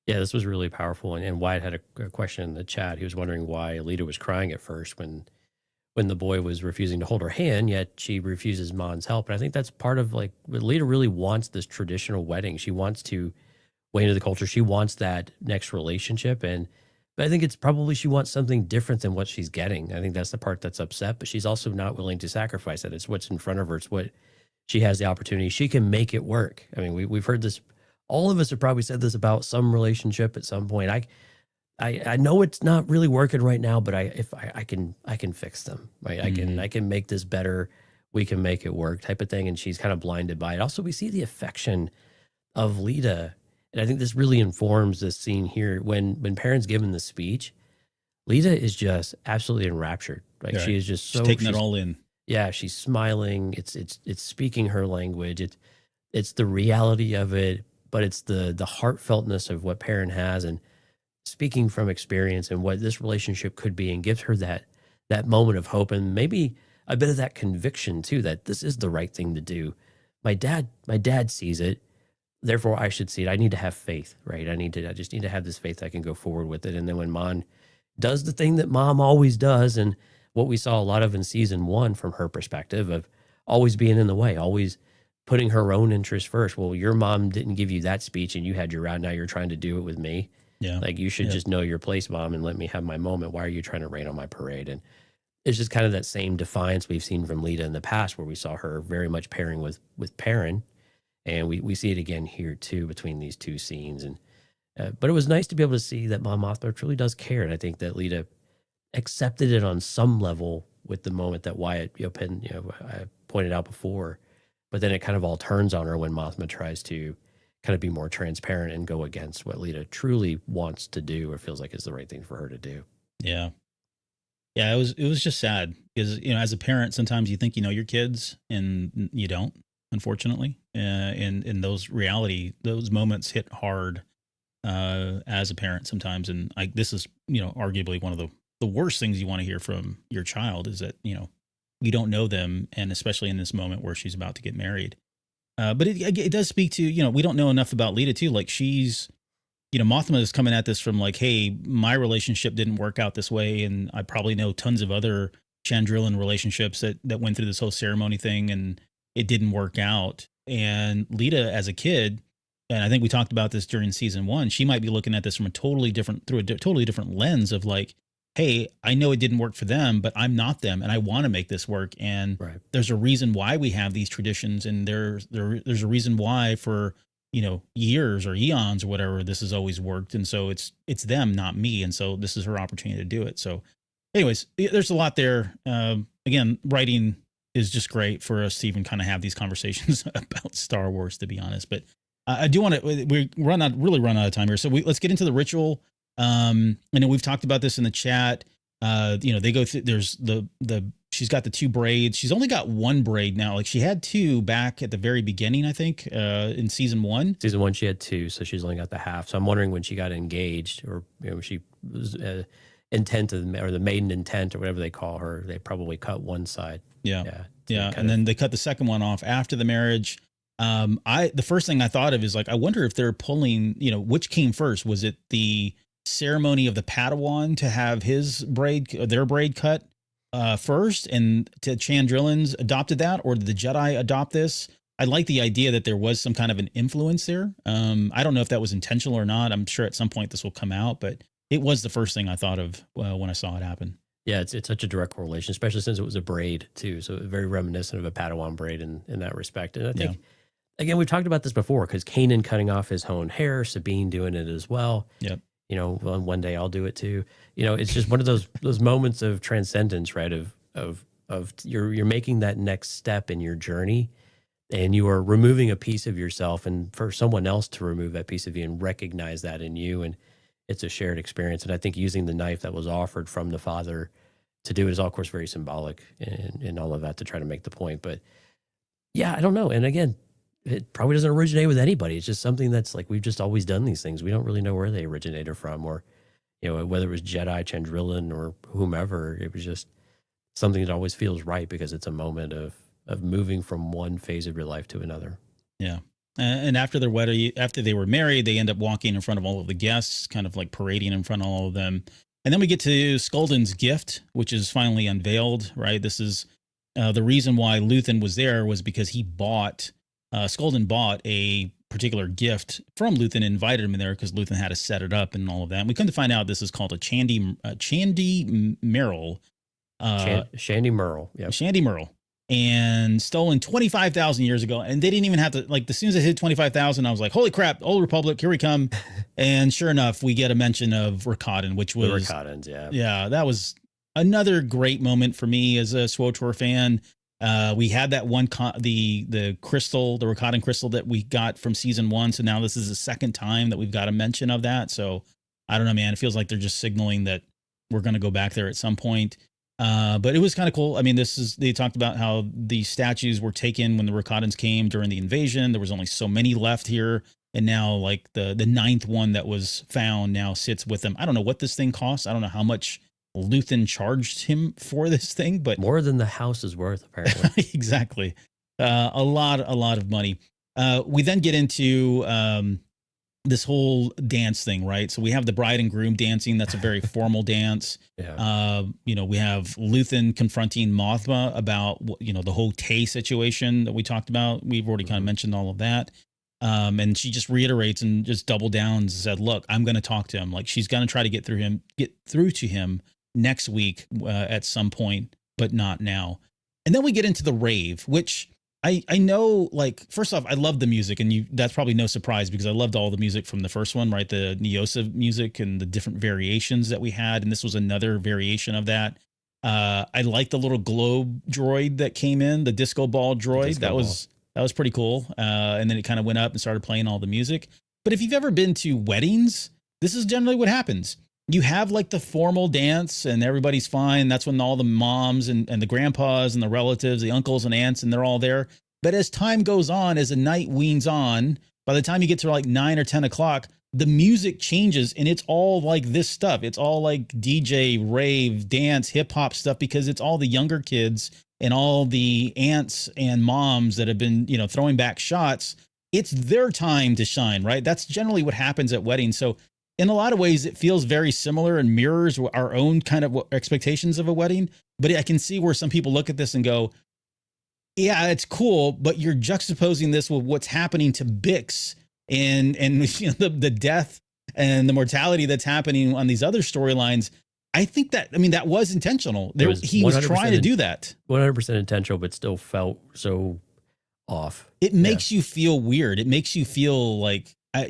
S3: Yeah, this was really powerful. And Wyatt had a question in the chat. He was wondering why Lita was crying at first when the boy was refusing to hold her hand, yet she refuses Mon's help. And I think that's part of, like, Lita really wants this traditional wedding. She wants to way into the culture. She wants that next relationship. But I think it's probably she wants something different than what she's getting. I think that's the part that's upset, but she's also not willing to sacrifice it. It's what's in front of her. It's what she has the opportunity. She can make it work. I mean, we've heard this. All of us have probably said this about some relationship at some point. I know it's not really working right now, but I can fix them. Right? I can make this better. We can make it work, type of thing. And she's kind of blinded by it. Also, we see the affection of Lita. And I think this really informs this scene here. When Perrin's given the speech, Lita is just absolutely enraptured. Like, yeah, she is just so,
S2: she's taking it all in.
S3: Yeah, she's smiling. It's speaking her language. It's the reality of it, but it's the heartfeltness of what Perrin has and speaking from experience and what this relationship could be, and gives her that moment of hope and maybe a bit of that conviction too, that this is the right thing to do. My dad sees it. Therefore, I should see it. I need to have faith, right? I just need to have this faith I can go forward with it. And then when Mon does the thing that Mom always does, and what we saw a lot of in season 1 from her perspective of always being in the way, always putting her own interest first. Well, your mom didn't give you that speech and you had your route. Now you're trying to do it with me. Yeah. Like, you should just know your place, Mom, and let me have my moment. Why are you trying to rain on my parade? And it's just kind of that same defiance we've seen from Lita in the past, where we saw her very much pairing with Perrin. And we see it again here too, between these two scenes. And but it was nice to be able to see that Mon Mothma truly does care. And I think that Lita accepted it on some level with the moment that Wyatt I pointed out before. But then it kind of all turns on her when Mothma tries to kind of be more transparent and go against what Lita truly wants to do or feels like is the right thing for her to do.
S2: Yeah. Yeah, it was just sad because, as a parent, sometimes you think you know your kids and you don't, unfortunately. And those moments hit hard as a parent sometimes. And this is, arguably one of the worst things you want to hear from your child is that, you don't know them. And especially in this moment where she's about to get married. But it does speak to, we don't know enough about Lita too. Like, she's, Mothma is coming at this from like, hey, my relationship didn't work out this way. And I probably know tons of other Chandrillan relationships that went through this whole ceremony thing and it didn't work out. And Lita, as a kid, and I think we talked about this during season 1, she might be looking at this from through a totally different lens of like, hey, I know it didn't work for them, but I'm not them, and I want to make this work. And right. There's a reason why we have these traditions, and there's a reason why for years or eons or whatever this has always worked. And so it's them, not me. And so this is her opportunity to do it. So, anyways, there's a lot there. Again, writing is just great for us to even kind of have these conversations about Star Wars, to be honest. But I do want to, we run out of time here. So let's get into the ritual. I know we've talked about this in the chat. They go through, there's the she's got the 2 braids. She's only got 1 braid now. Like she had 2 back at the very beginning, I think, in season 1.
S3: Season 1, she had 2, so she's only got the half. So I'm wondering when she got engaged, or she was intent of, or the maiden intent, or whatever they call her. They probably cut one side.
S2: Yeah. And then they cut the second one off after the marriage. The first thing I thought of is like, I wonder if they're pulling, which came first. Was it the ceremony of the Padawan to have their braid cut first, and to Chandrillan's adopted that, or did the Jedi adopt this? I like the idea that there was some kind of an influence there. I don't know if that was intentional or not. I'm sure at some point this will come out, but it was the first thing I thought of when I saw it happen.
S3: Yeah, it's such a direct correlation, especially since it was a braid too. So very reminiscent of a Padawan braid in that respect. And I think, again, we've talked about this before, because Kanan cutting off his own hair, Sabine doing it as well.
S2: Yep.
S3: One day I'll do it too. It's just one of those moments of transcendence, right? Of you're making that next step in your journey, and you are removing a piece of yourself, and for someone else to remove that piece of you and recognize that in you, and it's a shared experience. And I think using the knife that was offered from the father to do it is, of course, very symbolic in all of that to try to make the point. But yeah, I don't know. And again, it probably doesn't originate with anybody. It's just something that's like, we've just always done these things. We don't really know where they originated from, or, whether it was Jedi, Chandrillan, or whomever. It was just something that always feels right, because it's a moment of moving from one phase of your life to another.
S2: Yeah. And after their wedding, after they were married, they end up walking in front of all of the guests, kind of like parading in front of all of them. And then we get to Skulldun's gift, which is finally unveiled, right? This is the reason why Luthen was there, was because Skulldun bought a particular gift from Luthen and invited him in there, because Luthen had to set it up and all of that. And we come to find out this is called a Chandy Merle.
S3: Shandy Merle. Yep.
S2: Shandy Merle. And stolen 25,000 years ago. And they didn't even have to, like, as soon as it hit 25,000, I was like, holy crap, Old Republic, here we come. And sure enough, we get a mention of Rakatan, which was...
S3: The Rakatans, yeah.
S2: Yeah, that was another great moment for me as a SWTOR fan. We had that one, the crystal, the Rakatan crystal that we got from season 1. So now this is the second time that we've got a mention of that. So I don't know, man. It feels like they're just signaling that we're going to go back there at some point. But it was kind of cool. I mean, they talked about how the statues were taken when the Rakatans came during the invasion. There was only so many left here. And now, like, the 9th one that was found now sits with them. I don't know what this thing costs. I don't know how much Luthen charged him for this thing, but
S3: more than the house is worth, apparently.
S2: Exactly. A lot of money. We then get into this whole dance thing, right? So we have the bride and groom dancing. That's a very formal dance.
S3: Yeah.
S2: We have Luthen confronting Mothma about, the whole Tay situation that we talked about. We've already kind of mentioned all of that. And she just reiterates and just double downs and said, look, I'm going to talk to him. Like, she's going to try to get through to him next week at some point, but not now. And then we get into the rave, which I know, like, first off, I love the music, and that's probably no surprise, because I loved all the music from the first one, right? The Neosa music and the different variations that we had. And this was another variation of that. I like the little globe droid that came in, the disco ball droid. That was pretty cool. And then it kind of went up and started playing all the music. But if you've ever been to weddings, this is generally what happens. You have like the formal dance and everybody's fine. That's when all the moms and the grandpas and the relatives, the uncles and aunts, and they're all there. But as time goes on, as the night weans on, by the time you get to like 9 or 10 o'clock, the music changes and it's all like this stuff. It's all like DJ, rave, dance, hip hop stuff, because it's all the younger kids and all the aunts and moms that have been, throwing back shots. It's their time to shine, right? That's generally what happens at weddings. So in a lot of ways, it feels very similar and mirrors our own kind of expectations of a wedding. But I can see where some people look at this and go, yeah, it's cool, but you're juxtaposing this with what's happening to Bix and the death and the mortality that's happening on these other storylines. I think that was intentional. He was trying to do that.
S3: 100% intentional, but still felt so off.
S2: It makes you feel weird. It makes you feel like, I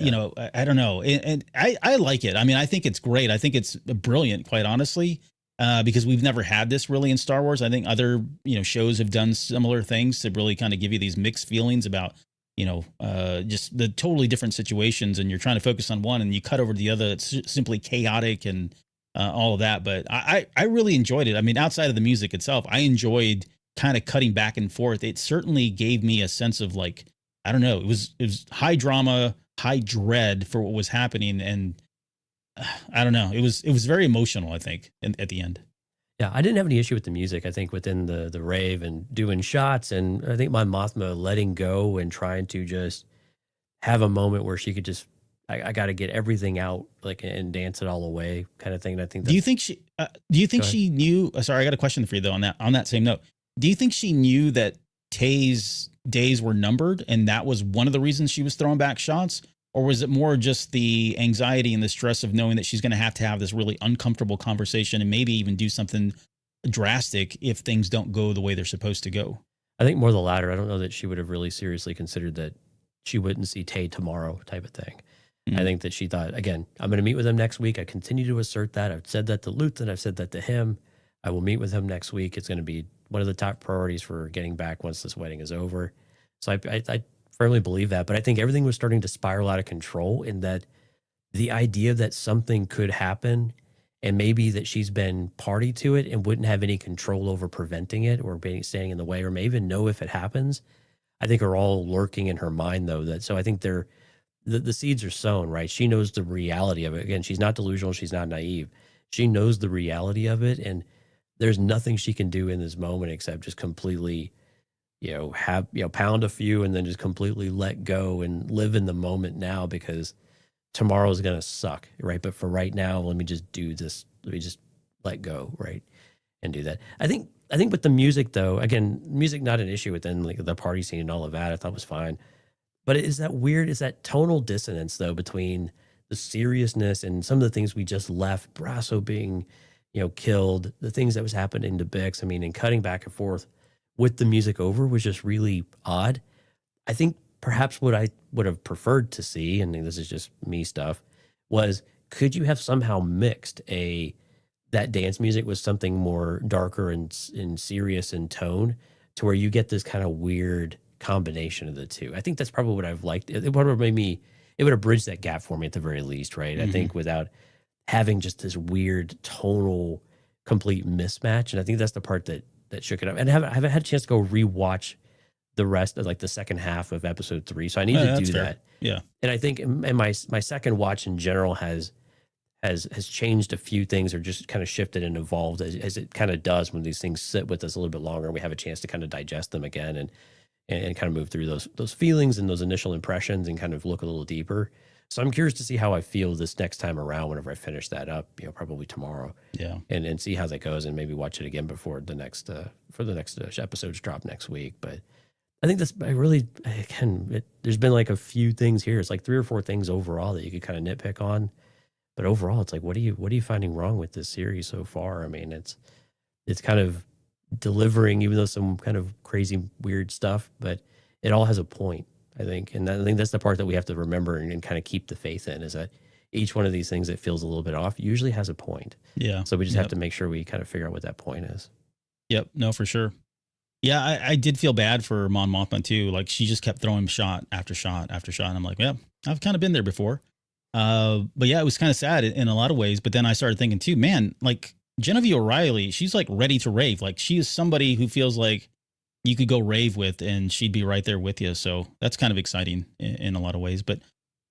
S2: don't know. And I like it. I mean, I think it's great. I think it's brilliant, quite honestly, because we've never had this really in Star Wars. I think other, shows have done similar things to really kind of give you these mixed feelings about, just the totally different situations, and you're trying to focus on one and you cut over to the other. It's simply chaotic and all of that. But I really enjoyed it. I mean, outside of the music itself, I enjoyed kind of cutting back and forth. It certainly gave me a sense of like, I don't know, it was high drama, high dread for what was happening. And I don't know, it was very emotional, I think, at the end.
S3: Yeah, I didn't have any issue with the music. I think within the rave and doing shots, and I think my Mothma letting go and trying to just have a moment where she could just, I got to get everything out, like, and dance it all away, kind of thing. And I think.
S2: Do you think she knew? Sorry, I got a question for you though. On that same note, do you think she knew that Tay's days were numbered, and that was one of the reasons she was throwing back shots? Or was it more just the anxiety and the stress of knowing that she's going to have this really uncomfortable conversation and maybe even do something drastic if things don't go the way they're supposed to go?
S3: I think more the latter. I don't know that she would have really seriously considered that she wouldn't see Tay tomorrow type of thing. I think that she thought, again, I'm going to meet with him next week. I continue to assert that. I've said that to Luthen. I've said that to him. I will meet with him next week. It's going to be one of the top priorities for getting back once this wedding is over. So I firmly believe that, but I think everything was starting to spiral out of control, in that the idea that something could happen and maybe that she's been party to it and wouldn't have any control over preventing it or standing in the way or may even know if it happens, I think are all lurking in her mind though. So I think the seeds are sown, right? She knows the reality of it. Again, she's not delusional. She's not naive. She knows the reality of it. And there's nothing she can do in this moment except just completely, pound a few and then just completely let go and live in the moment now, because tomorrow's going to suck, right? But for right now, let me just do this. Let me just let go, right? And do that. I think with the music though, again, music, not an issue within like the party scene and all of that. I thought was fine. But is that tonal dissonance though, between the seriousness and some of the things we just left, Brasso being, killed, the things that was happening to Bix, and cutting back and forth with the music over was just really odd. I think perhaps what I would have preferred to see, and this is just me stuff, was could you have somehow mixed that dance music with something more darker and serious in tone, to where you get this kind of weird combination of the two. I think that's probably what I've liked. It would have bridged that gap for me at the very least, right? I think without having just this weird tonal complete mismatch. And I think that's the part that shook it up. And I haven't had a chance to go rewatch the rest of like the second half of episode 3. So I need to do that.
S2: Yeah.
S3: And I think and my second watch in general has changed a few things, or just kind of shifted and evolved as it kind of does when these things sit with us a little bit longer and we have a chance to kind of digest them again and kind of move through those feelings and those initial impressions and kind of look a little deeper. So I'm curious to see how I feel this next time around whenever I finish that up, probably tomorrow. Yeah. And see how that goes, and maybe watch it again before the next episodes drop next week. But I think there's been like a few things here. It's like 3 or 4 things overall that you could kind of nitpick on. But overall, it's like, what are you finding wrong with this series so far? It's kind of delivering, even though some kind of crazy, weird stuff, but it all has a point, I think. And I think that's the part that we have to remember and kind of keep the faith in, is that each one of these things that feels a little bit off usually has a point. Yeah. So we just have to make sure we kind of figure out what that point is. Yep. No, for sure. Yeah, I did feel bad for Mon Mothma too. Like, she just kept throwing shot after shot after shot. And I'm like, yeah, I've kind of been there before. But yeah, it was kind of sad in a lot of ways. But then I started thinking too, man, like Genevieve O'Reilly, she's like ready to rave. Like, she is somebody who feels like you could go rave with and she'd be right there with you. So that's kind of exciting in a lot of ways. But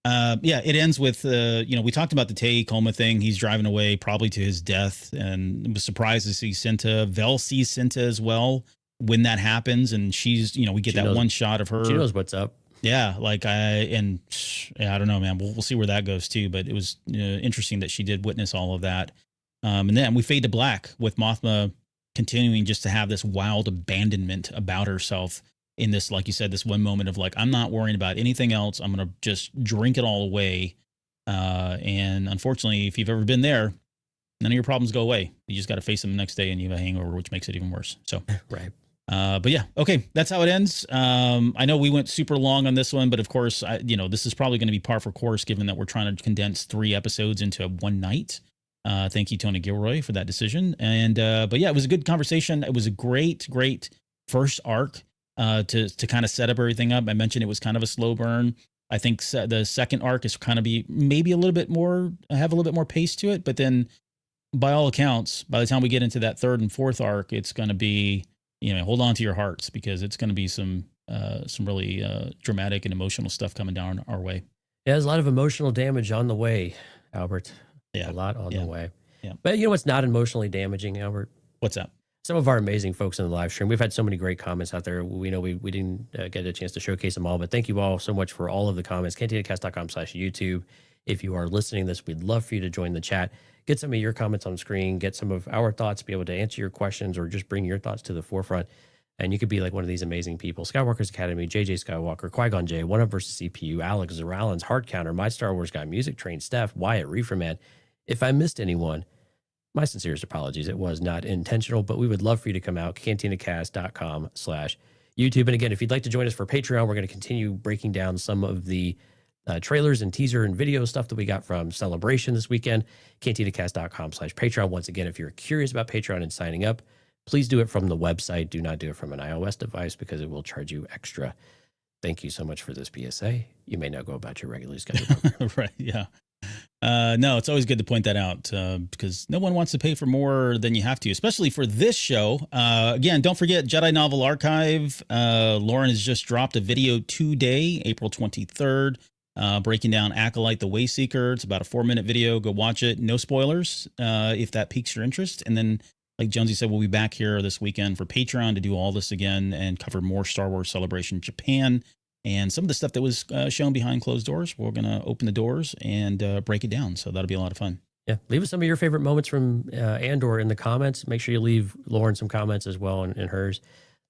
S3: yeah, it ends with, we talked about the Tay Coma thing. He's driving away probably to his death, and was surprised to see Cinta. Vel sees Cinta as well when that happens. And she's, we get one shot of her. She knows what's up. Yeah. I don't know, man, we'll see where that goes too. But it was interesting that she did witness all of that. And then we fade to black with Mothma continuing just to have this wild abandonment about herself in this, like you said, this one moment of like, I'm not worrying about anything else. I'm going to just drink it all away. And unfortunately, if you've ever been there, none of your problems go away. You just got to face them the next day and you have a hangover, which makes it even worse. So, right. But yeah, okay. That's how it ends. I know we went super long on this one, but of course, this is probably going to be par for course, given that we're trying to condense 3 episodes into one night. Thank you, Tony Gilroy, for that decision. And, but yeah, it was a good conversation. It was a great first arc, to kind of set up everything up. I mentioned it was kind of a slow burn. I think the second arc is kind of maybe a little bit more, have a little bit more pace to it, but then
S2: by all accounts, by the time we get into that third and fourth arc, it's going to be, hold on to your hearts, because it's going to be some really dramatic and emotional stuff coming down our way.
S3: Yeah, there's a lot of emotional damage on the way, Albert.
S2: Yeah.
S3: A lot on the way.
S2: Yeah.
S3: But you know what's not emotionally damaging, Albert?
S2: What's that?
S3: Some of our amazing folks in the live stream. We've had so many great comments out there. We know we didn't get a chance to showcase them all, but thank you all so much for all of the comments. CantinaCast.com/YouTube. If you are listening to this, we'd love for you to join the chat. Get some of your comments on screen. Get some of our thoughts, be able to answer your questions or just bring your thoughts to the forefront. And you could be like one of these amazing people. Skywalker's Academy, JJ Skywalker, Qui-Gon J, One Up versus CPU, Alex Zoralins, Hard Counter, My Star Wars Guy, Music Train, Steph, Wyatt, Reeferman. If I missed anyone, my sincerest apologies. It was not intentional, but we would love for you to come out. CantinaCast.com/YouTube. And again, if you'd like to join us for Patreon, we're going to continue breaking down some of the trailers and teaser and video stuff that we got from Celebration this weekend. CantinaCast.com/Patreon. Once again, if you're curious about Patreon and signing up, please do it from the website. Do not do it from an iOS device because it will charge you extra. Thank you so much for this PSA. You may now go about your regularly scheduled program.
S2: Right, yeah. No, it's always good to point that out because no one wants to pay for more than you have to, especially for this show. Again, don't forget Jedi Novel Archive. Lauren has just dropped a video today, April 23rd, breaking down Acolyte the Wayseeker. It's about a 4-minute video. Go watch it. No spoilers if that piques your interest. And then, like Jonesy said, we'll be back here this weekend for Patreon to do all this again and cover more Star Wars Celebration Japan. And some of the stuff that was shown behind closed doors, we're going to open the doors and break it down. So that'll be a lot of fun.
S3: Yeah. Leave us some of your favorite moments from Andor in the comments. Make sure you leave Lauren some comments as well in hers.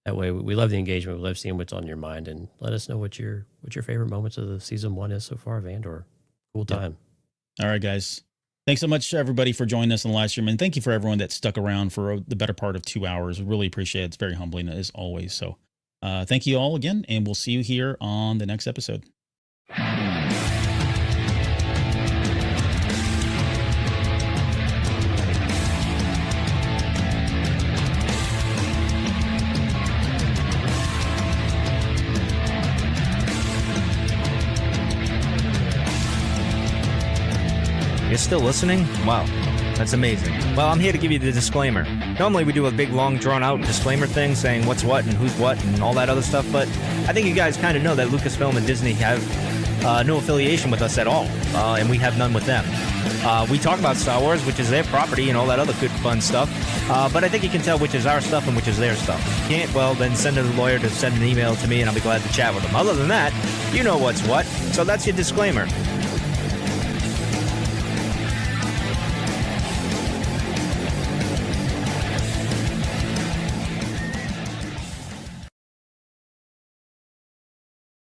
S3: That way, we love the engagement. We love seeing what's on your mind. And let us know what your favorite moments of the season 1 is so far of Andor. Cool time.
S2: All right, guys. Thanks so much, everybody, for joining us on the live stream. And thank you for everyone that stuck around for the better part of 2 hours. We really appreciate it. It's very humbling, as always. So thank you all again, and we'll see you here on the next episode.
S1: You're still listening? Wow, that's amazing. Well, I'm here to give you the disclaimer. Normally we do a big, long, drawn-out disclaimer thing saying what's what and who's what and all that other stuff, but I think you guys kind of know that Lucasfilm and Disney have no affiliation with us at all, and we have none with them. We talk about Star Wars, which is their property, and all that other good, fun stuff, but I think you can tell which is our stuff and which is their stuff. If you can't, well, then send a lawyer to send an email to me, and I'll be glad to chat with them. Other than that, you know what's what, so that's your disclaimer.